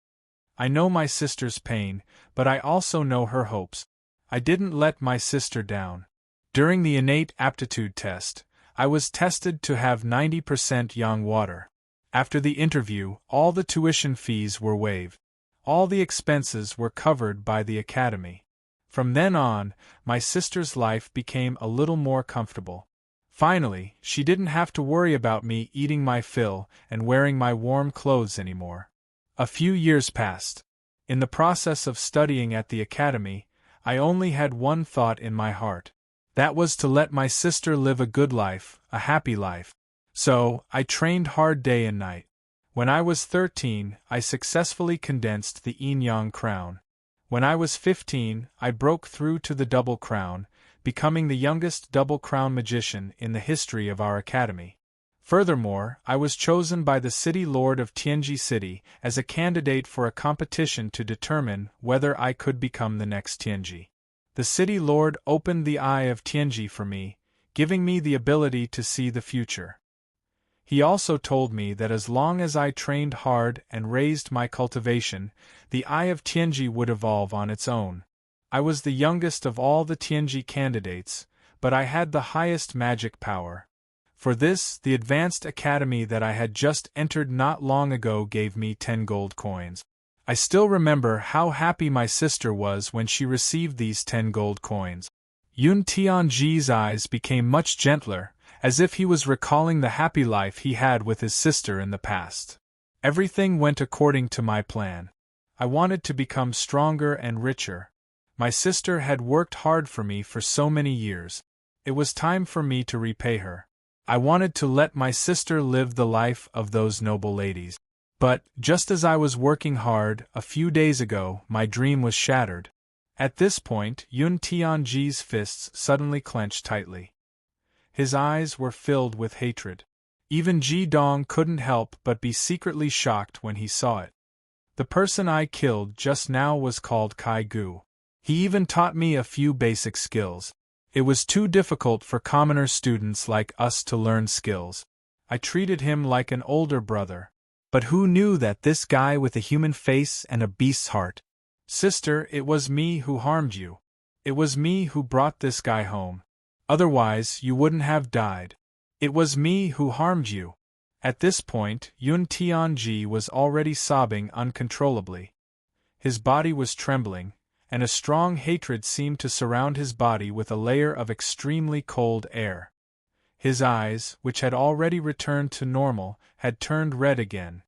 I know my sister's pain, but I also know her hopes. I didn't let my sister down. During the innate aptitude test, I was tested to have 90% yang water. After the interview, all the tuition fees were waived. All the expenses were covered by the academy. From then on, my sister's life became a little more comfortable. Finally, she didn't have to worry about me eating my fill and wearing my warm clothes anymore. A few years passed. In the process of studying at the academy, I only had one thought in my heart. That was to let my sister live a good life, a happy life. So, I trained hard day and night. When I was 13, I successfully condensed the yin-yang crown. When I was 15, I broke through to the double crown, becoming the youngest double crown magician in the history of our academy. Furthermore, I was chosen by the city lord of Tianji City as a candidate for a competition to determine whether I could become the next Tianji. The city lord opened the eye of Tianji for me, giving me the ability to see the future. He also told me that as long as I trained hard and raised my cultivation, the eye of Tianji would evolve on its own. I was the youngest of all the Tianji candidates, but I had the highest magic power. For this, the advanced academy that I had just entered not long ago gave me 10 gold coins. I still remember how happy my sister was when she received these 10 gold coins. Yun Tianji's eyes became much gentler, as if he was recalling the happy life he had with his sister in the past. Everything went according to my plan. I wanted to become stronger and richer. My sister had worked hard for me for so many years. It was time for me to repay her. I wanted to let my sister live the life of those noble ladies. But, just as I was working hard, a few days ago, my dream was shattered. At this point, Yun Tianji's fists suddenly clenched tightly. His eyes were filled with hatred. Even Ji Dong couldn't help but be secretly shocked when he saw it. The person I killed just now was called Kai Gu. He even taught me a few basic skills. It was too difficult for commoner students like us to learn skills. I treated him like an older brother. But who knew that this guy with a human face and a beast's heart? Sister, it was me who harmed you. It was me who brought this guy home. Otherwise, you wouldn't have died. It was me who harmed you. At this point, Yun Tianji was already sobbing uncontrollably. His body was trembling, and a strong hatred seemed to surround his body with a layer of extremely cold air. His eyes, which had already returned to normal, had turned red again.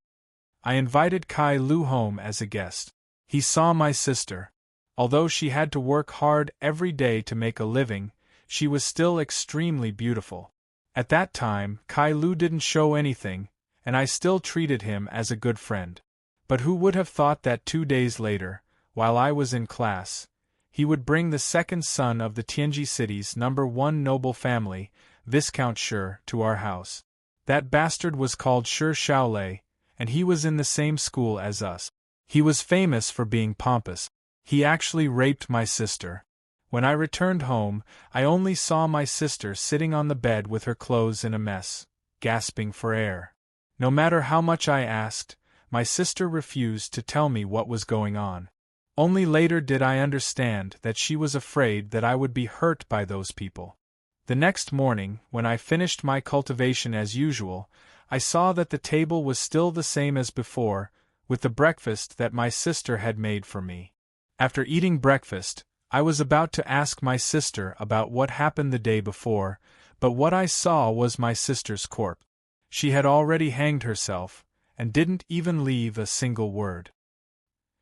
I invited Kai Lu home as a guest. He saw my sister. Although she had to work hard every day to make a living, she was still extremely beautiful. At that time, Kai Lu didn't show anything, and I still treated him as a good friend. But who would have thought that 2 days later, while I was in class, he would bring the second son of the Tianji city's #1 noble family, Viscount Shi, to our house. That bastard was called Shi Xiaolei, and he was in the same school as us. He was famous for being pompous. He actually raped my sister. When I returned home, I only saw my sister sitting on the bed with her clothes in a mess, gasping for air. No matter how much I asked, my sister refused to tell me what was going on. Only later did I understand that she was afraid that I would be hurt by those people. The next morning, when I finished my cultivation as usual, I saw that the table was still the same as before, with the breakfast that my sister had made for me. After eating breakfast, I was about to ask my sister about what happened the day before, but what I saw was my sister's corpse. She had already hanged herself, and didn't even leave a single word.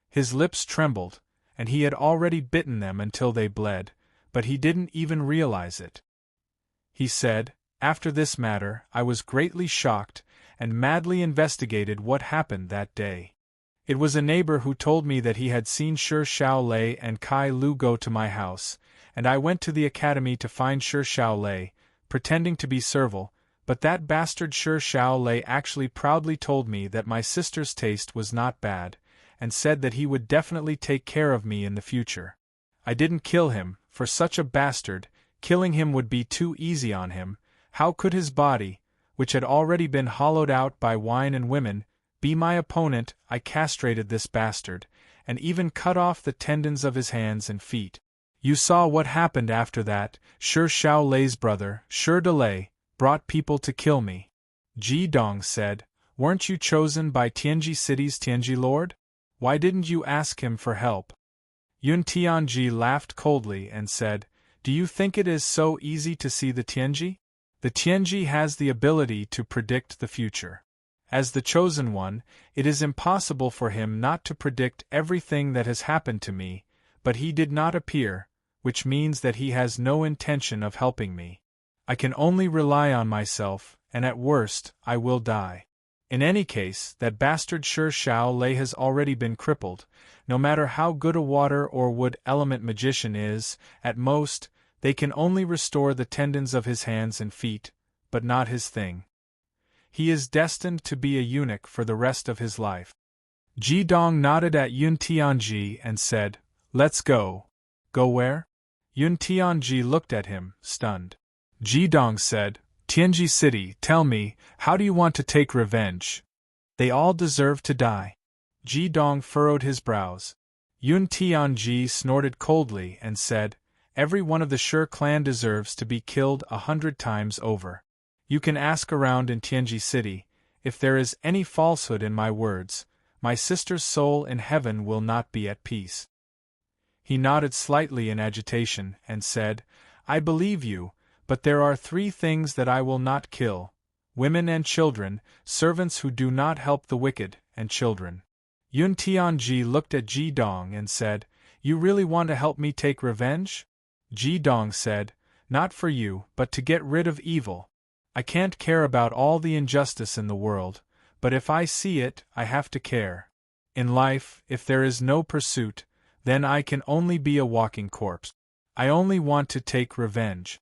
His lips trembled, and he had already bitten them until they bled, but he didn't even realize it. He said, "After this matter, I was greatly shocked, and madly investigated what happened that day. It was a neighbor who told me that he had seen Shi Xiaolei and Kai Lu go to my house, and I went to the academy to find Shi Xiaolei, pretending to be servile, but that bastard Shi Xiaolei actually proudly told me that my sister's taste was not bad, and said that he would definitely take care of me in the future. I didn't kill him, for such a bastard Killing him would be too easy on him. How could his body, which had already been hollowed out by wine and women, be my opponent? I castrated this bastard, and even cut off the tendons of his hands and feet. You saw what happened after that. Sure Shao Lei's brother, Sure Delay, brought people to kill me. Ji Dong said, weren't you chosen by Tianji City's Tianji Lord? Why didn't you ask him for help? Yun Tianji laughed coldly and said, do you think it is so easy to see the Tianji? The Tianji has the ability to predict the future. As the chosen one, it is impossible for him not to predict everything that has happened to me, but he did not appear, which means that he has no intention of helping me. I can only rely on myself, and at worst, I will die. In any case, that bastard Sure Shao Lei has already been crippled. No matter how good a water or wood element magician is, at most, they can only restore the tendons of his hands and feet, but not his thing. He is destined to be a eunuch for the rest of his life. Ji Dong nodded at Yun Tianji and said, let's go. Go where? Yun Tianji looked at him, stunned. Ji Dong said, Tianji City, tell me, how do you want to take revenge? They all deserve to die. Ji Dong furrowed his brows. Yun Tianji snorted coldly and said, every one of the Sure clan deserves to be killed 100 times over. You can ask around in Tianji City. If there is any falsehood in my words, my sister's soul in heaven will not be at peace. He nodded slightly in agitation and said, I believe you, but there are 3 things that I will not kill: women and children, servants who do not help the wicked, and children. Yun Tianji looked at Ji Dong and said, you really want to help me take revenge? Ji Dong said, not for you, but to get rid of evil. I can't care about all the injustice in the world, but if I see it, I have to care. In life, if there is no pursuit, then I can only be a walking corpse. I only want to take revenge.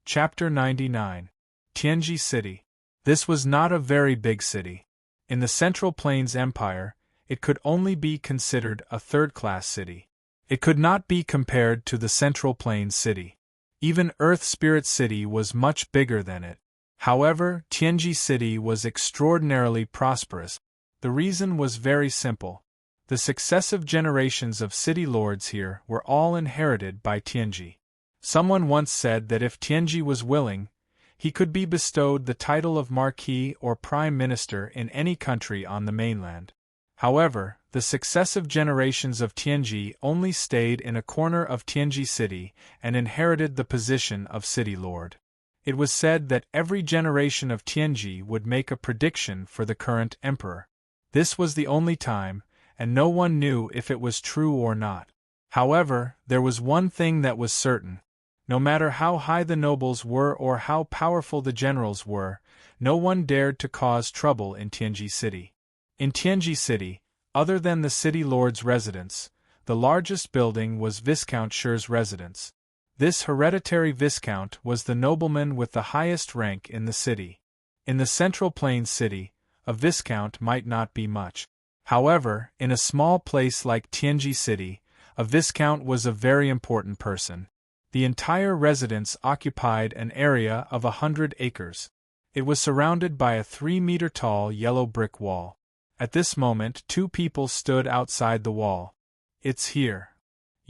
Chapter 99. Tianji City. This was not a very big city. In the Central Plains Empire, it could only be considered a third-class city. It could not be compared to the Central Plains City. Even Earth Spirit City was much bigger than it. However, Tianji City was extraordinarily prosperous. The reason was very simple. The successive generations of city lords here were all inherited by Tianji. Someone once said that if Tianji was willing, he could be bestowed the title of Marquis or Prime Minister in any country on the mainland. However, the successive generations of Tianji only stayed in a corner of Tianji City and inherited the position of city lord. It was said that every generation of Tianji would make a prediction for the current emperor. This was the only time, and no one knew if it was true or not. However, there was one thing that was certain. No matter how high the nobles were or how powerful the generals were, no one dared to cause trouble in Tianji City. In Tianji City, other than the city lord's residence, the largest building was Viscount Shure's residence. This hereditary viscount was the nobleman with the highest rank in the city. In the Central Plains City, a viscount might not be much. However, in a small place like Tianji City, a viscount was a very important person. The entire residence occupied an area of 100 acres. It was surrounded by a 3-meter-tall yellow brick wall. At this moment 2 people stood outside the wall. It's here.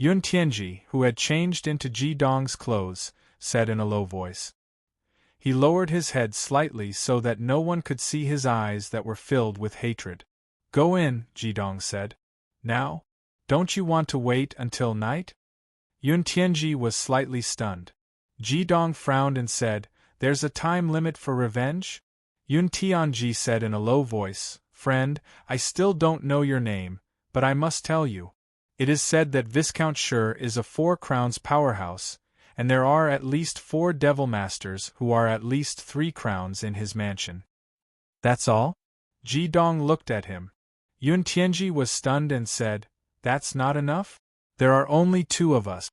Yun Tianji, who had changed into Ji Dong's clothes, said in a low voice. He lowered his head slightly so that no one could see his eyes that were filled with hatred. Go in, Ji Dong said. Now? Don't you want to wait until night? Yun Tianji was slightly stunned. Ji Dong frowned and said, there's a time limit for revenge? Yun Tianji said in a low voice, friend, I still don't know your name, but I must tell you. It is said that Viscount Shure is a 4 crowns powerhouse, and there are at least 4 devil masters who are at least 3 crowns in his mansion. That's all? Ji Dong looked at him. Yun Tianji was stunned and said, that's not enough? There are only 2 of us.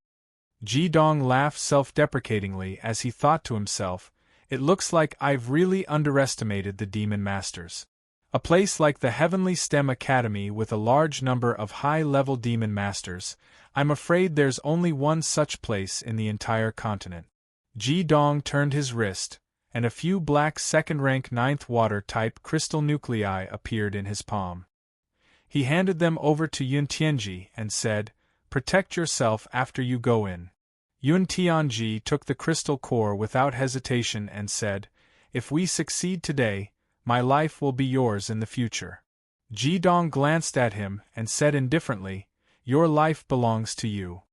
Ji Dong laughed self-deprecatingly as he thought to himself, it looks like I've really underestimated the demon masters. A place like the Heavenly STEM Academy with a large number of high-level demon masters, I'm afraid there's only one such place in the entire continent. Ji Dong turned his wrist, and a few black second-rank ninth water-type crystal nuclei appeared in his palm. He handed them over to Yun Tianji and said, "Protect yourself after you go in." Yun Tianji took the crystal core without hesitation and said, "If we succeed today, my life will be yours in the future." Ji Dong glanced at him and said indifferently, "Your life belongs to you."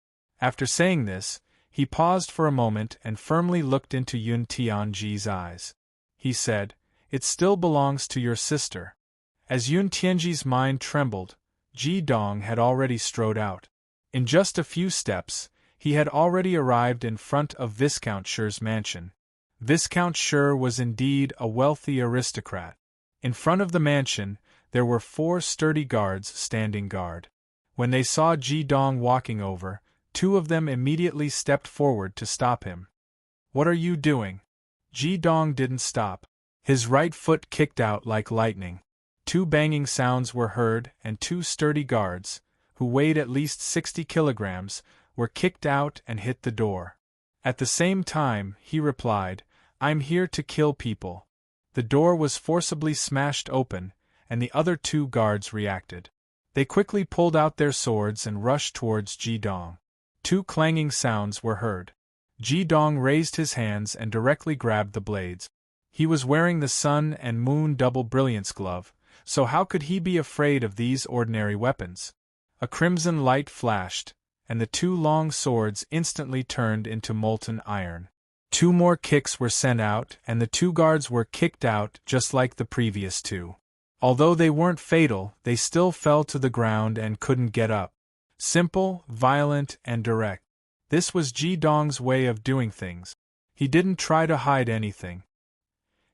After saying this, he paused for a moment and firmly looked into Yun Tianji's eyes. He said, "It still belongs to your sister." As Yun Tianji's mind trembled, Ji Dong had already strode out. In just a few steps, he had already arrived in front of Viscount Shi's mansion. Viscount Shi was indeed a wealthy aristocrat. In front of the mansion, there were 4 sturdy guards standing guard. When they saw Ji Dong walking over, 2 of them immediately stepped forward to stop him. "What are you doing?" Ji Dong didn't stop. His right foot kicked out like lightning. 2 banging sounds were heard and 2 sturdy guards, who weighed at least 60 kilograms, were kicked out and hit the door. At the same time, he replied, "I'm here to kill people." The door was forcibly smashed open, and the other 2 guards reacted. They quickly pulled out their swords and rushed towards Ji Dong. 2 clanging sounds were heard. Ji Dong raised his hands and directly grabbed the blades. He was wearing the Sun and Moon Double Brilliance glove, so how could he be afraid of these ordinary weapons? A crimson light flashed, and the 2 long swords instantly turned into molten iron. 2 more kicks were sent out and the 2 guards were kicked out just like the previous 2. Although they weren't fatal, they still fell to the ground and couldn't get up. Simple, violent, and direct. This was Ji Dong's way of doing things. He didn't try to hide anything.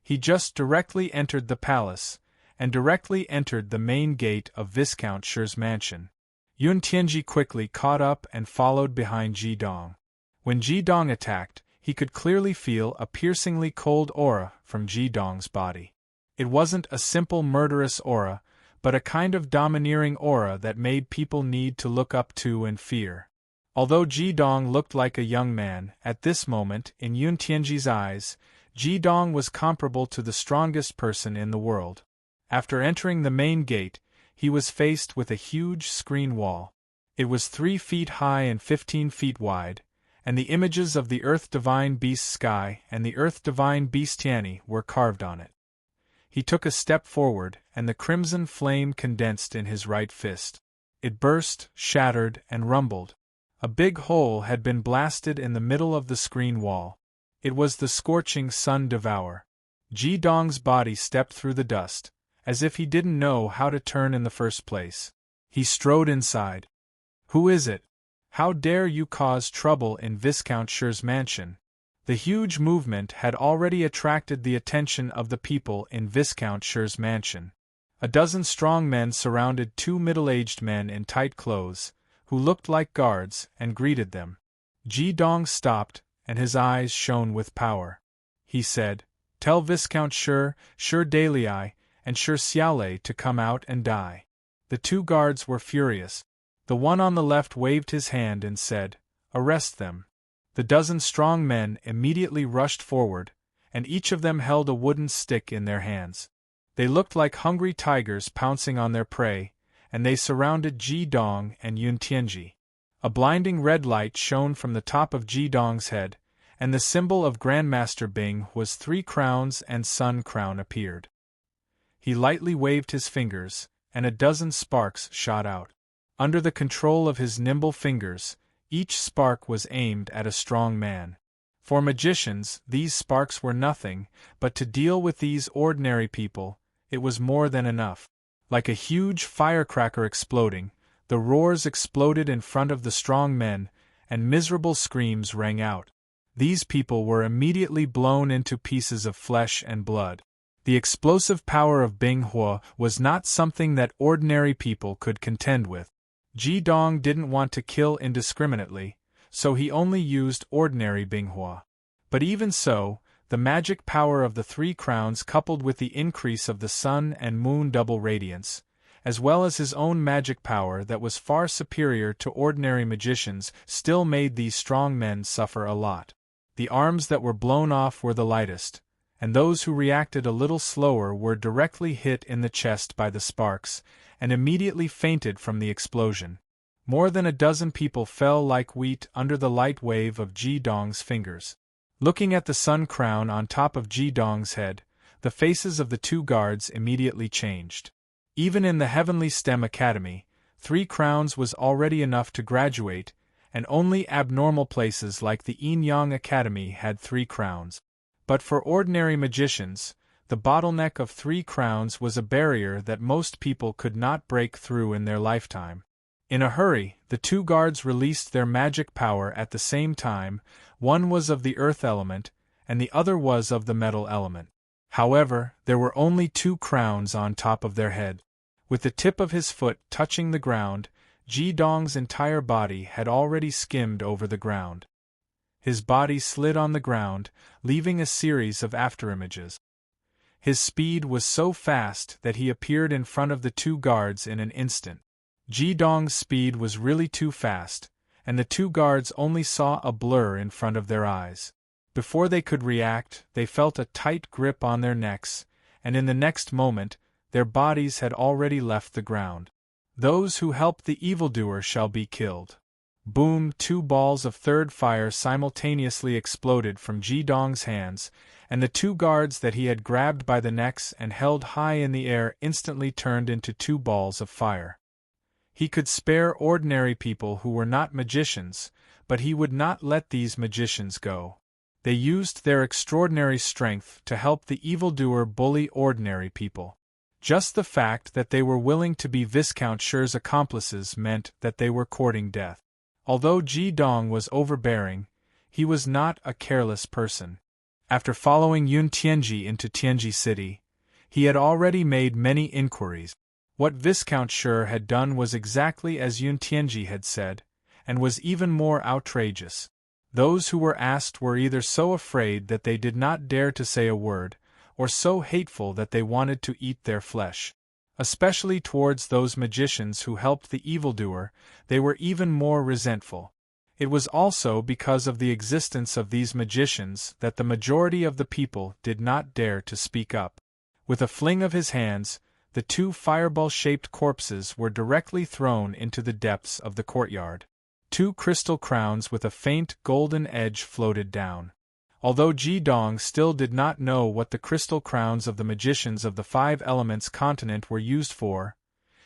He just directly entered the palace, and directly entered the main gate of Viscount Shi's mansion. Yun Tianji quickly caught up and followed behind Ji Dong. When Ji Dong attacked, he could clearly feel a piercingly cold aura from Ji Dong's body. It wasn't a simple murderous aura, but a kind of domineering aura that made people need to look up to and fear. Although Ji Dong looked like a young man, at this moment, in Yun Tianji's eyes, Ji Dong was comparable to the strongest person in the world. After entering the main gate, he was faced with a huge screen wall. It was 3 feet high and 15 feet wide, and the images of the Earth Divine Beast Sky and the Earth Divine Beast Tianyi were carved on it. He took a step forward, and the crimson flame condensed in his right fist. It burst, shattered, and rumbled. A big hole had been blasted in the middle of the screen wall. It was the scorching Sun Devourer. Ji Dong's body stepped through the dust, as if he didn't know how to turn in the first place. He strode inside. "Who is it? How dare you cause trouble in Viscount Shi's mansion?" The huge movement had already attracted the attention of the people in Viscount Shi's mansion. A dozen strong men surrounded 2 middle-aged men in tight clothes, who looked like guards, and greeted them. Ji Dong stopped, and his eyes shone with power. He said, "Tell Viscount Shi, Shi Dalei, and Shi Xiaolei to come out and die." The 2 guards were furious. The one on the left waved his hand and said, "Arrest them." The dozen strong men immediately rushed forward, and each of them held a wooden stick in their hands. They looked like hungry tigers pouncing on their prey, and they surrounded Ji Dong and Yun Tianji. A blinding red light shone from the top of Ji Dong's head, and the symbol of Grandmaster Bing was 3 crowns and Sun Crown appeared. He lightly waved his fingers, and a dozen sparks shot out. Under the control of his nimble fingers, each spark was aimed at a strong man. For magicians, these sparks were nothing, but to deal with these ordinary people, it was more than enough. Like a huge firecracker exploding, the roars exploded in front of the strong men, and miserable screams rang out. These people were immediately blown into pieces of flesh and blood. The explosive power of Bing Hua was not something that ordinary people could contend with. Ji Dong didn't want to kill indiscriminately, so he only used ordinary Bing Hua. But even so, the magic power of the 3 crowns coupled with the increase of the Sun and Moon double radiance, as well as his own magic power that was far superior to ordinary magicians, still made these strong men suffer a lot. The arms that were blown off were the lightest, and those who reacted a little slower were directly hit in the chest by the sparks, and immediately fainted from the explosion. More than a dozen people fell like wheat under the light wave of Ji Dong's fingers. Looking at the sun crown on top of Ji Dong's head, the faces of the two guards immediately changed. Even in the Heavenly STEM Academy, 3 crowns was already enough to graduate, and only abnormal places like the Yin Yang Academy had 3 crowns. But for ordinary magicians, the bottleneck of 3 crowns was a barrier that most people could not break through in their lifetime. In a hurry, the 2 guards released their magic power at the same time. One was of the earth element, and the other was of the metal element. However, there were only 2 crowns on top of their head. With the tip of his foot touching the ground, Ji Dong's entire body had already skimmed over the ground. His body slid on the ground, leaving a series of afterimages. His speed was so fast that he appeared in front of the 2 guards in an instant. Ji Dong's speed was really too fast, and the 2 guards only saw a blur in front of their eyes. Before they could react, they felt a tight grip on their necks, and in the next moment, their bodies had already left the ground. Those who help the evildoer shall be killed. Boom! 2 balls of third fire simultaneously exploded from Ji Dong's hands, and the 2 guards that he had grabbed by the necks and held high in the air instantly turned into 2 balls of fire. He could spare ordinary people who were not magicians, but he would not let these magicians go. They used their extraordinary strength to help the evildoer bully ordinary people. Just the fact that they were willing to be Viscount Shi's accomplices meant that they were courting death. Although Ji Dong was overbearing, he was not a careless person. After following Yun Tianji into Tianji City, he had already made many inquiries. What Viscount Shi had done was exactly as Yun Tianji had said, and was even more outrageous. Those who were asked were either so afraid that they did not dare to say a word, or so hateful that they wanted to eat their flesh. Especially towards those magicians who helped the evildoer, they were even more resentful. It was also because of the existence of these magicians that the majority of the people did not dare to speak up. With a fling of his hands, the 2 fireball-shaped corpses were directly thrown into the depths of the courtyard. 2 crystal crowns with a faint golden edge floated down. Although Ji Dong still did not know what the crystal crowns of the magicians of the 5 elements continent were used for,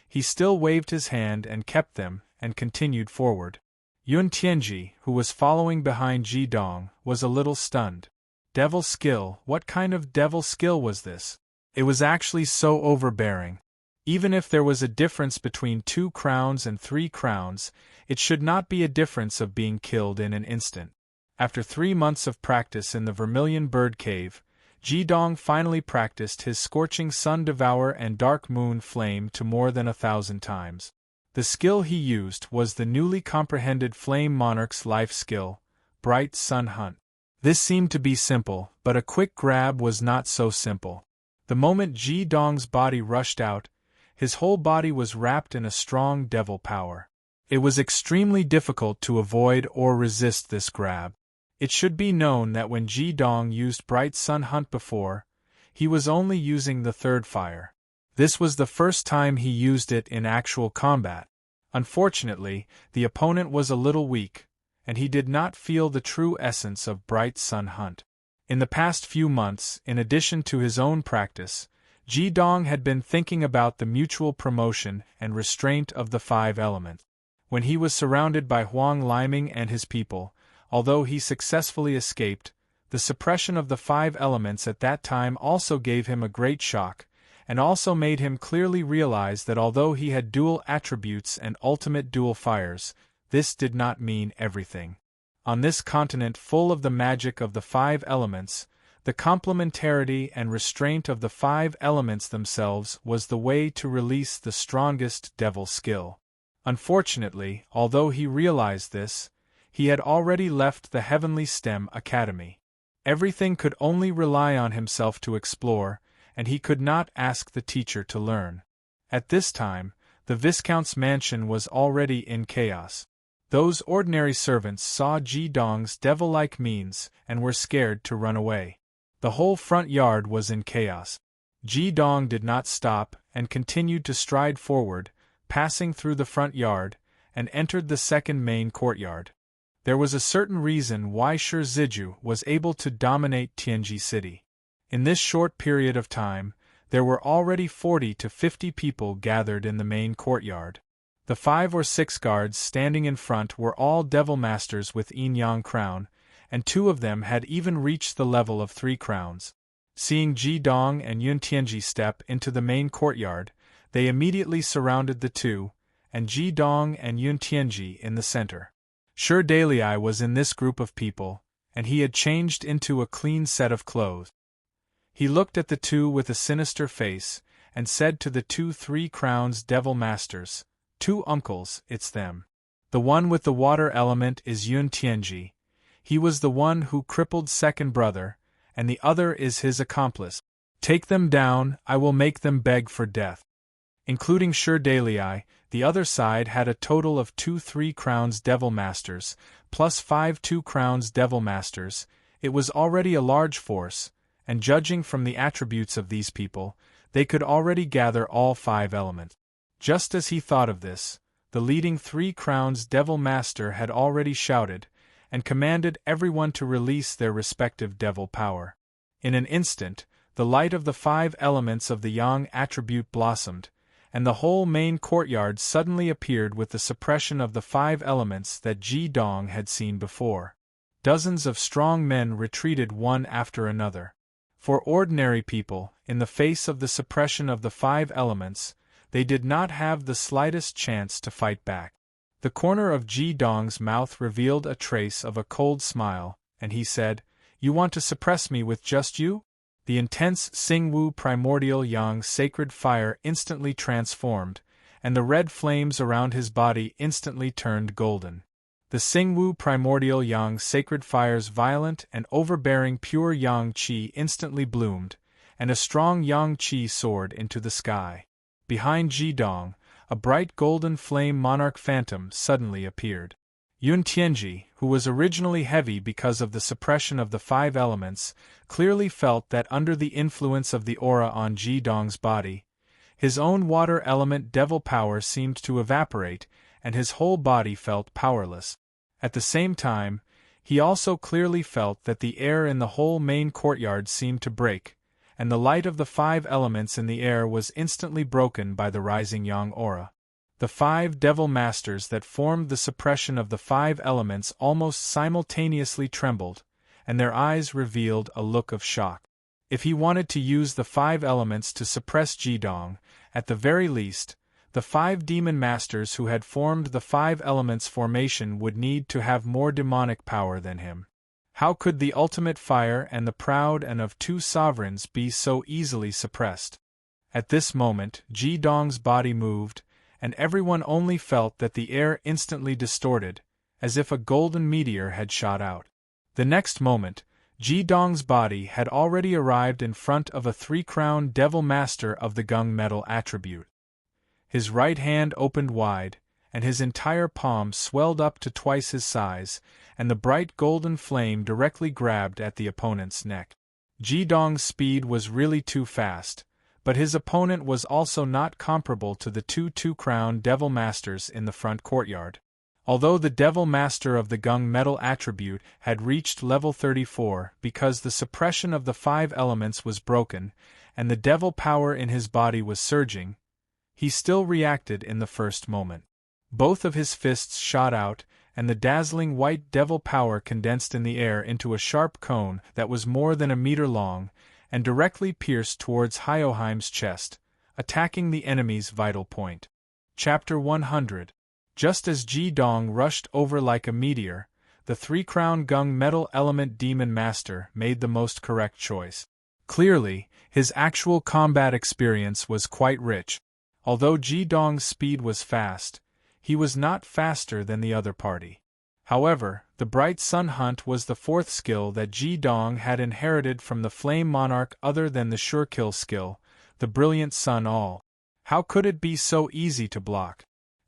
he still waved his hand and kept them, and continued forward. Yun Tianji, who was following behind Ji Dong, was a little stunned. Devil skill? What kind of devil skill was this? It was actually so overbearing. Even if there was a difference between 2 crowns and 3 crowns, it should not be a difference of being killed in an instant. After 3 months of practice in the Vermilion Bird Cave, Ji Dong finally practiced his Scorching Sun Devour and Dark Moon Flame to more than 1,000 times. The skill he used was the newly comprehended Flame Monarch's life skill, Bright Sun Hunt. This seemed to be simple, but a quick grab was not so simple. The moment Ji Dong's body rushed out, his whole body was wrapped in a strong devil power. It was extremely difficult to avoid or resist this grab. It should be known that when Ji Dong used Bright Sun Hunt before, he was only using the third fire. This was the first time he used it in actual combat. Unfortunately, the opponent was a little weak, and he did not feel the true essence of Bright Sun Hunt. In the past few months, in addition to his own practice, Ji Dong had been thinking about the mutual promotion and restraint of the 5 elements. When he was surrounded by Huang Liming and his people, although he successfully escaped, the suppression of the 5 elements at that time also gave him a great shock, and also made him clearly realize that although he had dual attributes and ultimate dual fires, this did not mean everything. On this continent full of the magic of the 5 elements, the complementarity and restraint of the 5 elements themselves was the way to release the strongest devil skill. Unfortunately, although he realized this, he had already left the Heavenly STEM Academy. Everything could only rely on himself to explore, and he could not ask the teacher to learn. At this time, the Viscount's mansion was already in chaos. Those ordinary servants saw Ji Dong's devil-like means and were scared to run away. The whole front yard was in chaos. Ji Dong did not stop and continued to stride forward, passing through the front yard, and entered the second main courtyard. There was a certain reason why Shi Ziju was able to dominate Tianji City. In this short period of time, there were already 40 to 50 people gathered in the main courtyard. The 5 or 6 guards standing in front were all devil masters with yin-yang crown, and 2 of them had even reached the level of 3 crowns. Seeing Ji Dong and Yun Tianji step into the main courtyard, they immediately surrounded the two, and Ji Dong and Yun Tianji in the center. Shi Dalai was in this group of people, and he had changed into a clean set of clothes. He looked at the two with a sinister face, and said to the 2 3 crowns devil masters, "2 uncles, it's them. The one with the water element is Yun Tianji. He was the one who crippled second brother, and the other is his accomplice. Take them down, I will make them beg for death." Including Shi Dalai, the other side had a total of 2 3 crowns devil masters, plus 5 2 crowns devil masters. It was already a large force, and judging from the attributes of these people, they could already gather all 5 elements. Just as he thought of this, the leading 3 crowns devil master had already shouted, and commanded everyone to release their respective devil power. In an instant, the light of the 5 elements of the yang attribute blossomed, and the whole main courtyard suddenly appeared with the suppression of the 5 elements that Ji Dong had seen before. Dozens of strong men retreated one after another. For ordinary people, in the face of the suppression of the 5 elements, they did not have the slightest chance to fight back. The corner of Ji Dong's mouth revealed a trace of a cold smile, and he said, "You want to suppress me with just you?" The intense Xingwu primordial yang sacred fire instantly transformed, and the red flames around his body instantly turned golden. The Xingwu primordial yang sacred fire's violent and overbearing pure yang qi instantly bloomed, and a strong yang qi soared into the sky. Behind Ji Dong, a bright golden flame monarch phantom suddenly appeared. Yun Tianji, who was originally heavy because of the suppression of the 5 elements, clearly felt that under the influence of the aura on Ji Dong's body, his own water element devil power seemed to evaporate, and his whole body felt powerless. At the same time, he also clearly felt that the air in the whole main courtyard seemed to break, and the light of the 5 elements in the air was instantly broken by the rising yang aura. The 5 devil masters that formed the suppression of the 5 elements almost simultaneously trembled, and their eyes revealed a look of shock. If he wanted to use the 5 elements to suppress Ji Dong, at the very least, the 5 demon masters who had formed the 5 elements formation would need to have more demonic power than him. How could the ultimate fire and the proud and of 2 sovereigns be so easily suppressed? At this moment, Ji Dong's body moved, and everyone only felt that the air instantly distorted, as if a golden meteor had shot out. The next moment, Ji Dong's body had already arrived in front of a 3-crown devil master of the gung metal attribute. His right hand opened wide, and his entire palm swelled up to twice his size, and the bright golden flame directly grabbed at the opponent's neck. Ji Dong's speed was really too fast, but his opponent was also not comparable to the 2 2-crown devil masters in the front courtyard. Although the devil master of the gung metal attribute had reached level 34 because the suppression of the 5 elements was broken, and the devil power in his body was surging, he still reacted in the first moment. Both of his fists shot out, and the dazzling white devil power condensed in the air into a sharp cone that was more than a meter long, and directly pierced towards Hyoheim's chest, attacking the enemy's vital point. Chapter 100. Just as Ji Dong rushed over like a meteor, the 3-crown gung metal element demon master made the most correct choice. Clearly, his actual combat experience was quite rich. Although Ji Dong's speed was fast, he was not faster than the other party. However, the Bright Sun Hunt was the 4th skill that Ji Dong had inherited from the Flame Monarch other than the Sure Kill skill, the Brilliant Sun All. How could it be so easy to block?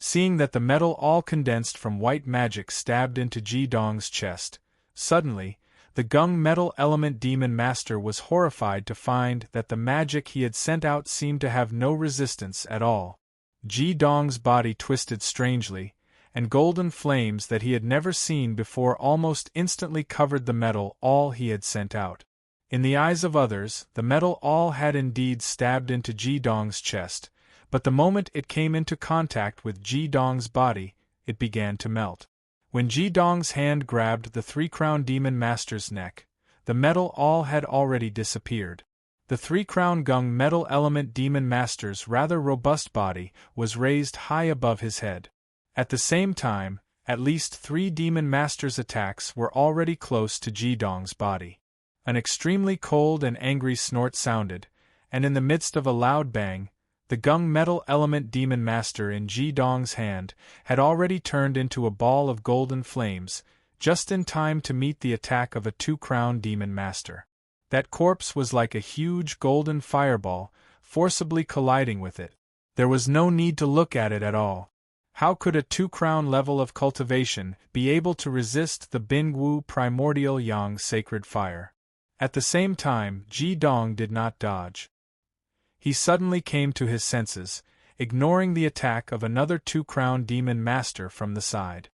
Seeing that the metal all condensed from white magic stabbed into Ji Dong's chest, suddenly, the Gung Metal Element Demon Master was horrified to find that the magic he had sent out seemed to have no resistance at all. Ji Dong's body twisted strangely, and golden flames that he had never seen before almost instantly covered the metal all he had sent out. In the eyes of others, the metal all had indeed stabbed into Ji Dong's chest, but the moment it came into contact with Ji Dong's body, it began to melt. When Ji Dong's hand grabbed the Three-Crown Demon Master's neck, the metal all had already disappeared. The Three-Crown Gung Metal Element Demon Master's rather robust body was raised high above his head. At the same time, at least 3 Demon Masters' attacks were already close to Ji Dong's body. An extremely cold and angry snort sounded, and in the midst of a loud bang, the Gung Metal Element Demon Master in Ji Dong's hand had already turned into a ball of golden flames, just in time to meet the attack of a Two-Crown Demon Master. That corpse was like a huge golden fireball, forcibly colliding with it. There was no need to look at it at all. How could a Two-Crown level of cultivation be able to resist the Bingwu Primordial Yang Sacred Fire? At the same time, Ji Dong did not dodge. He suddenly came to his senses, ignoring the attack of another Two-Crown Demon Master from the side.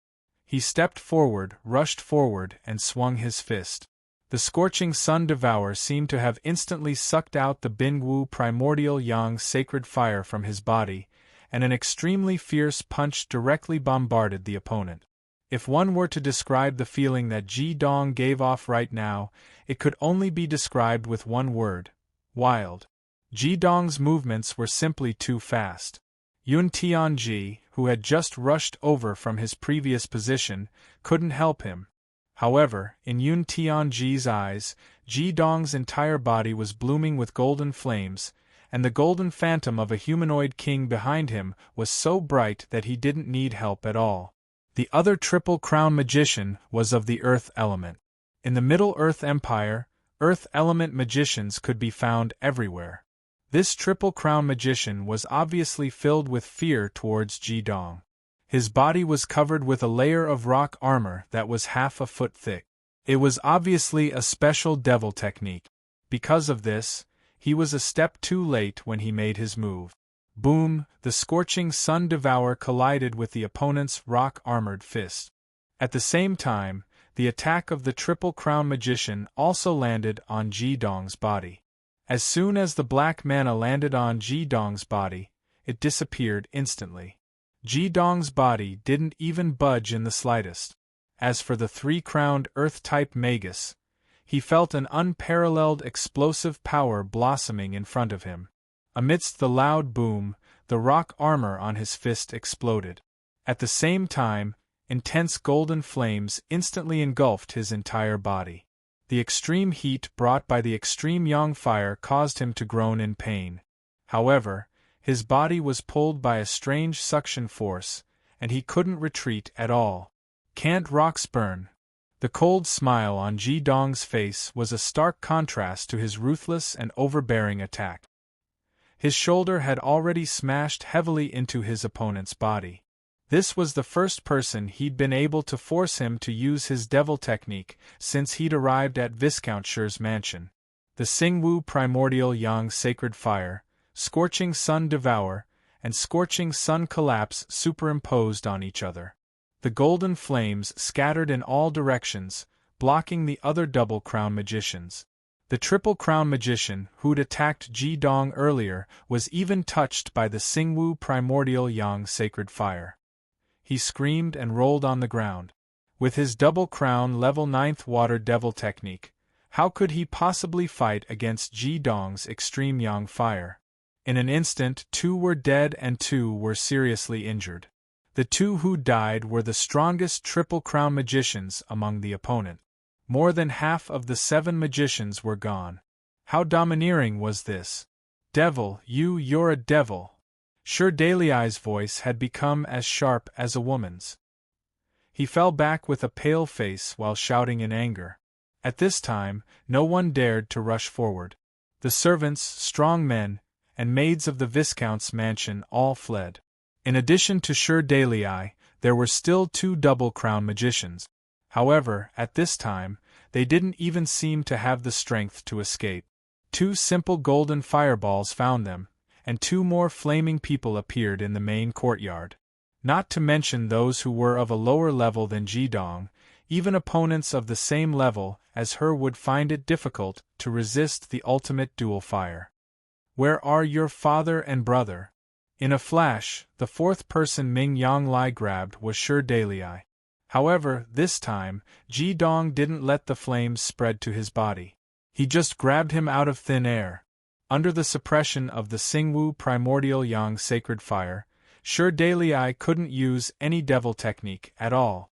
He stepped forward, rushed forward, and swung his fist. The scorching Sun Devourer seemed to have instantly sucked out the Bingwu Primordial Yang Sacred Fire from his body, and an extremely fierce punch directly bombarded the opponent. If one were to describe the feeling that Ji Dong gave off right now, it could only be described with one word: wild. Ji Dong's movements were simply too fast. Yun Tianji, who had just rushed over from his previous position, couldn't help him. However, in Yun Tianji's eyes, Ji Dong's entire body was blooming with golden flames, and the golden phantom of a humanoid king behind him was so bright that he didn't need help at all. The other Triple Crown magician was of the Earth element. In the Middle Earth Empire, Earth element magicians could be found everywhere. This Triple Crown magician was obviously filled with fear towards Ji Dong. His body was covered with a layer of rock armor that was half a foot thick. It was obviously a special devil technique. Because of this, he was a step too late when he made his move. Boom! The scorching Sun Devourer collided with the opponent's rock-armored fist. At the same time, the attack of the Triple Crown magician also landed on Ji Dong's body. As soon as the black mana landed on Ji Dong's body, it disappeared instantly. Ji Dong's body didn't even budge in the slightest. As for the Three-Crowned Earth-type Magus, he felt an unparalleled explosive power blossoming in front of him. Amidst the loud boom, the rock armor on his fist exploded. At the same time, intense golden flames instantly engulfed his entire body. The extreme heat brought by the extreme yang fire caused him to groan in pain. However, his body was pulled by a strange suction force, and he couldn't retreat at all. Can't rocks burn? The cold smile on Ji Dong's face was a stark contrast to his ruthless and overbearing attack. His shoulder had already smashed heavily into his opponent's body. This was the first person he'd been able to force him to use his devil technique since he'd arrived at Viscount Shi's mansion. The Xingwu Primordial Yang Sacred Fire, Scorching Sun Devour, and Scorching Sun Collapse superimposed on each other. The golden flames scattered in all directions, blocking the other Double Crown magicians. The Triple Crown magician who'd attacked Ji Dong earlier was even touched by the Xingwu Primordial Yang Sacred Fire. He screamed and rolled on the ground. With his Double Crown level 9th Water Devil technique, how could he possibly fight against Ji Dong's extreme Yang Fire? In an instant, 2 were dead and 2 were seriously injured. The 2 who died were the strongest Triple Crown magicians among the opponent. More than half of the 7 magicians were gone. How domineering was this? Devil, you're a devil. Sure Daliai's voice had become as sharp as a woman's. He fell back with a pale face while shouting in anger. At this time, no one dared to rush forward. The servants, strong men, and maids of the Viscount's mansion all fled. In addition to Sure Daily, there were still 2 double-crown magicians. However, at this time, they didn't even seem to have the strength to escape. 2 simple golden fireballs found them, and 2 more flaming people appeared in the main courtyard. Not to mention those who were of a lower level than Jidong, even opponents of the same level as her would find it difficult to resist the ultimate dual fire. Where are your father and brother? In a flash, the 4th person Ming Yanglai grabbed was Sure Daily. However, this time, Jidong didn't let the flames spread to his body. He just grabbed him out of thin air. Under the suppression of the Xingwu primordial yang sacred fire, Sure Daily couldn't use any devil technique at all.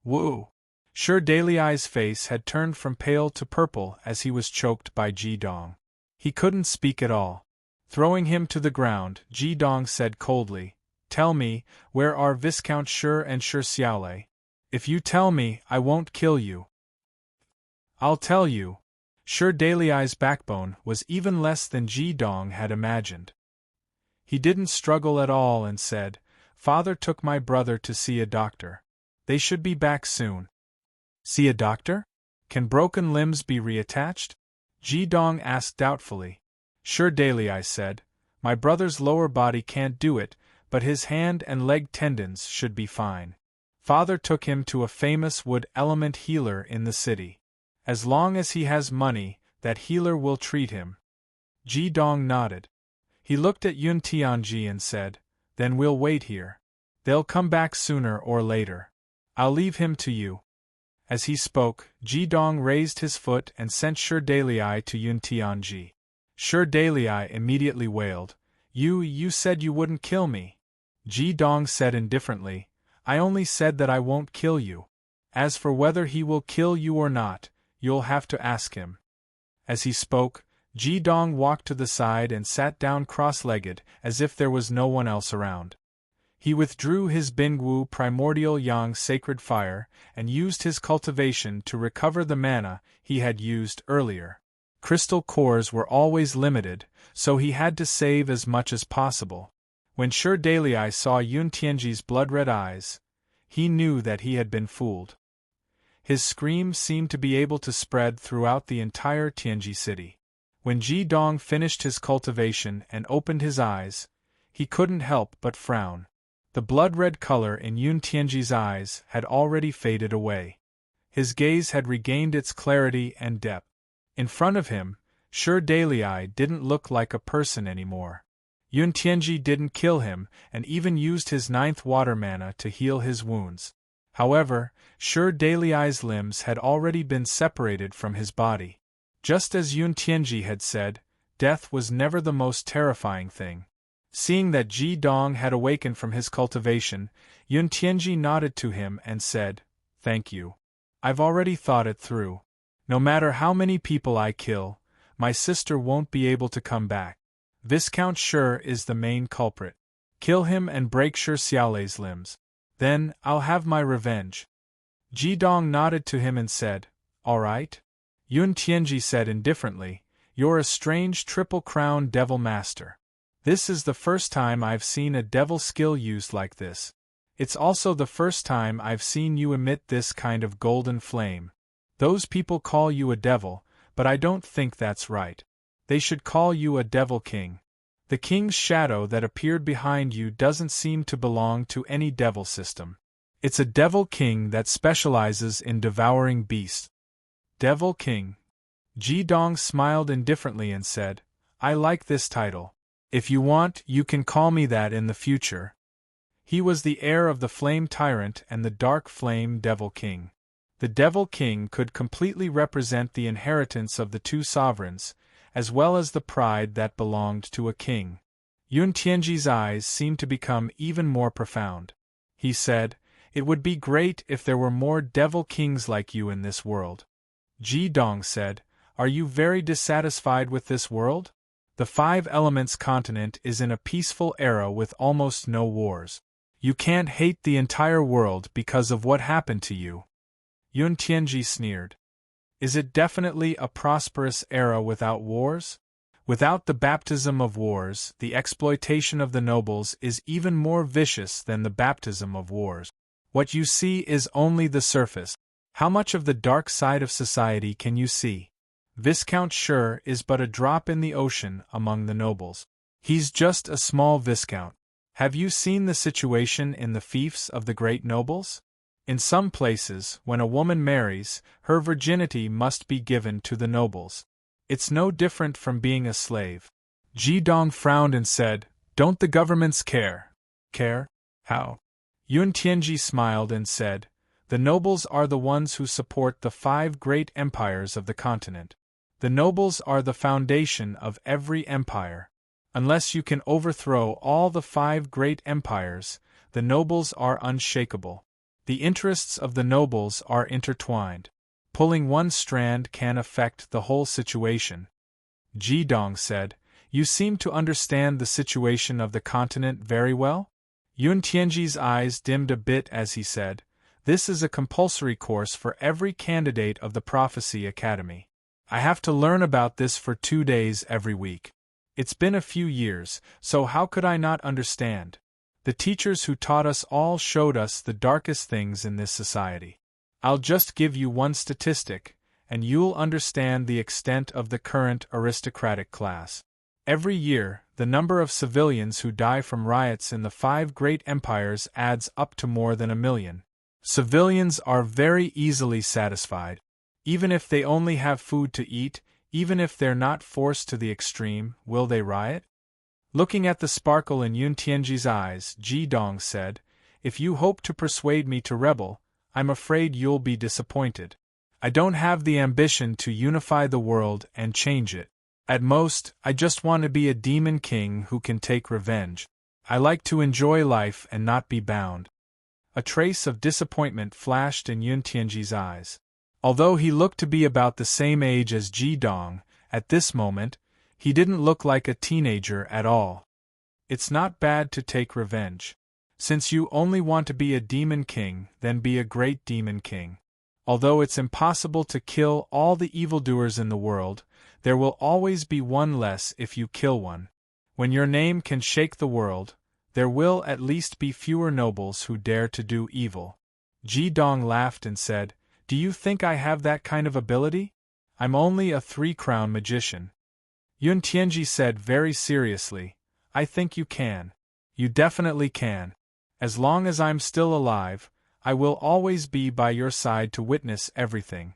Woo! Sure Daily's face had turned from pale to purple as he was choked by Jidong. He couldn't speak at all. Throwing him to the ground, Jidong said coldly, "Tell me, where are Viscount Sure and Sure Xiaolei? If you tell me, I won't kill you." "I'll tell you." Sure Daily's backbone was even less than Jidong had imagined. He didn't struggle at all and said, "Father took my brother to see a doctor. They should be back soon." "See a doctor? Can broken limbs be reattached?" Jidong asked doubtfully. Sure Daily said, "My brother's lower body can't do it, but his hand and leg tendons should be fine. Father took him to a famous wood element healer in the city. As long as he has money, that healer will treat him." Jidong nodded. He looked at Yun Tianji and said, "Then we'll wait here. They'll come back sooner or later. I'll leave him to you." As he spoke, Jidong raised his foot and sent Sure Daily to Yun Tianji. Sure Daily immediately wailed, You said you wouldn't kill me." Jidong said indifferently, "I only said that I won't kill you. As for whether he will kill you or not, you'll have to ask him." As he spoke, Jidong walked to the side and sat down cross-legged as if there was no one else around. He withdrew his Bingwu primordial yang sacred fire and used his cultivation to recover the mana he had used earlier. Crystal cores were always limited, so he had to save as much as possible. When Sure Daily saw Yun Tianji's blood-red eyes, he knew that he had been fooled. His scream seemed to be able to spread throughout the entire Tianji city. When Jidong finished his cultivation and opened his eyes, he couldn't help but frown. The blood-red color in Yun Tianji's eyes had already faded away. His gaze had regained its clarity and depth. In front of him, Sure Daily didn't look like a person anymore. Yun Tianji didn't kill him and even used his 9th water mana to heal his wounds. However, Sure Daily's limbs had already been separated from his body. Just as Yun Tianji had said, death was never the most terrifying thing. Seeing that Jidong had awakened from his cultivation, Yun Tianji nodded to him and said, "Thank you. I've already thought it through. No matter how many people I kill, my sister won't be able to come back. Viscount Sure is the main culprit. Kill him and break Sure Xiaolei's limbs. Then, I'll have my revenge." Jidong nodded to him and said, "All right." Yun Tianji said indifferently, "You're a strange triple-crown devil master. This is the first time I've seen a devil skill used like this. It's also the first time I've seen you emit this kind of golden flame. Those people call you a devil, but I don't think that's right. They should call you a devil king. The king's shadow that appeared behind you doesn't seem to belong to any devil system. It's a devil king that specializes in devouring beasts." Devil King. Jidong smiled indifferently and said, "I like this title. If you want, you can call me that in the future." He was the heir of the Flame Tyrant and the Dark Flame Devil King. The Devil King could completely represent the inheritance of the 2 sovereigns, as well as the pride that belonged to a king. Yun Tianji's eyes seemed to become even more profound. He said, "It would be great if there were more Devil Kings like you in this world." Jidong said, "Are you very dissatisfied with this world? The 5 Elements continent is in a peaceful era with almost no wars. You can't hate the entire world because of what happened to you." Yun Tianji sneered. "Is it definitely a prosperous era without wars? Without the baptism of wars, the exploitation of the nobles is even more vicious than the baptism of wars. What you see is only the surface. How much of the dark side of society can you see? Viscount Sure is but a drop in the ocean among the nobles. He's just a small viscount. Have you seen the situation in the fiefs of the great nobles? In some places, when a woman marries, her virginity must be given to the nobles. It's no different from being a slave. Ji Dong frowned and said, "Don't the governments care?" "Care? How?" Yun Tianji smiled and said, "The nobles are the ones who support the 5 great empires of the continent. The nobles are the foundation of every empire. Unless you can overthrow all the 5 great empires, the nobles are unshakable. The interests of the nobles are intertwined. Pulling one strand can affect the whole situation." Ji Dong said, "You seem to understand the situation of the continent very well?" Yun Tianji's eyes dimmed a bit as he said, "This is a compulsory course for every candidate of the Prophecy Academy. I have to learn about this for 2 days every week. It's been a few years, so how could I not understand? The teachers who taught us all showed us the darkest things in this society. I'll just give you one statistic, and you'll understand the extent of the current aristocratic class. Every year, the number of civilians who die from riots in the 5 great empires adds up to more than 1 million. Civilians are very easily satisfied. Even if they only have food to eat, even if they're not forced to the extreme, will they riot?" Looking at the sparkle in Yun Tianji's eyes, Ji Dong said, "If you hope to persuade me to rebel, I'm afraid you'll be disappointed. I don't have the ambition to unify the world and change it. At most, I just want to be a demon king who can take revenge. I like to enjoy life and not be bound." A trace of disappointment flashed in Yun Tianji's eyes. Although he looked to be about the same age as Ji Dong, at this moment, he didn't look like a teenager at all. "It's not bad to take revenge. Since you only want to be a demon king, then be a great demon king. Although it's impossible to kill all the evildoers in the world, there will always be one less if you kill one. When your name can shake the world, there will at least be fewer nobles who dare to do evil." Ji Dong laughed and said, "Do you think I have that kind of ability? I'm only a 3-crown magician." Yun Tianji said very seriously, "I think you can. You definitely can. As long as I'm still alive, I will always be by your side to witness everything."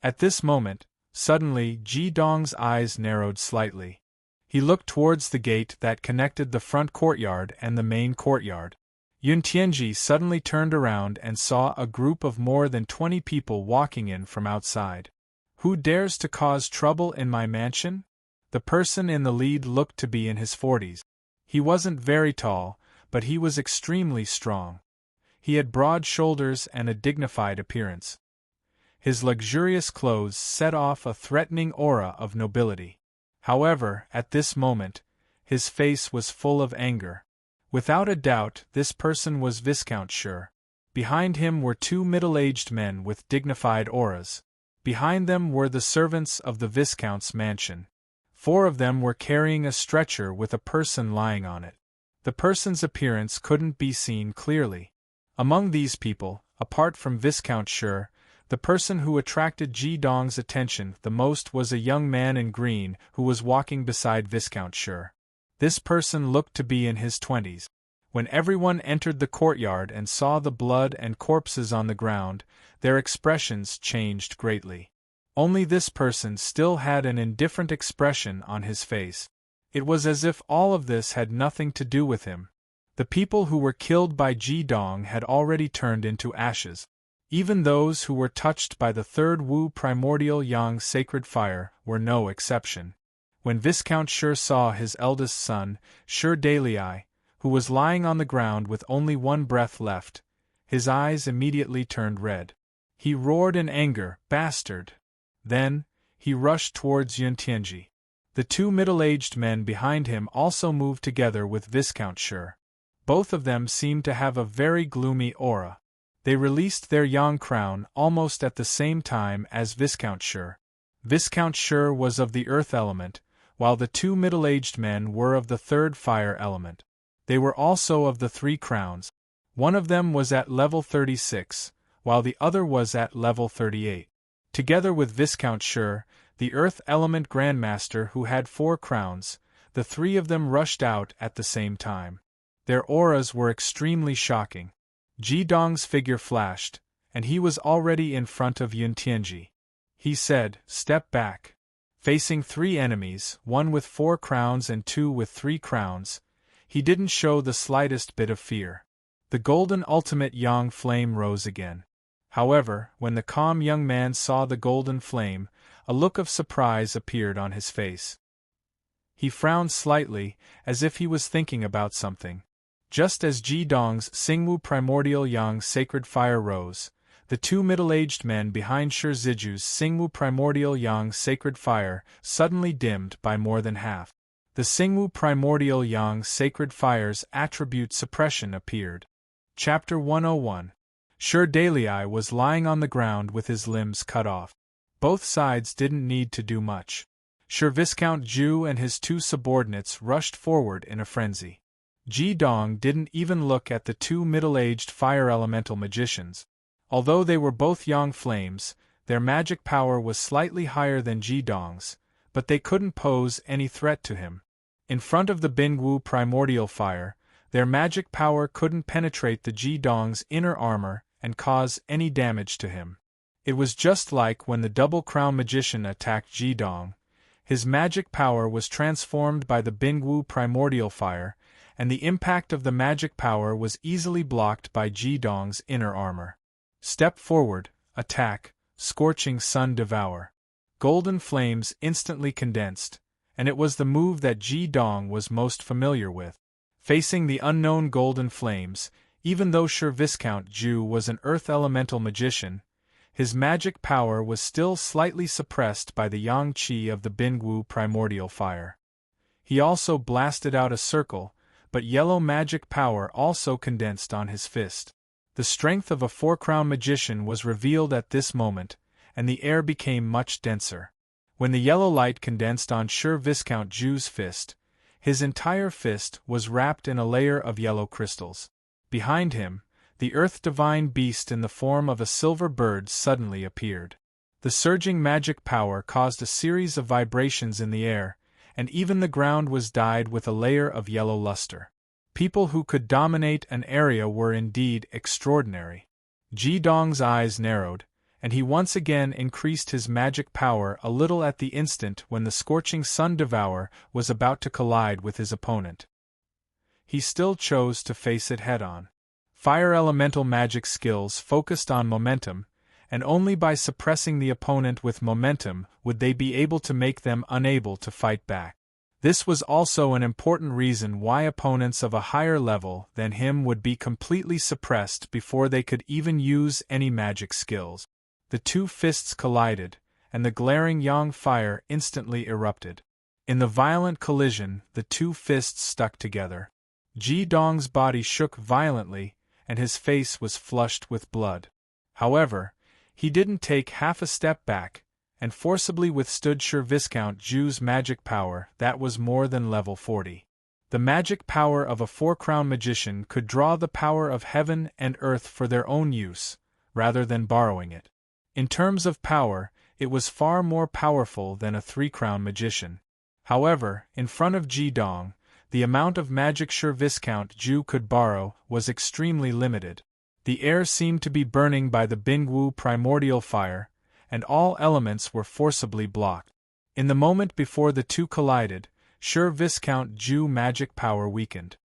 At this moment, suddenly Ji Dong's eyes narrowed slightly. He looked towards the gate that connected the front courtyard and the main courtyard. Yun Tianji suddenly turned around and saw a group of more than 20 people walking in from outside. "Who dares to cause trouble in my mansion?" The person in the lead looked to be in his 40s. He wasn't very tall, but he was extremely strong. He had broad shoulders and a dignified appearance. His luxurious clothes set off a threatening aura of nobility. However, at this moment, his face was full of anger. Without a doubt, this person was Viscount Sure. Behind him were 2 middle-aged men with dignified auras. Behind them were the servants of the Viscount's mansion. 4 of them were carrying a stretcher with a person lying on it. The person's appearance couldn't be seen clearly. Among these people, apart from Viscount Sure, the person who attracted Ji Dong's attention the most was a young man in green who was walking beside Viscount Sure. This person looked to be in his 20s. When everyone entered the courtyard and saw the blood and corpses on the ground, their expressions changed greatly. Only this person still had an indifferent expression on his face. It was as if all of this had nothing to do with him. The people who were killed by Ji Dong had already turned into ashes. Even those who were touched by the 3rd Wu primordial yang sacred fire were no exception. When Viscount Sure saw his eldest son, Sure Dalei, who was lying on the ground with only 1 breath left, his eyes immediately turned red. He roared in anger, "Bastard!" Then, he rushed towards Yun Tianji. The 2 middle-aged men behind him also moved together with Viscount Sure. Both of them seemed to have a very gloomy aura. They released their yang crown almost at the same time as Viscount Sure. Viscount Sure was of the earth element, while the two middle-aged men were of the third fire element. They were also of the 3 crowns. One of them was at level 36, while the other was at level 38. Together with Viscount Sure, the earth element grandmaster who had 4 crowns, the 3 of them rushed out at the same time. Their auras were extremely shocking. Ji Dong's figure flashed, and he was already in front of Yun Tianji. He said, "Step back." Facing 3 enemies, 1 with 4 crowns and 2 with 3 crowns, he didn't show the slightest bit of fear. The golden ultimate yang flame rose again. However, when the calm young man saw the golden flame, a look of surprise appeared on his face. He frowned slightly, as if he was thinking about something. Just as Ji Dong's Xingwu primordial yang sacred fire rose, the 2 middle-aged men behind Shi Ziju's Xingwu primordial yang sacred fire suddenly dimmed by more than half. The Xingwu primordial yang sacred fire's attribute suppression appeared. Chapter 101. Shi Dalei was lying on the ground with his limbs cut off. Both sides didn't need to do much. Shi Viscount Ju and his 2 subordinates rushed forward in a frenzy. Ji Dong didn't even look at the 2 middle-aged fire elemental magicians. Although they were both yang flames, their magic power was slightly higher than Ji Dong's, but they couldn't pose any threat to him. In front of the Bingwu primordial fire, their magic power couldn't penetrate the Ji Dong's inner armor and cause any damage to him. It was just like when the double crown magician attacked Ji Dong. His magic power was transformed by the Bingwu primordial fire, and the impact of the magic power was easily blocked by Ji Dong's inner armor. Step forward, attack, scorching sun devour. Golden flames instantly condensed, and it was the move that Ji Dong was most familiar with. Facing the unknown golden flames, even though Shi Viscount Ju was an earth elemental magician, his magic power was still slightly suppressed by the yang qi of the Bingwu primordial fire. He also blasted out a circle, but yellow magic power also condensed on his fist. The strength of a 4-crown magician was revealed at this moment, and the air became much denser. When the yellow light condensed on Shi Viscount Ju's fist, his entire fist was wrapped in a layer of yellow crystals. Behind him, the earth divine beast in the form of a silver bird suddenly appeared. The surging magic power caused a series of vibrations in the air, and even the ground was dyed with a layer of yellow luster. People who could dominate an area were indeed extraordinary. Ji Dong's eyes narrowed, and he once again increased his magic power a little at the instant when the scorching sun devour was about to collide with his opponent. He still chose to face it head-on. Fire elemental magic skills focused on momentum, and only by suppressing the opponent with momentum would they be able to make them unable to fight back. This was also an important reason why opponents of a higher level than him would be completely suppressed before they could even use any magic skills. The 2 fists collided, and the glaring yang fire instantly erupted. In the violent collision, the 2 fists stuck together. Ji Dong's body shook violently, and his face was flushed with blood. However, he didn't take half a step back, and forcibly withstood Shi Viscount Ju's magic power that was more than level 40. The magic power of a 4-crown magician could draw the power of heaven and earth for their own use, rather than borrowing it. In terms of power, it was far more powerful than a 3-crown magician. However, in front of Ji Dong, the amount of magic Shi Viscount Ju could borrow was extremely limited. The air seemed to be burning by the Bingwu primordial fire, and all elements were forcibly blocked. In the moment before the 2 collided, Shi Viscount Ju magic power weakened.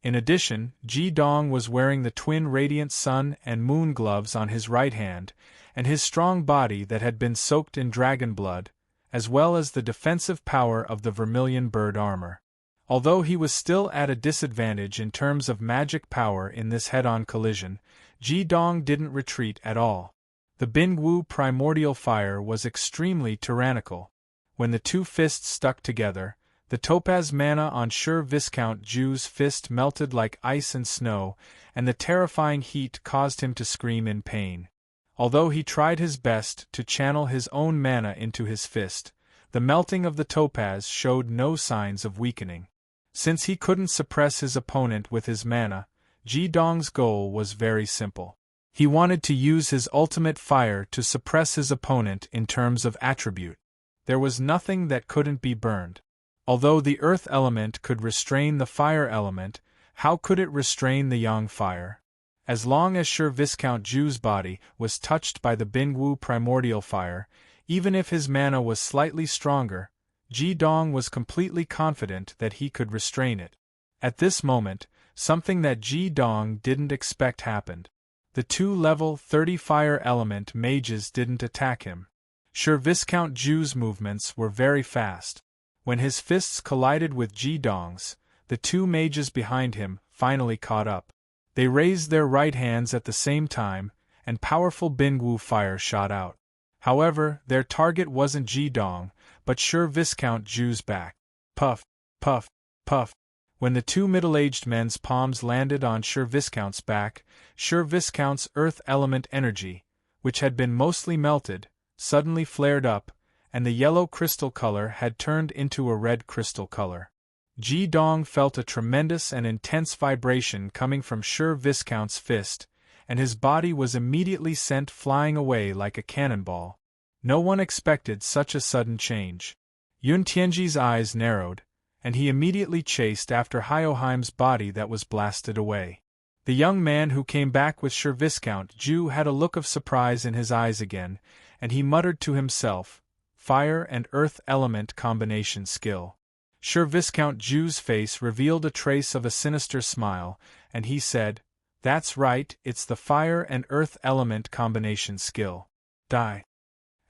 In addition, Ji Dong was wearing the twin radiant sun and moon gloves on his right hand, and his strong body that had been soaked in dragon blood, as well as the defensive power of the vermilion bird armor. Although he was still at a disadvantage in terms of magic power in this head-on collision, Ji Dong didn't retreat at all. The Bingwu primordial fire was extremely tyrannical. When the 2 fists stuck together, the topaz mana on Shi Viscount Ju's fist melted like ice and snow, and the terrifying heat caused him to scream in pain. Although he tried his best to channel his own mana into his fist, The melting of the topaz showed no signs of weakening. Since he couldn't suppress his opponent with his mana, Ji Dong's goal was very simple. He wanted to use his ultimate fire to suppress his opponent in terms of attribute. There was nothing that couldn't be burned. Although the earth element could restrain the fire element, how could it restrain the yang fire? As long as Sir Viscount Ju's body was touched by the Bingwu primordial fire, even if his mana was slightly stronger, Ji Dong was completely confident that he could restrain it. At this moment, something that Ji Dong didn't expect happened. The two level 30 fire element mages didn't attack him. Sir Viscount Ju's movements were very fast. When his fists collided with Ji Dong's, the two mages behind him finally caught up. They raised their right hands at the same time, and powerful Bingwu fire shot out. However, their target wasn't Ji Dong, but Sir Viscount Ju's back. Puff, puff, puff. When the two middle-aged men's palms landed on Sir Viscount's back, Sir Viscount's earth element energy, which had been mostly melted, suddenly flared up, and the yellow crystal color had turned into a red crystal color. Ji Dong felt a tremendous and intense vibration coming from Sir Viscount's fist, and his body was immediately sent flying away like a cannonball. No one expected such a sudden change. Yun Tianji's eyes narrowed, and he immediately chased after Hyoheim's body that was blasted away. The young man who came back with Sir Viscount Ju had a look of surprise in his eyes again, and he muttered to himself, "Fire and earth element combination skill." Sir Viscount Ju's face revealed a trace of a sinister smile, and he said, "That's right, it's the fire and earth element combination skill. Die."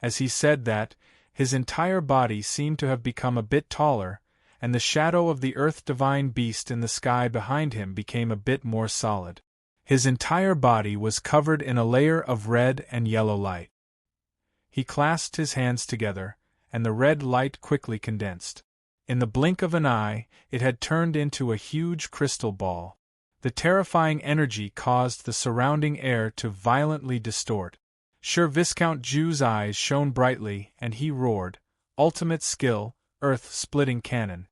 As he said that, his entire body seemed to have become a bit taller, and the shadow of the earth divine beast in the sky behind him became a bit more solid. His entire body was covered in a layer of red and yellow light. He clasped his hands together, and the red light quickly condensed. In the blink of an eye, it had turned into a huge crystal ball. The terrifying energy caused the surrounding air to violently distort. Sir Viscount Ju's eyes shone brightly, and he roared, "Ultimate skill, earth-splitting cannon."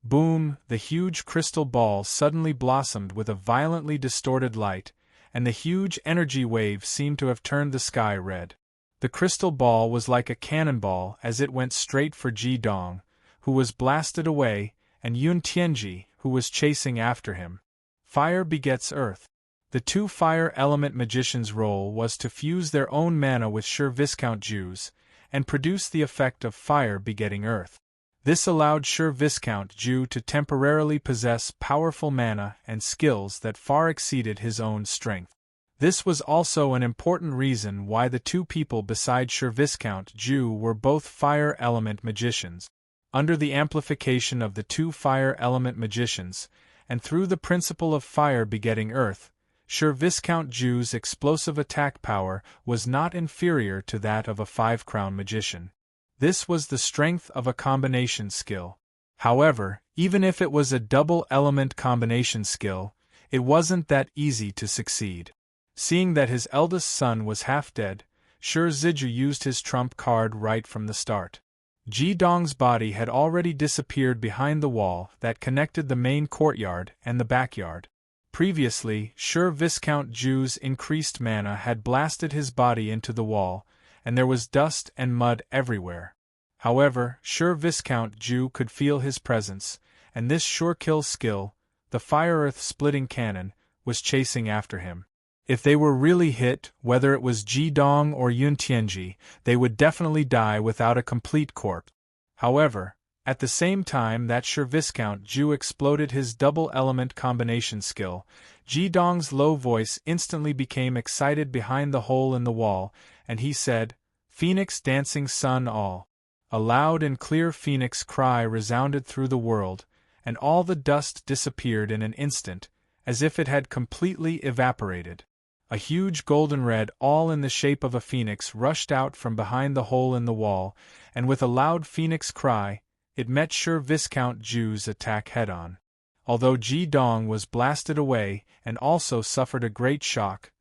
Boom! The huge crystal ball suddenly blossomed with a violently distorted light, and the huge energy wave seemed to have turned the sky red. The crystal ball was like a cannonball as it went straight for Ji Dong, who was blasted away, and Yun Tianji, who was chasing after him. Fire begets earth. The two fire element magicians' role was to fuse their own mana with Sir Viscount Ju's, and produce the effect of fire begetting earth. This allowed Sir Viscount Ju to temporarily possess powerful mana and skills that far exceeded his own strength. This was also an important reason why the two people beside Sir Viscount Ju were both fire element magicians. Under the amplification of the two fire element magicians, and through the principle of fire begetting earth, Sir Viscount Ju's explosive attack power was not inferior to that of a five-crown magician. This was the strength of a combination skill. However, even if it was a double-element combination skill, it wasn't that easy to succeed. Seeing that his eldest son was half dead, Sir Ziju used his trump card right from the start. Ji Dong's body had already disappeared behind the wall that connected the main courtyard and the backyard. Previously, Sir Viscount Ju's increased mana had blasted his body into the wall, and there was dust and mud everywhere. However, Sir Viscount Ju could feel his presence, and this sure-kill skill, the fire-earth splitting cannon, was chasing after him. If they were really hit, whether it was Ji Dong or Yun Tianji, they would definitely die without a complete corpse. However, at the same time that Sir Viscount Ju exploded his double-element combination skill, Ji Dong's low voice instantly became excited behind the hole in the wall, and he said, "Phoenix dancing sun all." A loud and clear phoenix cry resounded through the world, and all the dust disappeared in an instant, as if it had completely evaporated. A huge golden red all in the shape of a phoenix rushed out from behind the hole in the wall, and with a loud phoenix cry, it met Sir Viscount Ju's attack head-on. Although Ji Dong was blasted away and also suffered a great shock,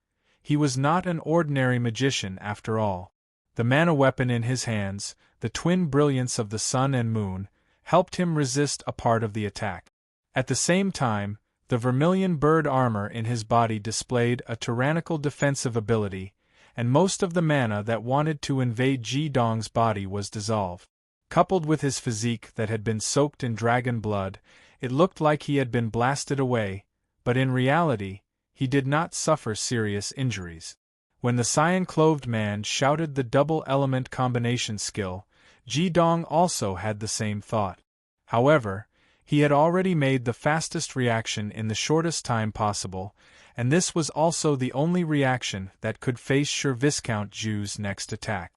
he was not an ordinary magician after all. The mana weapon in his hands, the twin brilliance of the sun and moon, helped him resist a part of the attack. At the same time, the vermilion bird armor in his body displayed a tyrannical defensive ability, and most of the mana that wanted to invade Ji-dong's body was dissolved. Coupled with his physique that had been soaked in dragon blood, it looked like he had been blasted away, but in reality, he did not suffer serious injuries. When the cyan-clothed man shouted the double-element combination skill, Ji-dong also had the same thought. However, he had already made the fastest reaction in the shortest time possible, and this was also the only reaction that could face Sir Viscount Ju's next attack.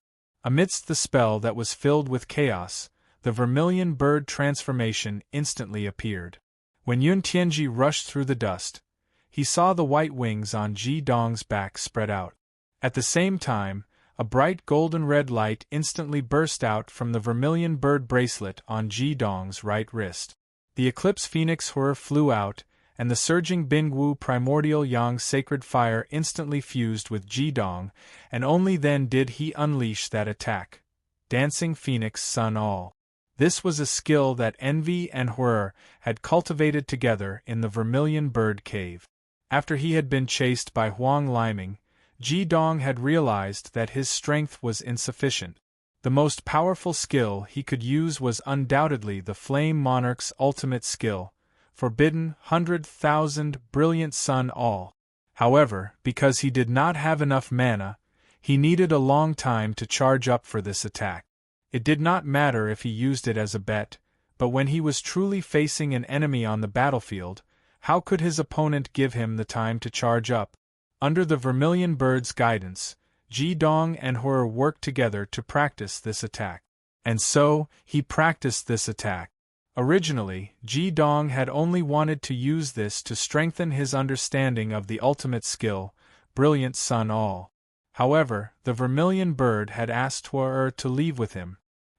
Amidst the spell that was filled with chaos, the vermilion bird transformation instantly appeared. When Yun Tianji rushed through the dust, he saw the white wings on Ji-dong's back spread out. At the same time, a bright golden-red light instantly burst out from the vermilion bird bracelet on Ji-dong's right wrist. The Eclipse Phoenix Hur flew out, and the surging Bingwu primordial yang sacred fire instantly fused with Ji-dong, and only then did he unleash that attack. Dancing Phoenix Sun All. This was a skill that Envy and Hur had cultivated together in the Vermilion Bird Cave. After he had been chased by Huang Liming, Ji-dong had realized that his strength was insufficient. The most powerful skill he could use was undoubtedly the Flame Monarch's ultimate skill, Forbidden 100,000 Brilliant Sun All. However, because he did not have enough mana, he needed a long time to charge up for this attack. It did not matter if he used it as a bet, but when he was truly facing an enemy on the battlefield, how could his opponent give him the time to charge up? Under the Vermilion Bird's guidance, Ji-dong and Hur worked together to practice this attack. And so, he practiced this attack. Originally, Ji-dong had only wanted to use this to strengthen his understanding of the ultimate skill, Brilliant Sun All. However, the Vermilion Bird had asked Hur to leave with him.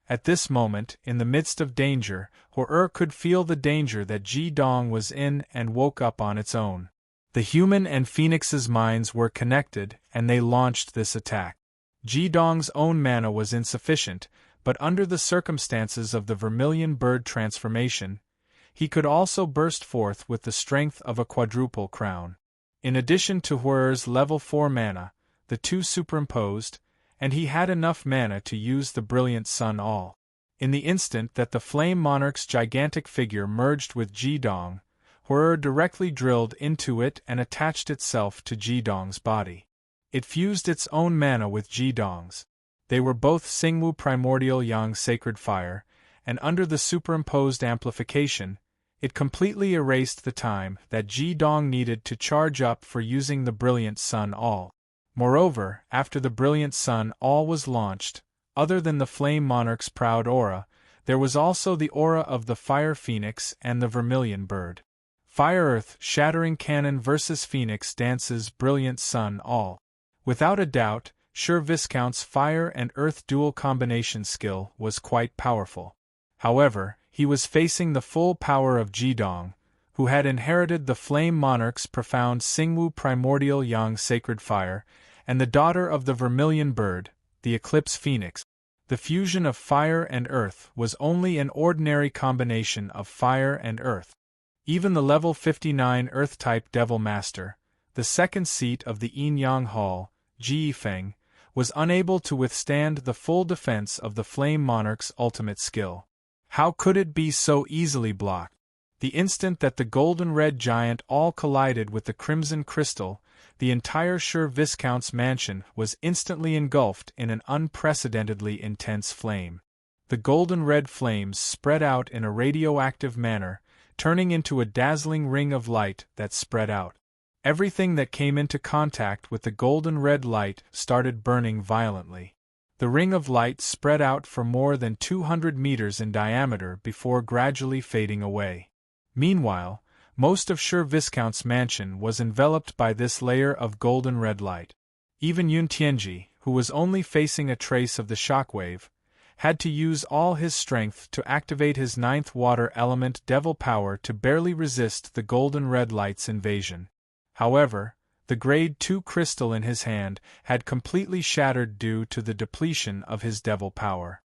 At this moment, in the midst of danger, Hur could feel the danger that Ji-dong was in and woke up on its own. The human and Phoenix's minds were connected, and they launched this attack. Ji-dong's own mana was insufficient, but under the circumstances of the Vermilion Bird transformation, he could also burst forth with the strength of a quadruple crown. In addition to Hur's level 4 mana, the two superimposed, and he had enough mana to use the Brilliant Sun All. In the instant that the Flame Monarch's gigantic figure merged with Ji-dong, Hur directly drilled into it and attached itself to Ji-dong's body. It fused its own mana with Ji-dong's. They were both Xingwu primordial yang sacred fire, and under the superimposed amplification, it completely erased the time that Ji-dong needed to charge up for using the Brilliant Sun All. Moreover, after the Brilliant Sun All was launched, other than the Flame Monarch's proud aura, there was also the aura of the Fire Phoenix and the Vermilion Bird. Fire-Earth Shattering Cannon vs. Phoenix Dance's Brilliant Sun All. Without a doubt, Sir Viscount's Fire and Earth dual combination skill was quite powerful. However, he was facing the full power of Ji-dong, who had inherited the Flame Monarch's profound Xingwu primordial yang sacred fire, and the daughter of the Vermilion Bird, the Eclipse Phoenix. The fusion of fire and earth was only an ordinary combination of fire and earth. Even the level 59 Earth-type Devil Master, the second seat of the Yin-Yang Hall, Ji Yifeng, was unable to withstand the full defense of the Flame Monarch's ultimate skill. How could it be so easily blocked? The instant that the golden-red giant all collided with the crimson crystal, the entire Sir Viscount's mansion was instantly engulfed in an unprecedentedly intense flame. The golden-red flames spread out in a radioactive manner, turning into a dazzling ring of light that spread out. Everything that came into contact with the golden-red light started burning violently. The ring of light spread out for more than 200 meters in diameter before gradually fading away. Meanwhile, most of Sir Viscount's mansion was enveloped by this layer of golden-red light. Even Yun Tianji, who was only facing a trace of the shockwave, had to use all his strength to activate his 9th water element devil power to barely resist the golden-red light's invasion. However, the Grade 2 crystal in his hand had completely shattered due to the depletion of his devil power.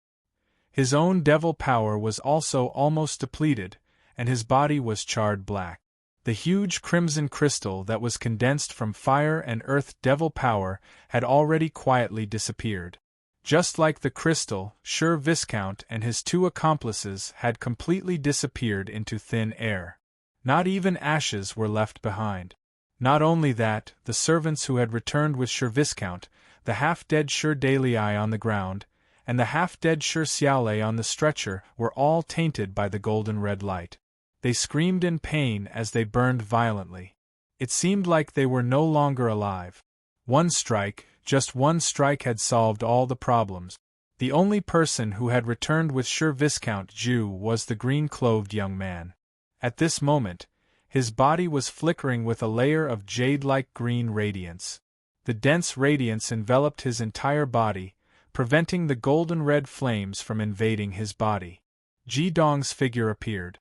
His own devil power was also almost depleted, and his body was charred black. The huge crimson crystal that was condensed from fire and earth devil power had already quietly disappeared. Just like the crystal, Sir Viscount and his two accomplices had completely disappeared into thin air. Not even ashes were left behind. Not only that, the servants who had returned with Sir Viscount, the half-dead Sir Daley on the ground, and the half-dead Sir Xiaolei on the stretcher were all tainted by the golden red light. They screamed in pain as they burned violently. It seemed like they were no longer alive. One strike, just one strike had solved all the problems. The only person who had returned with Sir Viscount Ju was the green-clothed young man. At this moment, his body was flickering with a layer of jade-like green radiance. The dense radiance enveloped his entire body, preventing the golden-red flames from invading his body. Ji Dong's figure appeared.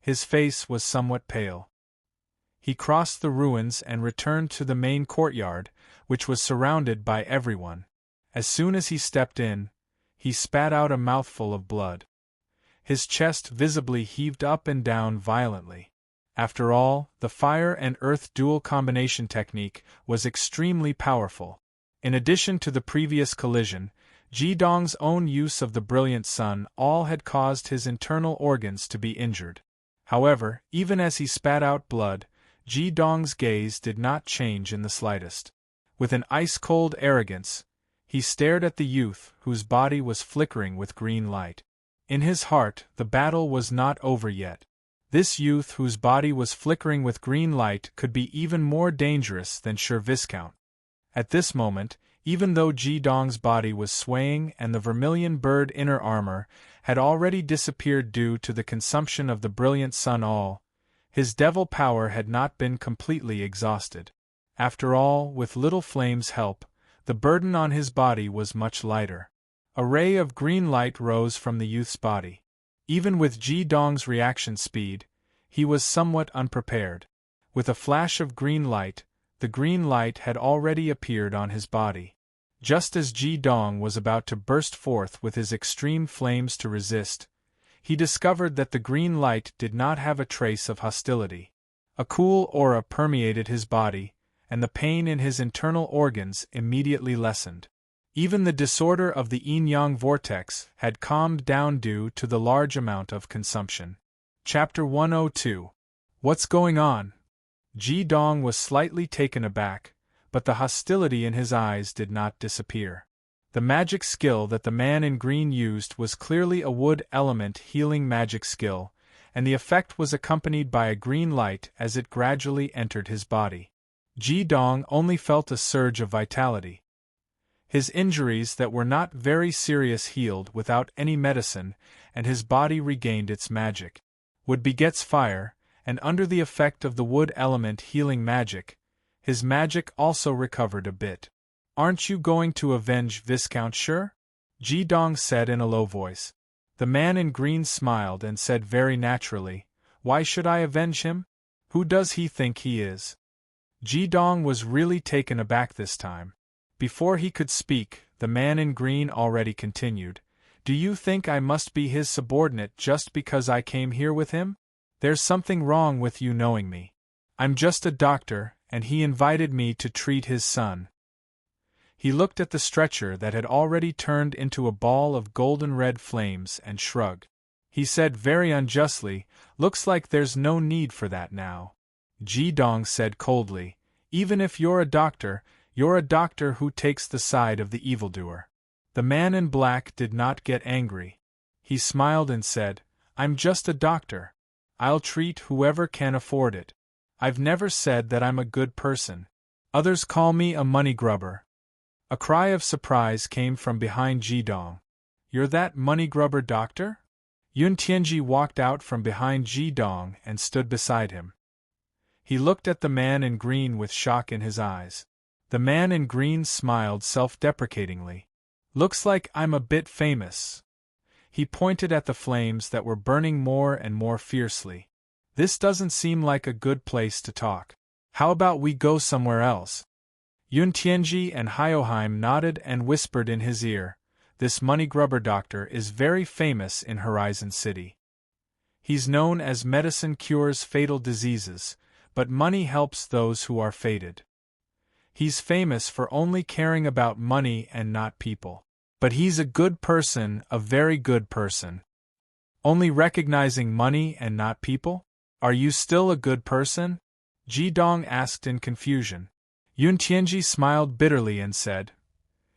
His face was somewhat pale. He crossed the ruins and returned to the main courtyard, which was surrounded by everyone. As soon as he stepped in, he spat out a mouthful of blood. His chest visibly heaved up and down violently. After all, the fire and earth dual combination technique was extremely powerful. In addition to the previous collision, Ji Dong's own use of the brilliant sun all had caused his internal organs to be injured. However, even as he spat out blood, Ji Dong's gaze did not change in the slightest. With an ice-cold arrogance, he stared at the youth whose body was flickering with green light. In his heart, the battle was not over yet. This youth whose body was flickering with green light could be even more dangerous than Sir Viscount. At this moment, even though Ji Dong's body was swaying and the vermilion bird inner armor had already disappeared due to the consumption of the brilliant sun, his devil power had not been completely exhausted. After all, with Little Flame's help, the burden on his body was much lighter. A ray of green light rose from the youth's body. Even with Ji Dong's reaction speed, he was somewhat unprepared. With a flash of green light, the green light had already appeared on his body. Just as Ji Dong was about to burst forth with his extreme flames to resist, he discovered that the green light did not have a trace of hostility. A cool aura permeated his body, and the pain in his internal organs immediately lessened. Even the disorder of the yin-yang vortex had calmed down due to the large amount of consumption. Chapter 102. What's going on? Ji Dong was slightly taken aback, but the hostility in his eyes did not disappear. The magic skill that the man in green used was clearly a wood element healing magic skill, and the effect was accompanied by a green light as it gradually entered his body. Ji Dong only felt a surge of vitality. His injuries that were not very serious healed without any medicine, and his body regained its magic. Wood begets fire, and under the effect of the wood element healing magic, his magic also recovered a bit. "Aren't you going to avenge Viscount Sure?" Ji Dong said in a low voice. The man in green smiled and said very naturally, "Why should I avenge him? Who does he think he is?" Ji Dong was really taken aback this time. Before he could speak, the man in green already continued, "Do you think I must be his subordinate just because I came here with him? There's something wrong with you knowing me. I'm just a doctor, and he invited me to treat his son." He looked at the stretcher that had already turned into a ball of golden red flames and shrugged. He said very unjustly, "Looks like there's no need for that now." Ji Dong said coldly, "Even if you're a doctor who takes the side of the evildoer." The man in black did not get angry. He smiled and said, "I'm just a doctor. I'll treat whoever can afford it. I've never said that I'm a good person. Others call me a money grubber." A cry of surprise came from behind Ji Dong. "You're that money grubber doctor?" Yun Tianji walked out from behind Ji Dong and stood beside him. He looked at the man in green with shock in his eyes. The man in green smiled self-deprecatingly. "Looks like I'm a bit famous." He pointed at the flames that were burning more and more fiercely. "This doesn't seem like a good place to talk. How about we go somewhere else?" Yun Tianji and Hyoheim nodded and whispered in his ear, this money grubber doctor is very famous in Horizon City. He's known as medicine cures fatal diseases, but money helps those who are fated. He's famous for only caring about money and not people. But he's a good person, a very good person. Only recognizing money and not people? Are you still a good person? Ji Dong asked in confusion. Yun Tianji smiled bitterly and said,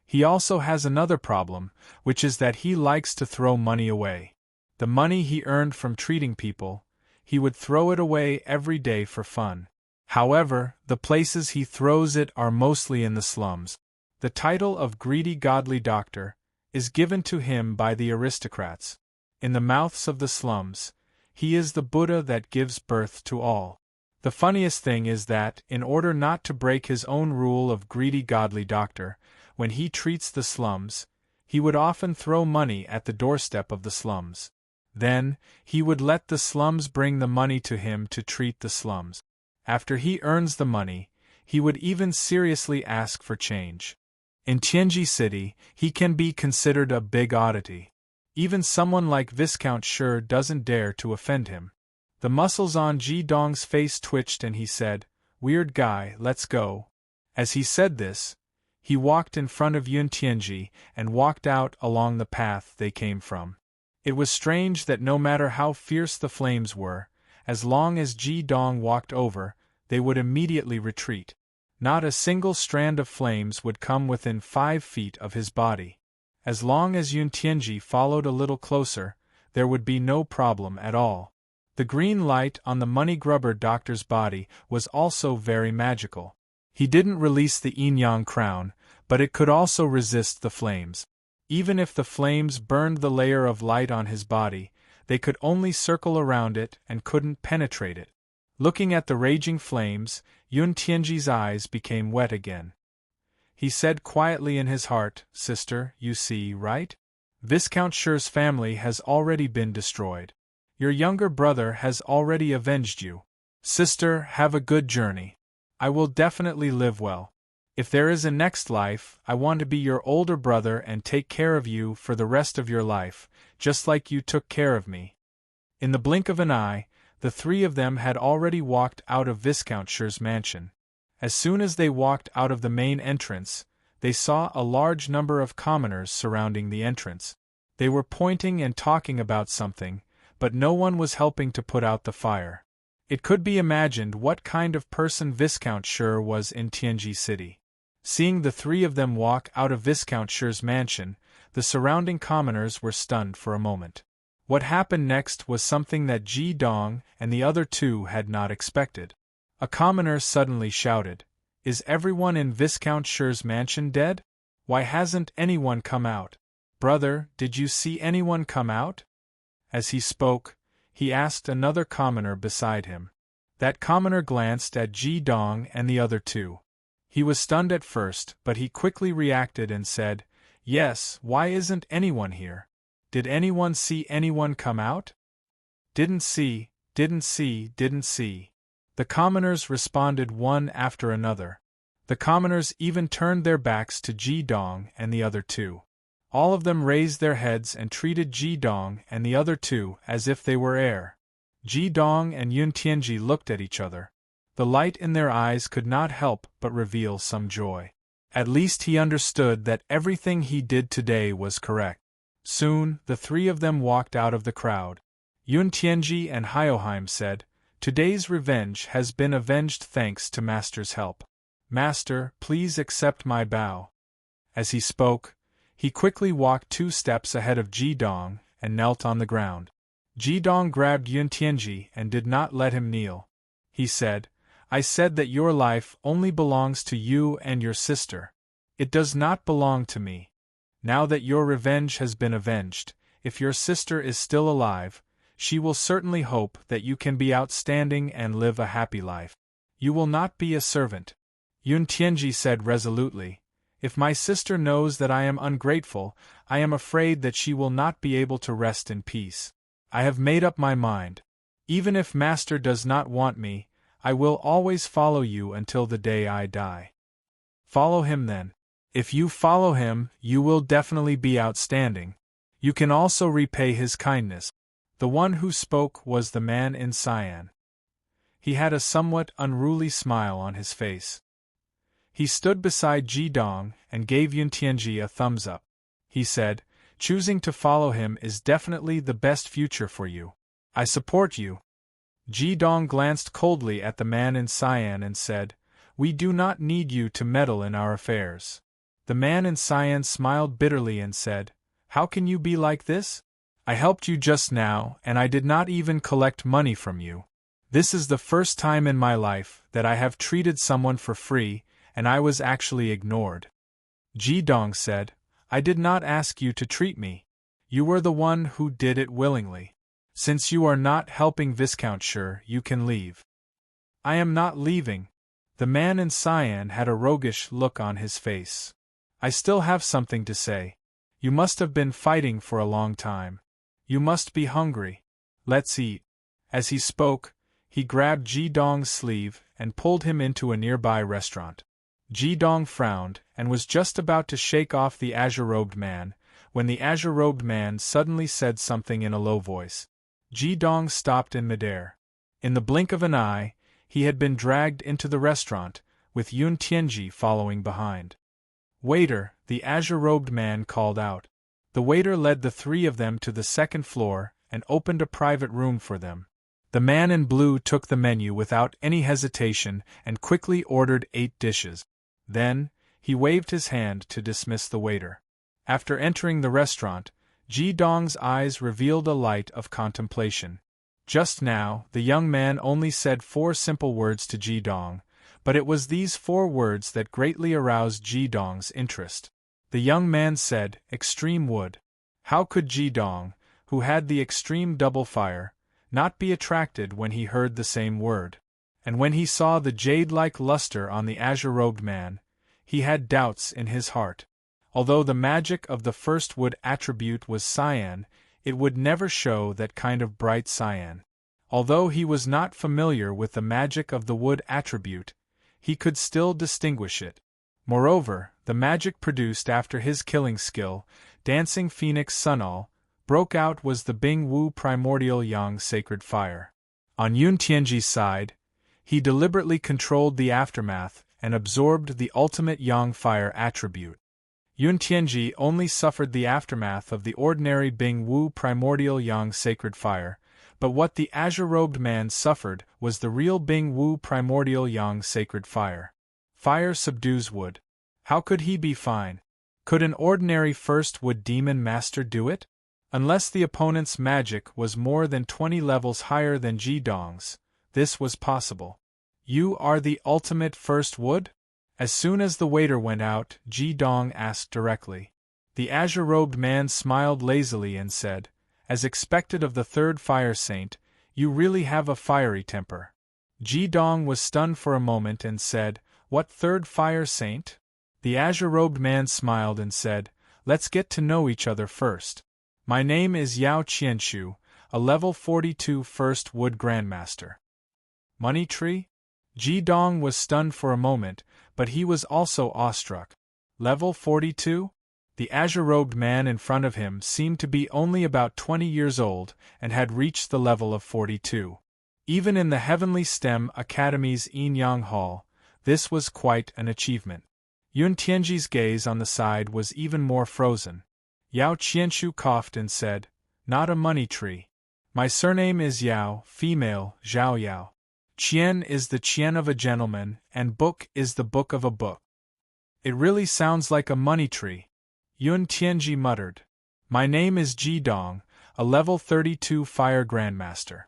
he also has another problem, which is that he likes to throw money away. The money he earned from treating people, he would throw it away every day for fun. However, the places he throws it are mostly in the slums. The title of greedy godly doctor is given to him by the aristocrats. In the mouths of the slums, he is the Buddha that gives birth to all. The funniest thing is that, in order not to break his own rule of greedy godly doctor, when he treats the slums, he would often throw money at the doorstep of the slums. Then, he would let the slums bring the money to him to treat the slums. After he earns the money, he would even seriously ask for change. In Tianji City, he can be considered a big oddity. Even someone like Viscount Shi doesn't dare to offend him. The muscles on Ji Dong's face twitched and he said, "Weird guy, let's go." As he said this, he walked in front of Yun Tianji and walked out along the path they came from. It was strange that no matter how fierce the flames were, as long as Ji Dong walked over, they would immediately retreat. Not a single strand of flames would come within 5 feet of his body. As long as Yun Tianji followed a little closer, there would be no problem at all. The green light on the money grubber doctor's body was also very magical. He didn't release the yin-yang crown, but it could also resist the flames. Even if the flames burned the layer of light on his body, they could only circle around it and couldn't penetrate it. Looking at the raging flames, Yun Tianji's eyes became wet again. He said quietly in his heart, "Sister, you see, right? Viscount Shi's family has already been destroyed. Your younger brother has already avenged you. Sister, have a good journey. I will definitely live well. If there is a next life, I want to be your older brother and take care of you for the rest of your life, just like you took care of me." In the blink of an eye, the 3 of them had already walked out of Viscount Shi's mansion. As soon as they walked out of the main entrance, they saw a large number of commoners surrounding the entrance. They were pointing and talking about something, but no one was helping to put out the fire. It could be imagined what kind of person Viscount Shi was in Tianji City. Seeing the 3 of them walk out of Viscount Shi's mansion, the surrounding commoners were stunned for a moment. What happened next was something that Ji Dong and the other 2 had not expected. A commoner suddenly shouted, "Is everyone in Viscount Shi's mansion dead? Why hasn't anyone come out? Brother, did you see anyone come out?" As he spoke, he asked another commoner beside him. That commoner glanced at Ji Dong and the other 2. He was stunned at first, but he quickly reacted and said, "Yes, why isn't anyone here? Did anyone see anyone come out?" Didn't see. The commoners responded one after another. The commoners even turned their backs to Ji Dong and the other 2. All of them raised their heads and treated Ji Dong and the other 2 as if they were air. Ji Dong and Yun Tianji looked at each other. The light in their eyes could not help but reveal some joy. At least he understood that everything he did today was correct. Soon, the 3 of them walked out of the crowd. Yun Tianji and Hyoheim said, "Today's revenge has been avenged thanks to Master's help. Master, please accept my bow." As he spoke, he quickly walked 2 steps ahead of Ji Dong and knelt on the ground. Ji Dong grabbed Yun Tianji and did not let him kneel. He said, "I said that your life only belongs to you and your sister. It does not belong to me. Now that your revenge has been avenged, if your sister is still alive, she will certainly hope that you can be outstanding and live a happy life. You will not be a servant." Yun Tianji said resolutely, "If my sister knows that I am ungrateful, I am afraid that she will not be able to rest in peace. I have made up my mind. Even if Master does not want me, I will always follow you until the day I die." "Follow him then. If you follow him, you will definitely be outstanding. You can also repay his kindness. The one who spoke was the man in cyan. He had a somewhat unruly smile on his face. He stood beside Ji Dong and gave Yun Tianji a thumbs up. He said, "Choosing to follow him is definitely the best future for you. I support you." Ji Dong glanced coldly at the man in cyan and said, "We do not need you to meddle in our affairs." The man in cyan smiled bitterly and said, "How can you be like this? I helped you just now, and I did not even collect money from you. This is the first time in my life that I have treated someone for free, and I was actually ignored." Ji Dong said, "I did not ask you to treat me. You were the one who did it willingly. Since you are not helping Viscount Sure, you can leave." "I am not leaving." The man in cyan had a roguish look on his face. "I still have something to say. You must have been fighting for a long time. You must be hungry. Let's eat." As he spoke, he grabbed Ji Dong's sleeve and pulled him into a nearby restaurant. Ji Dong frowned and was just about to shake off the azure-robed man, when the azure-robed man suddenly said something in a low voice. Ji Dong stopped in midair. In the blink of an eye, he had been dragged into the restaurant, with Yun Tianji following behind. "Waiter," the azure-robed man called out. The waiter led the three of them to the second floor and opened a private room for them. The man in blue took the menu without any hesitation and quickly ordered 8 dishes. Then, he waved his hand to dismiss the waiter. After entering the restaurant, Ji Dong's eyes revealed a light of contemplation. Just now, the young man only said 4 simple words to Ji Dong, but it was these 4 words that greatly aroused Ji Dong's interest. The young man said, "Extreme wood." How could Ji Dong, who had the extreme double fire, not be attracted when he heard the same word? And when he saw the jade-like luster on the azure-robed man, he had doubts in his heart. Although the magic of the first wood attribute was cyan, it would never show that kind of bright cyan. Although he was not familiar with the magic of the wood attribute, he could still distinguish it. Moreover, the magic produced after his killing skill, Dancing Phoenix Sunall, broke out was the Bing Wu Primordial Yang Sacred Fire. On Yun Tianji's side, he deliberately controlled the aftermath and absorbed the ultimate Yang Fire attribute. Yun Tianji only suffered the aftermath of the ordinary Bing Wu Primordial Yang Sacred Fire, but what the azure-robed man suffered was the real Bing Wu Primordial Yang Sacred Fire. Fire subdues wood. How could he be fine? Could an ordinary first wood demon master do it? Unless the opponent's magic was more than 20 levels higher than Ji Dong's, this was possible. "You are the ultimate first wood?" As soon as the waiter went out, Ji Dong asked directly. The azure-robed man smiled lazily and said, "As expected of the third fire saint, you really have a fiery temper." Ji Dong was stunned for a moment and said, "What third fire saint?" The azure-robed man smiled and said, "Let's get to know each other first. My name is Yao Qianshu, a level 42 first wood grandmaster." Money tree? Ji Dong was stunned for a moment, but he was also awestruck. Level 42? The azure-robed man in front of him seemed to be only about 20 years old and had reached the level of 42. Even in the Heavenly STEM Academy's Yin-Yang Hall, this was quite an achievement. Yun Tianji's gaze on the side was even more frozen. Yao Qianshu coughed and said, "Not a money tree. My surname is Yao, female, Zhao Yao. Qian is the Qian of a gentleman, and book is the book of a book." "It really sounds like a money tree," Yun Tianji muttered. "My name is Ji Dong, a level 32 fire grandmaster."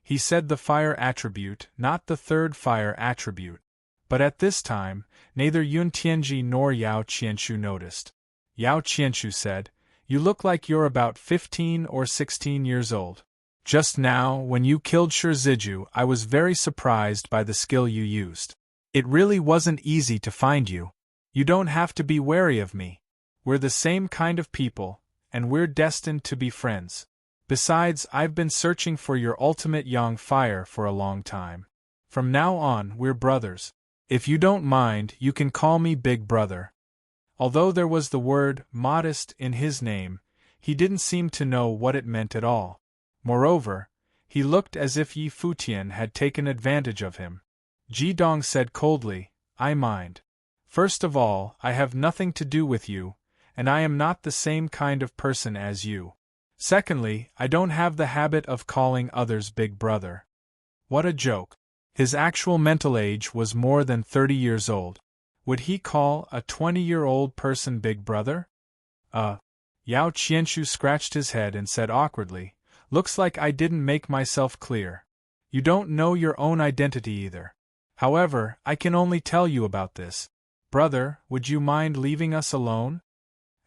He said the fire attribute, not the third fire attribute. But at this time, neither Yun Tianji nor Yao Qianshu noticed. Yao Qianshu said, "You look like you're about 15 or 16 years old. Just now, when you killed Shiziju, I was very surprised by the skill you used. It really wasn't easy to find you. You don't have to be wary of me. We're the same kind of people, and we're destined to be friends. Besides, I've been searching for your ultimate Yang Fire for a long time. From now on, we're brothers. If you don't mind, you can call me Big Brother." Although there was the word modest in his name, he didn't seem to know what it meant at all. Moreover, he looked as if Yi Futian had taken advantage of him. Ji Dong said coldly, I mind. First of all, I have nothing to do with you, and I am not the same kind of person as you. Secondly, I don't have the habit of calling others big brother. What a joke. His actual mental age was more than 30 years old. Would he call a 20-year-old person big brother? Yao Qianshu scratched his head and said awkwardly, looks like I didn't make myself clear. You don't know your own identity either. However, I can only tell you about this. Brother, would you mind leaving us alone?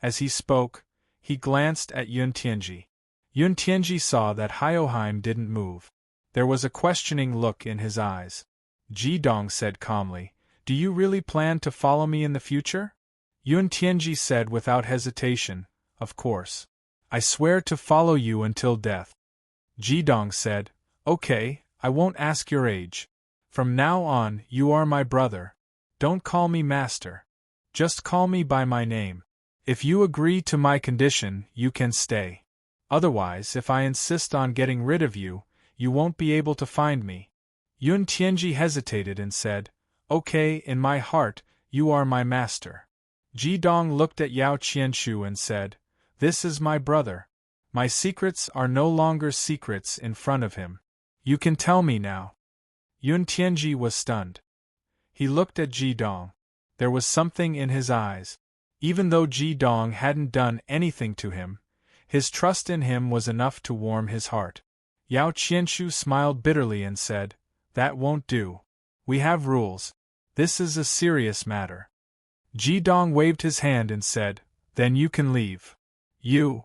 As he spoke, he glanced at Yun Tianji. Yun Tianji saw that Hyoheim didn't move. There was a questioning look in his eyes. Ji Dong said calmly, do you really plan to follow me in the future? Yun Tianji said without hesitation, of course. I swear to follow you until death. Ji Dong said, okay, I won't ask your age. From now on, you are my brother. Don't call me master. Just call me by my name. If you agree to my condition, you can stay. Otherwise, if I insist on getting rid of you, you won't be able to find me. Yun Tianji hesitated and said, okay, in my heart, you are my master. Ji Dong looked at Yao Qianshu and said, this is my brother. My secrets are no longer secrets in front of him. You can tell me now. Yun Tianji was stunned. He looked at Ji Dong. There was something in his eyes. Even though Ji Dong hadn't done anything to him, his trust in him was enough to warm his heart. Yao Qianshu smiled bitterly and said, that won't do. We have rules. This is a serious matter. Ji Dong waved his hand and said, then you can leave. You.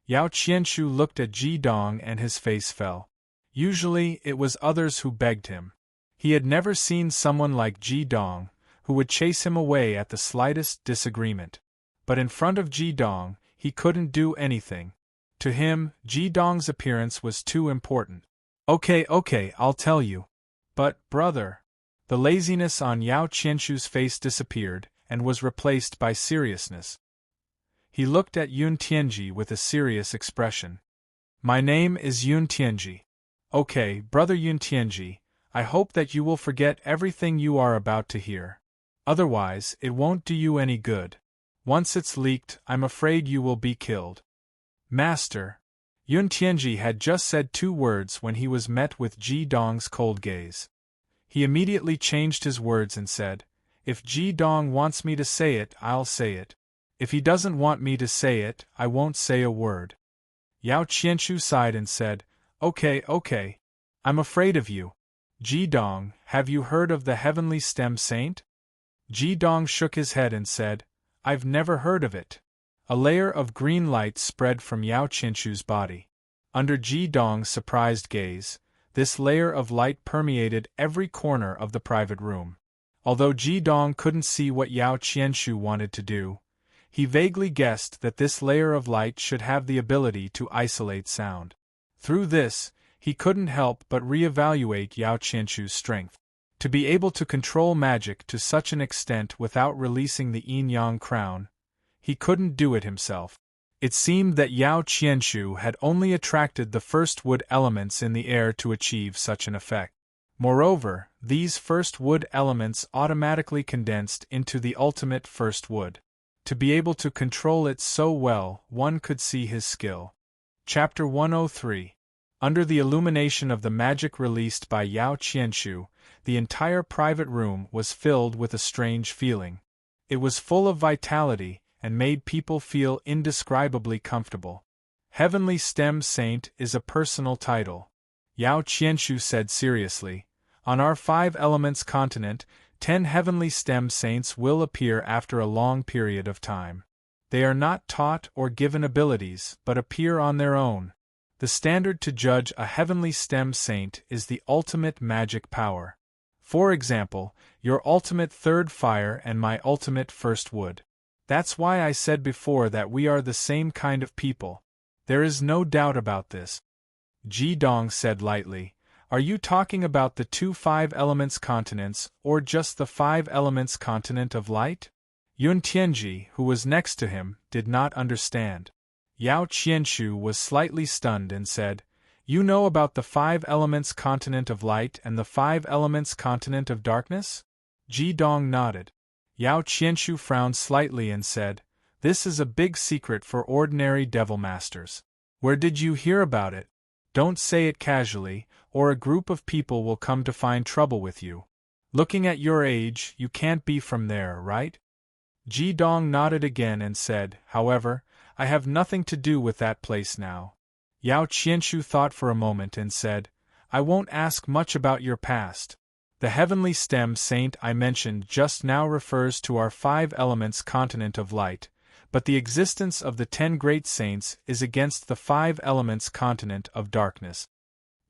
Yao Qianshu looked at Ji Dong and his face fell. Usually, it was others who begged him. He had never seen someone like Ji Dong, who would chase him away at the slightest disagreement. But in front of Ji Dong, he couldn't do anything. To him, Ji Dong's appearance was too important. Okay, I'll tell you. But, brother. The laziness on Yao Qianshu's face disappeared and was replaced by seriousness. He looked at Yun Tianji with a serious expression. My name is Yun Tianji. Okay, brother Yun Tianji, I hope that you will forget everything you are about to hear. Otherwise, it won't do you any good. Once it's leaked, I'm afraid you will be killed. Master. Yun Tianji had just said 2 words when he was met with Ji Dong's cold gaze. He immediately changed his words and said, if Ji Dong wants me to say it, I'll say it. If he doesn't want me to say it, I won't say a word. Yao Qianshu sighed and said, okay. I'm afraid of you. Ji Dong, have you heard of the heavenly stem saint? Ji Dong shook his head and said, I've never heard of it. A layer of green light spread from Yao Qianshu's body. Under Ji Dong's surprised gaze, this layer of light permeated every corner of the private room. Although Ji Dong couldn't see what Yao Qianshu wanted to do, he vaguely guessed that this layer of light should have the ability to isolate sound. Through this, he couldn't help but reevaluate Yao Qianshu's strength. To be able to control magic to such an extent without releasing the yin-yang crown, he couldn't do it himself. It seemed that Yao Qianshu had only attracted the first wood elements in the air to achieve such an effect. Moreover, these first wood elements automatically condensed into the ultimate first wood. To be able to control it so well, one could see his skill. Chapter 103. Under the illumination of the magic released by Yao Qianshu, the entire private room was filled with a strange feeling. It was full of vitality, and made people feel indescribably comfortable. Heavenly Stem Saint is a personal title. Yao Qianshu said seriously, on our 5 elements continent, 10 heavenly stem saints will appear after a long period of time. They are not taught or given abilities, but appear on their own. The standard to judge a heavenly stem saint is the ultimate magic power. For example, your ultimate 3rd fire and my ultimate 1st wood. That's why I said before that we are the same kind of people. There is no doubt about this. Ji Dong said lightly, are you talking about the 2 5 elements continents or just the 5 elements continent of light? Yun Tianji, who was next to him, did not understand. Yao Qianshu was slightly stunned and said, "You know about the 5 elements continent of light and the 5 elements continent of darkness?" Ji Dong nodded. Yao Qianshu frowned slightly and said, "This is a big secret for ordinary devil masters. Where did you hear about it? Don't say it casually, or a group of people will come to find trouble with you. Looking at your age, you can't be from there, right?" Ji Dong nodded again and said, "However, I have nothing to do with that place now." Yao Qianshu thought for a moment and said, "I won't ask much about your past. The heavenly stem saint I mentioned just now refers to our 5 elements continent of light, but the existence of the 10 great saints is against the 5 elements continent of darkness."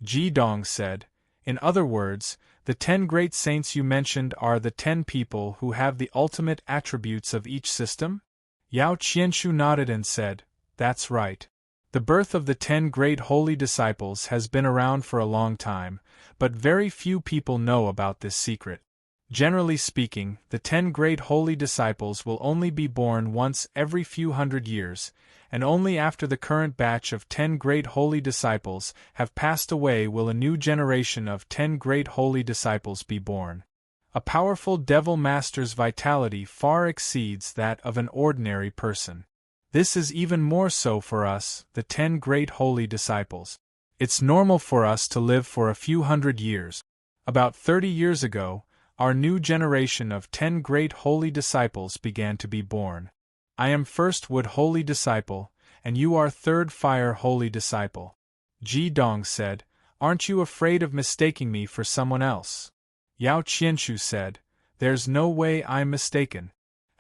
Ji Dong said, "In other words, the 10 great saints you mentioned are the 10 people who have the ultimate attributes of each system?" Yao Qianshu nodded and said, "That's right. The birth of the 10 great holy disciples has been around for a long time, but very few people know about this secret. Generally speaking, the 10 great holy disciples will only be born once every few hundred years, and only after the current batch of 10 great holy disciples have passed away will a new generation of 10 great holy disciples be born. A powerful devil master's vitality far exceeds that of an ordinary person. This is even more so for us, the 10 great holy disciples. It's normal for us to live for a few hundred years. About 30 years ago, our new generation of 10 great holy disciples began to be born. I am first wood holy disciple, and you are third fire holy disciple." Ji Dong said, "Aren't you afraid of mistaking me for someone else?" Yao Qianshu said, "There's no way I'm mistaken.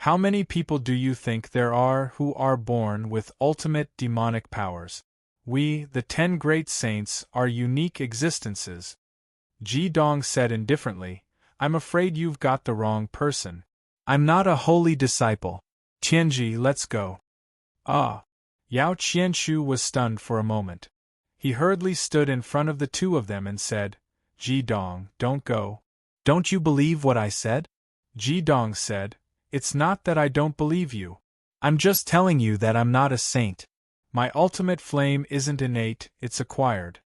How many people do you think there are who are born with ultimate demonic powers? We, the 10 great saints, are unique existences." Ji Dong said indifferently, "I'm afraid you've got the wrong person. I'm not a holy disciple. Tianji, let's go." "Ah!" Yao Qianshu was stunned for a moment. He hurriedly stood in front of the two of them and said, "Ji Dong, don't go. Don't you believe what I said?" Ji Dong said, "It's not that I don't believe you. I'm just telling you that I'm not a saint. My ultimate flame isn't innate, it's acquired."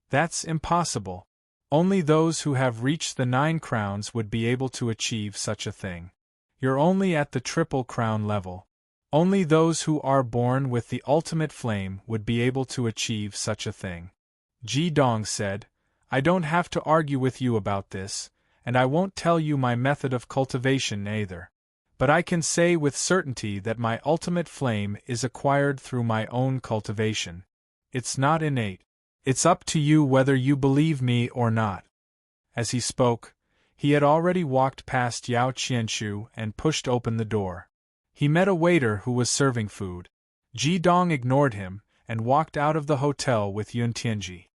"That's impossible. Only those who have reached the 9 crowns would be able to achieve such a thing. You're only at the triple crown level. Only those who are born with the ultimate flame would be able to achieve such a thing." Ji Dong said, "I don't have to argue with you about this, and I won't tell you my method of cultivation either. But I can say with certainty that my ultimate flame is acquired through my own cultivation. It's not innate. It's up to you whether you believe me or not." As he spoke, he had already walked past Yao Qianshu and pushed open the door. He met a waiter who was serving food. Ji Dong ignored him and walked out of the hotel with Yun Tianji.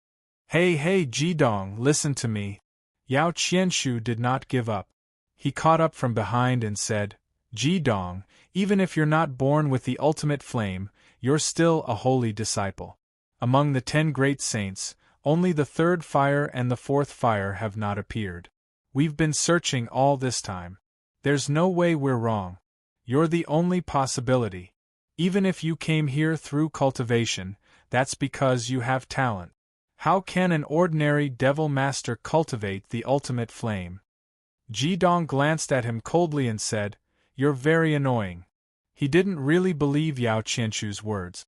Hey, Ji Dong, listen to me." Yao Qianshu did not give up. He caught up from behind and said, "Ji Dong, even if you're not born with the ultimate flame, you're still a holy disciple. Among the 10 great saints, only the 3rd fire and the 4th fire have not appeared. We've been searching all this time. There's no way we're wrong. You're the only possibility. Even if you came here through cultivation, that's because you have talent. How can an ordinary devil master cultivate the ultimate flame?" Ji Dong glanced at him coldly and said, "You're very annoying." He didn't really believe Yao Qianshu's words.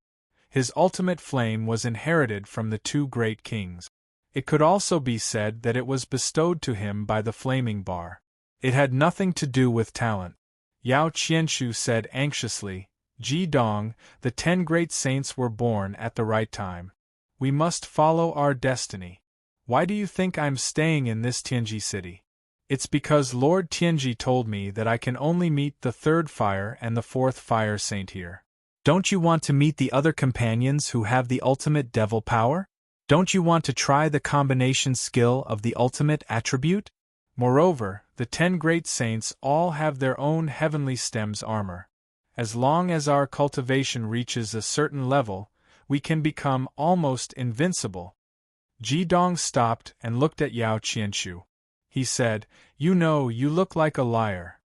His ultimate flame was inherited from the 2 great kings. It could also be said that it was bestowed to him by the flaming bar. It had nothing to do with talent. Yao Qianshu said anxiously, "Ji Dong, the 10 great saints were born at the right time. We must follow our destiny. Why do you think I'm staying in this Tianji city? It's because Lord Tianji told me that I can only meet the 3rd fire and the 4th fire saint here. Don't you want to meet the other companions who have the ultimate devil power? Don't you want to try the combination skill of the ultimate attribute? Moreover, the 10 great saints all have their own heavenly stems armor. As long as our cultivation reaches a certain level, we can become almost invincible." Ji Dong stopped and looked at Yao Qianshu. He said, "You know, you look like a liar.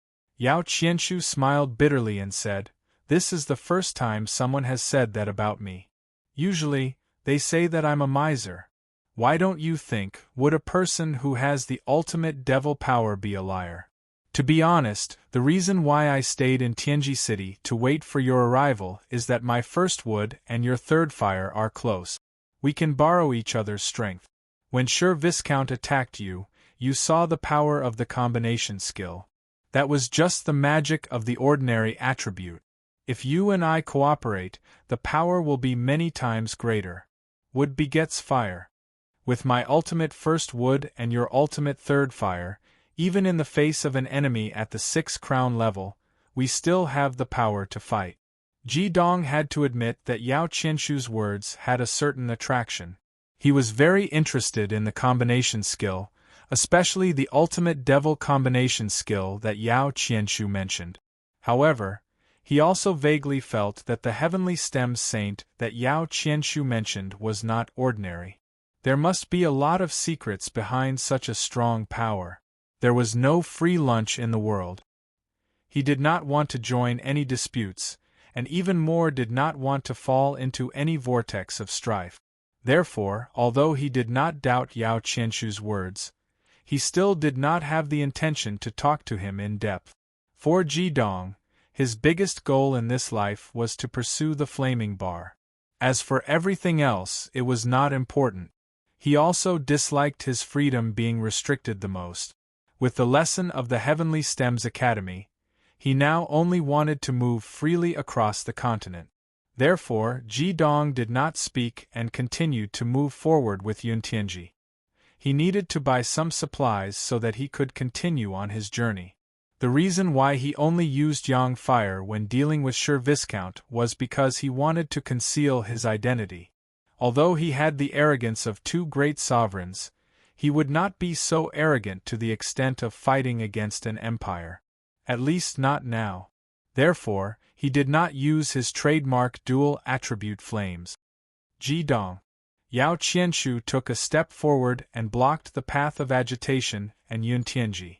Yao Qianshu smiled bitterly and said, "This is the first time someone has said that about me. Usually, they say that I'm a miser. Why don't you think, would a person who has the ultimate devil power be a liar? To be honest, the reason why I stayed in Tianji City to wait for your arrival is that my first wood and your third fire are close. We can borrow each other's strength. When Sir Viscount attacked you, you saw the power of the combination skill. That was just the magic of the ordinary attribute. If you and I cooperate, the power will be many times greater. Wood begets fire. With my ultimate first wood and your ultimate third fire, even in the face of an enemy at the 6 crown level, we still have the power to fight." Ji Dong had to admit that Yao Qianshu's words had a certain attraction. He was very interested in the combination skill, especially the ultimate devil combination skill that Yao Qianshu mentioned. However, he also vaguely felt that the heavenly stem saint that Yao Qianshu mentioned was not ordinary. There must be a lot of secrets behind such a strong power. There was no free lunch in the world. He did not want to join any disputes, and even more did not want to fall into any vortex of strife. Therefore, although he did not doubt Yao Qianshu's words, he still did not have the intention to talk to him in depth. For Ji Dong, his biggest goal in this life was to pursue the flaming bar. As for everything else, it was not important. He also disliked his freedom being restricted the most. With the lesson of the Heavenly Stems Academy, he now only wanted to move freely across the continent. Therefore, Ji Dong did not speak and continued to move forward with Yun Tianji. He needed to buy some supplies so that he could continue on his journey. The reason why he only used Yang Fire when dealing with Sher Viscount was because he wanted to conceal his identity. Although he had the arrogance of 2 great sovereigns, he would not be so arrogant to the extent of fighting against an empire. At least not now. Therefore, he did not use his trademark dual attribute flames. Ji Dong. Yao Qianshu took a step forward and blocked the path of agitation and Yun Tianji.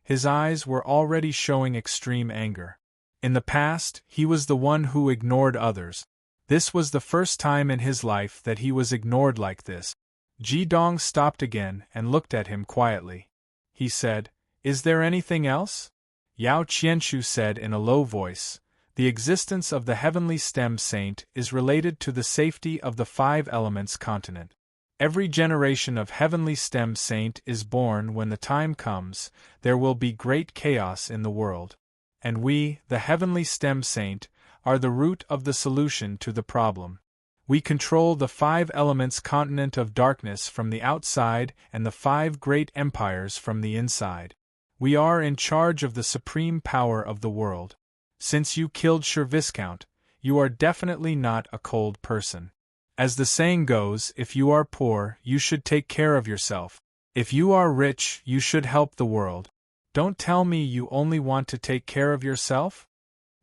His eyes were already showing extreme anger. In the past, he was the one who ignored others. This was the first time in his life that he was ignored like this. Ji Dong stopped again and looked at him quietly. He said, "Is there anything else?" Yao Qianshu said in a low voice, "The existence of the heavenly stem saint is related to the safety of the 5 elements continent. Every generation of heavenly stem saint is born when the time comes, there will be great chaos in the world. And we, the heavenly stem saint, are the root of the solution to the problem. We control the 5 elements continent of darkness from the outside and the 5 great empires from the inside. We are in charge of the supreme power of the world. Since you killed Sher Viscount, you are definitely not a cold person. As the saying goes, if you are poor, you should take care of yourself. If you are rich, you should help the world. Don't tell me you only want to take care of yourself?"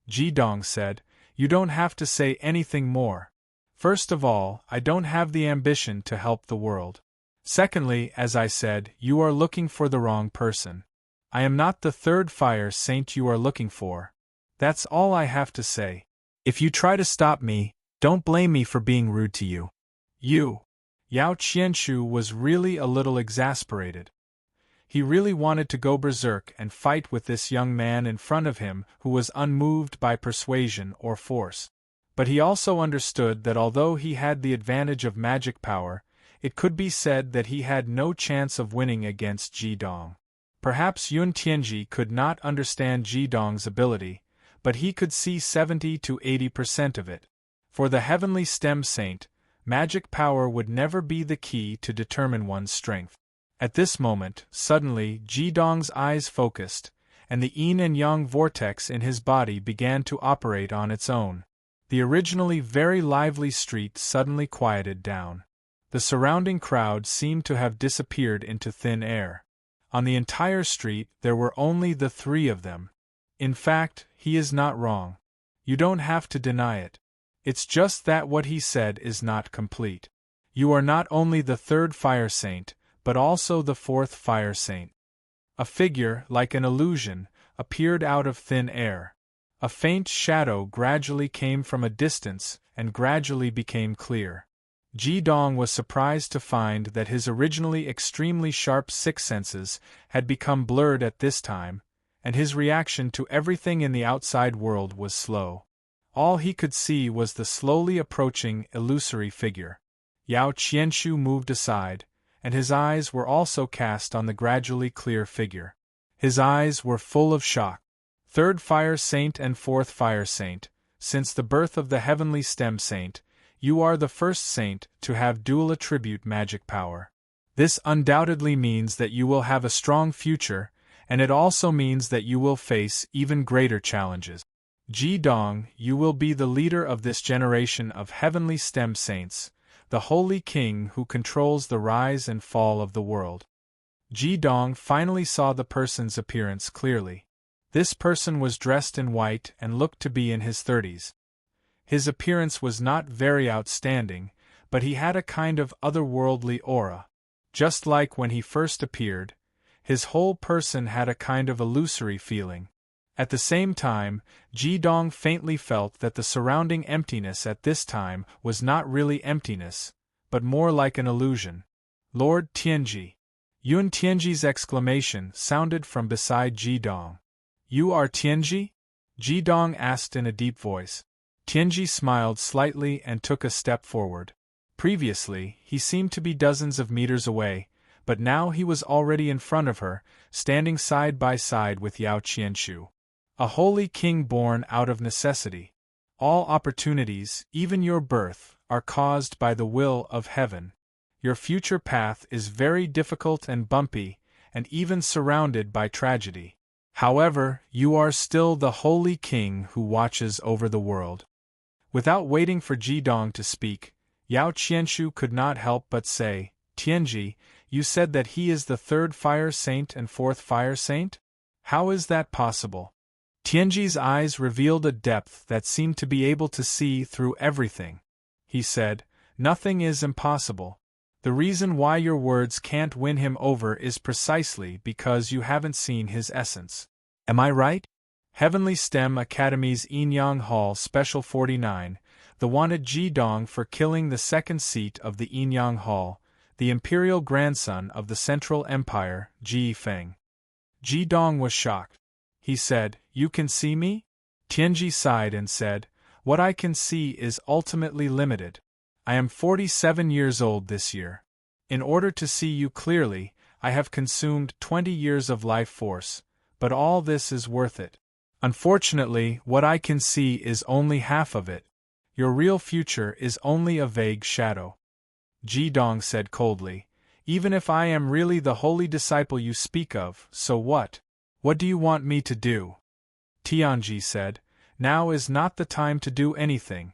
Ji Dong said, "You don't have to say anything more. First of all, I don't have the ambition to help the world. Secondly, as I said, you are looking for the wrong person. I am not the 3rd fire saint you are looking for. That's all I have to say. If you try to stop me, don't blame me for being rude to you." Yao Qianshu was really a little exasperated. He really wanted to go berserk and fight with this young man in front of him who was unmoved by persuasion or force. But he also understood that although he had the advantage of magic power, it could be said that he had no chance of winning against Ji Dong. Perhaps Yun Tianji could not understand Ji Dong's ability, but he could see 70 to 80% of it. For the heavenly stem saint, magic power would never be the key to determine one's strength. At this moment, suddenly, Ji Dong's eyes focused, and the yin and yang vortex in his body began to operate on its own. The originally very lively street suddenly quieted down. The surrounding crowd seemed to have disappeared into thin air. On the entire street there were only the 3 of them. In fact, he is not wrong. You don't have to deny it. It's just that what he said is not complete. You are not only the 3rd fire saint, but also the 4th fire saint. A figure, like an illusion, appeared out of thin air. A faint shadow gradually came from a distance and gradually became clear. Ji Dong was surprised to find that his originally extremely sharp six senses had become blurred at this time, and his reaction to everything in the outside world was slow. All he could see was the slowly approaching, illusory figure. Yao Qianshu moved aside, and his eyes were also cast on the gradually clear figure. His eyes were full of shock. Third Fire Saint and Fourth Fire Saint, since the birth of the Heavenly Stem Saint, you are the first saint to have dual attribute magic power. This undoubtedly means that you will have a strong future, and it also means that you will face even greater challenges. Ji Dong, you will be the leader of this generation of Heavenly Stem Saints, the Holy King who controls the rise and fall of the world. Ji Dong finally saw the person's appearance clearly. This person was dressed in white and looked to be in his 30s. His appearance was not very outstanding, but he had a kind of otherworldly aura. Just like when he first appeared, his whole person had a kind of illusory feeling. At the same time, Ji Dong faintly felt that the surrounding emptiness at this time was not really emptiness, but more like an illusion. Lord Tianji. Yun Tianji's exclamation sounded from beside Ji Dong. You are Tianji? Ji Dong asked in a deep voice. Tianji smiled slightly and took a step forward. Previously, he seemed to be dozens of meters away, but now he was already in front of her, standing side by side with Yao Qianshu. A holy king born out of necessity. All opportunities, even your birth, are caused by the will of heaven. Your future path is very difficult and bumpy, and even surrounded by tragedy. However, you are still the holy king who watches over the world. Without waiting for Ji Dong to speak, Yao Qianshu could not help but say, Tianji, you said that he is the third fire saint and fourth fire saint? How is that possible? Tianji's eyes revealed a depth that seemed to be able to see through everything. He said, nothing is impossible. The reason why your words can't win him over is precisely because you haven't seen his essence. Am I right? Heavenly STEM Academy's Enyang Hall Special 49, the wanted Ji Dong for killing the second seat of the Enyang Hall, the imperial grandson of the Central Empire, Ji Feng. Ji Dong was shocked. He said, you can see me? Tianji sighed and said, what I can see is ultimately limited. I am 47 years old this year. In order to see you clearly, I have consumed 20 years of life force, but all this is worth it. Unfortunately, what I can see is only half of it. Your real future is only a vague shadow. Ji Dong said coldly, even if I am really the holy disciple you speak of, so what? What do you want me to do? Tianji said, now is not the time to do anything.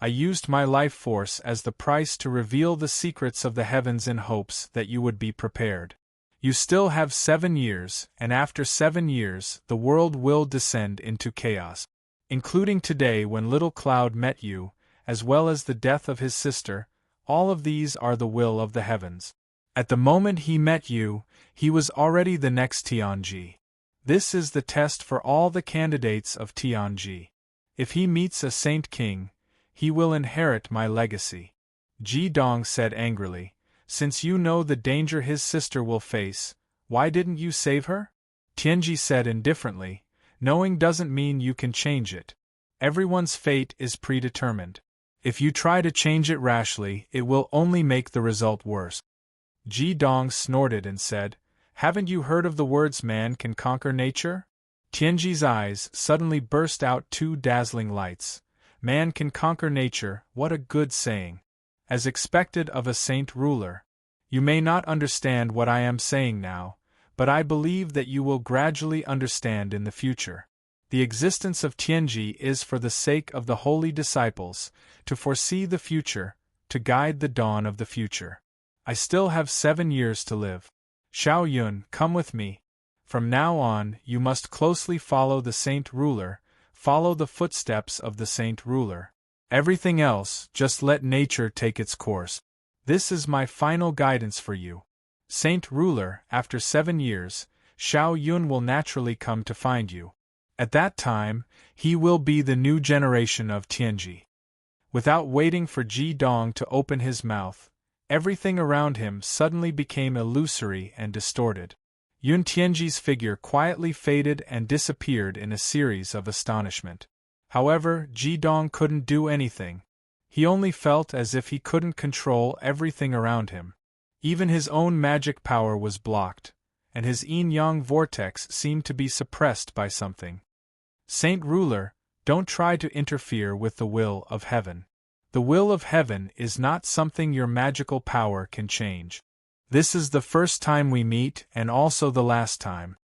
I used my life force as the price to reveal the secrets of the heavens in hopes that you would be prepared. You still have 7 years, and after 7 years, the world will descend into chaos. Including today when Little Cloud met you, as well as the death of his sister, all of these are the will of the heavens. At the moment he met you, he was already the next Tianji. This is the test for all the candidates of Tianji. If he meets a Saint King, he will inherit my legacy. Ji Dong said angrily, since you know the danger his sister will face, why didn't you save her? Tianji said indifferently, knowing doesn't mean you can change it. Everyone's fate is predetermined. If you try to change it rashly, it will only make the result worse. Ji Dong snorted and said, haven't you heard of the words man can conquer nature? Tianji's eyes suddenly burst out 2 dazzling lights. Man can conquer nature, what a good saying. As expected of a saint ruler. You may not understand what I am saying now, but I believe that you will gradually understand in the future. The existence of Tianji is for the sake of the holy disciples, to foresee the future, to guide the dawn of the future. I still have 7 years to live. Xiao Yun, come with me. From now on, you must closely follow the saint ruler, follow the footsteps of the saint ruler. Everything else, just let nature take its course. This is my final guidance for you. Saint ruler, after 7 years, Xiao Yun will naturally come to find you. At that time, he will be the new generation of Tianji. Without waiting for Ji Dong to open his mouth, everything around him suddenly became illusory and distorted. Yun Tianji's figure quietly faded and disappeared in a series of astonishment. However, Ji Dong couldn't do anything. He only felt as if he couldn't control everything around him. Even his own magic power was blocked, and his yin-yang vortex seemed to be suppressed by something. Saint Ruler, don't try to interfere with the will of heaven. The will of heaven is not something your magical power can change. This is the first time we meet and also the last time.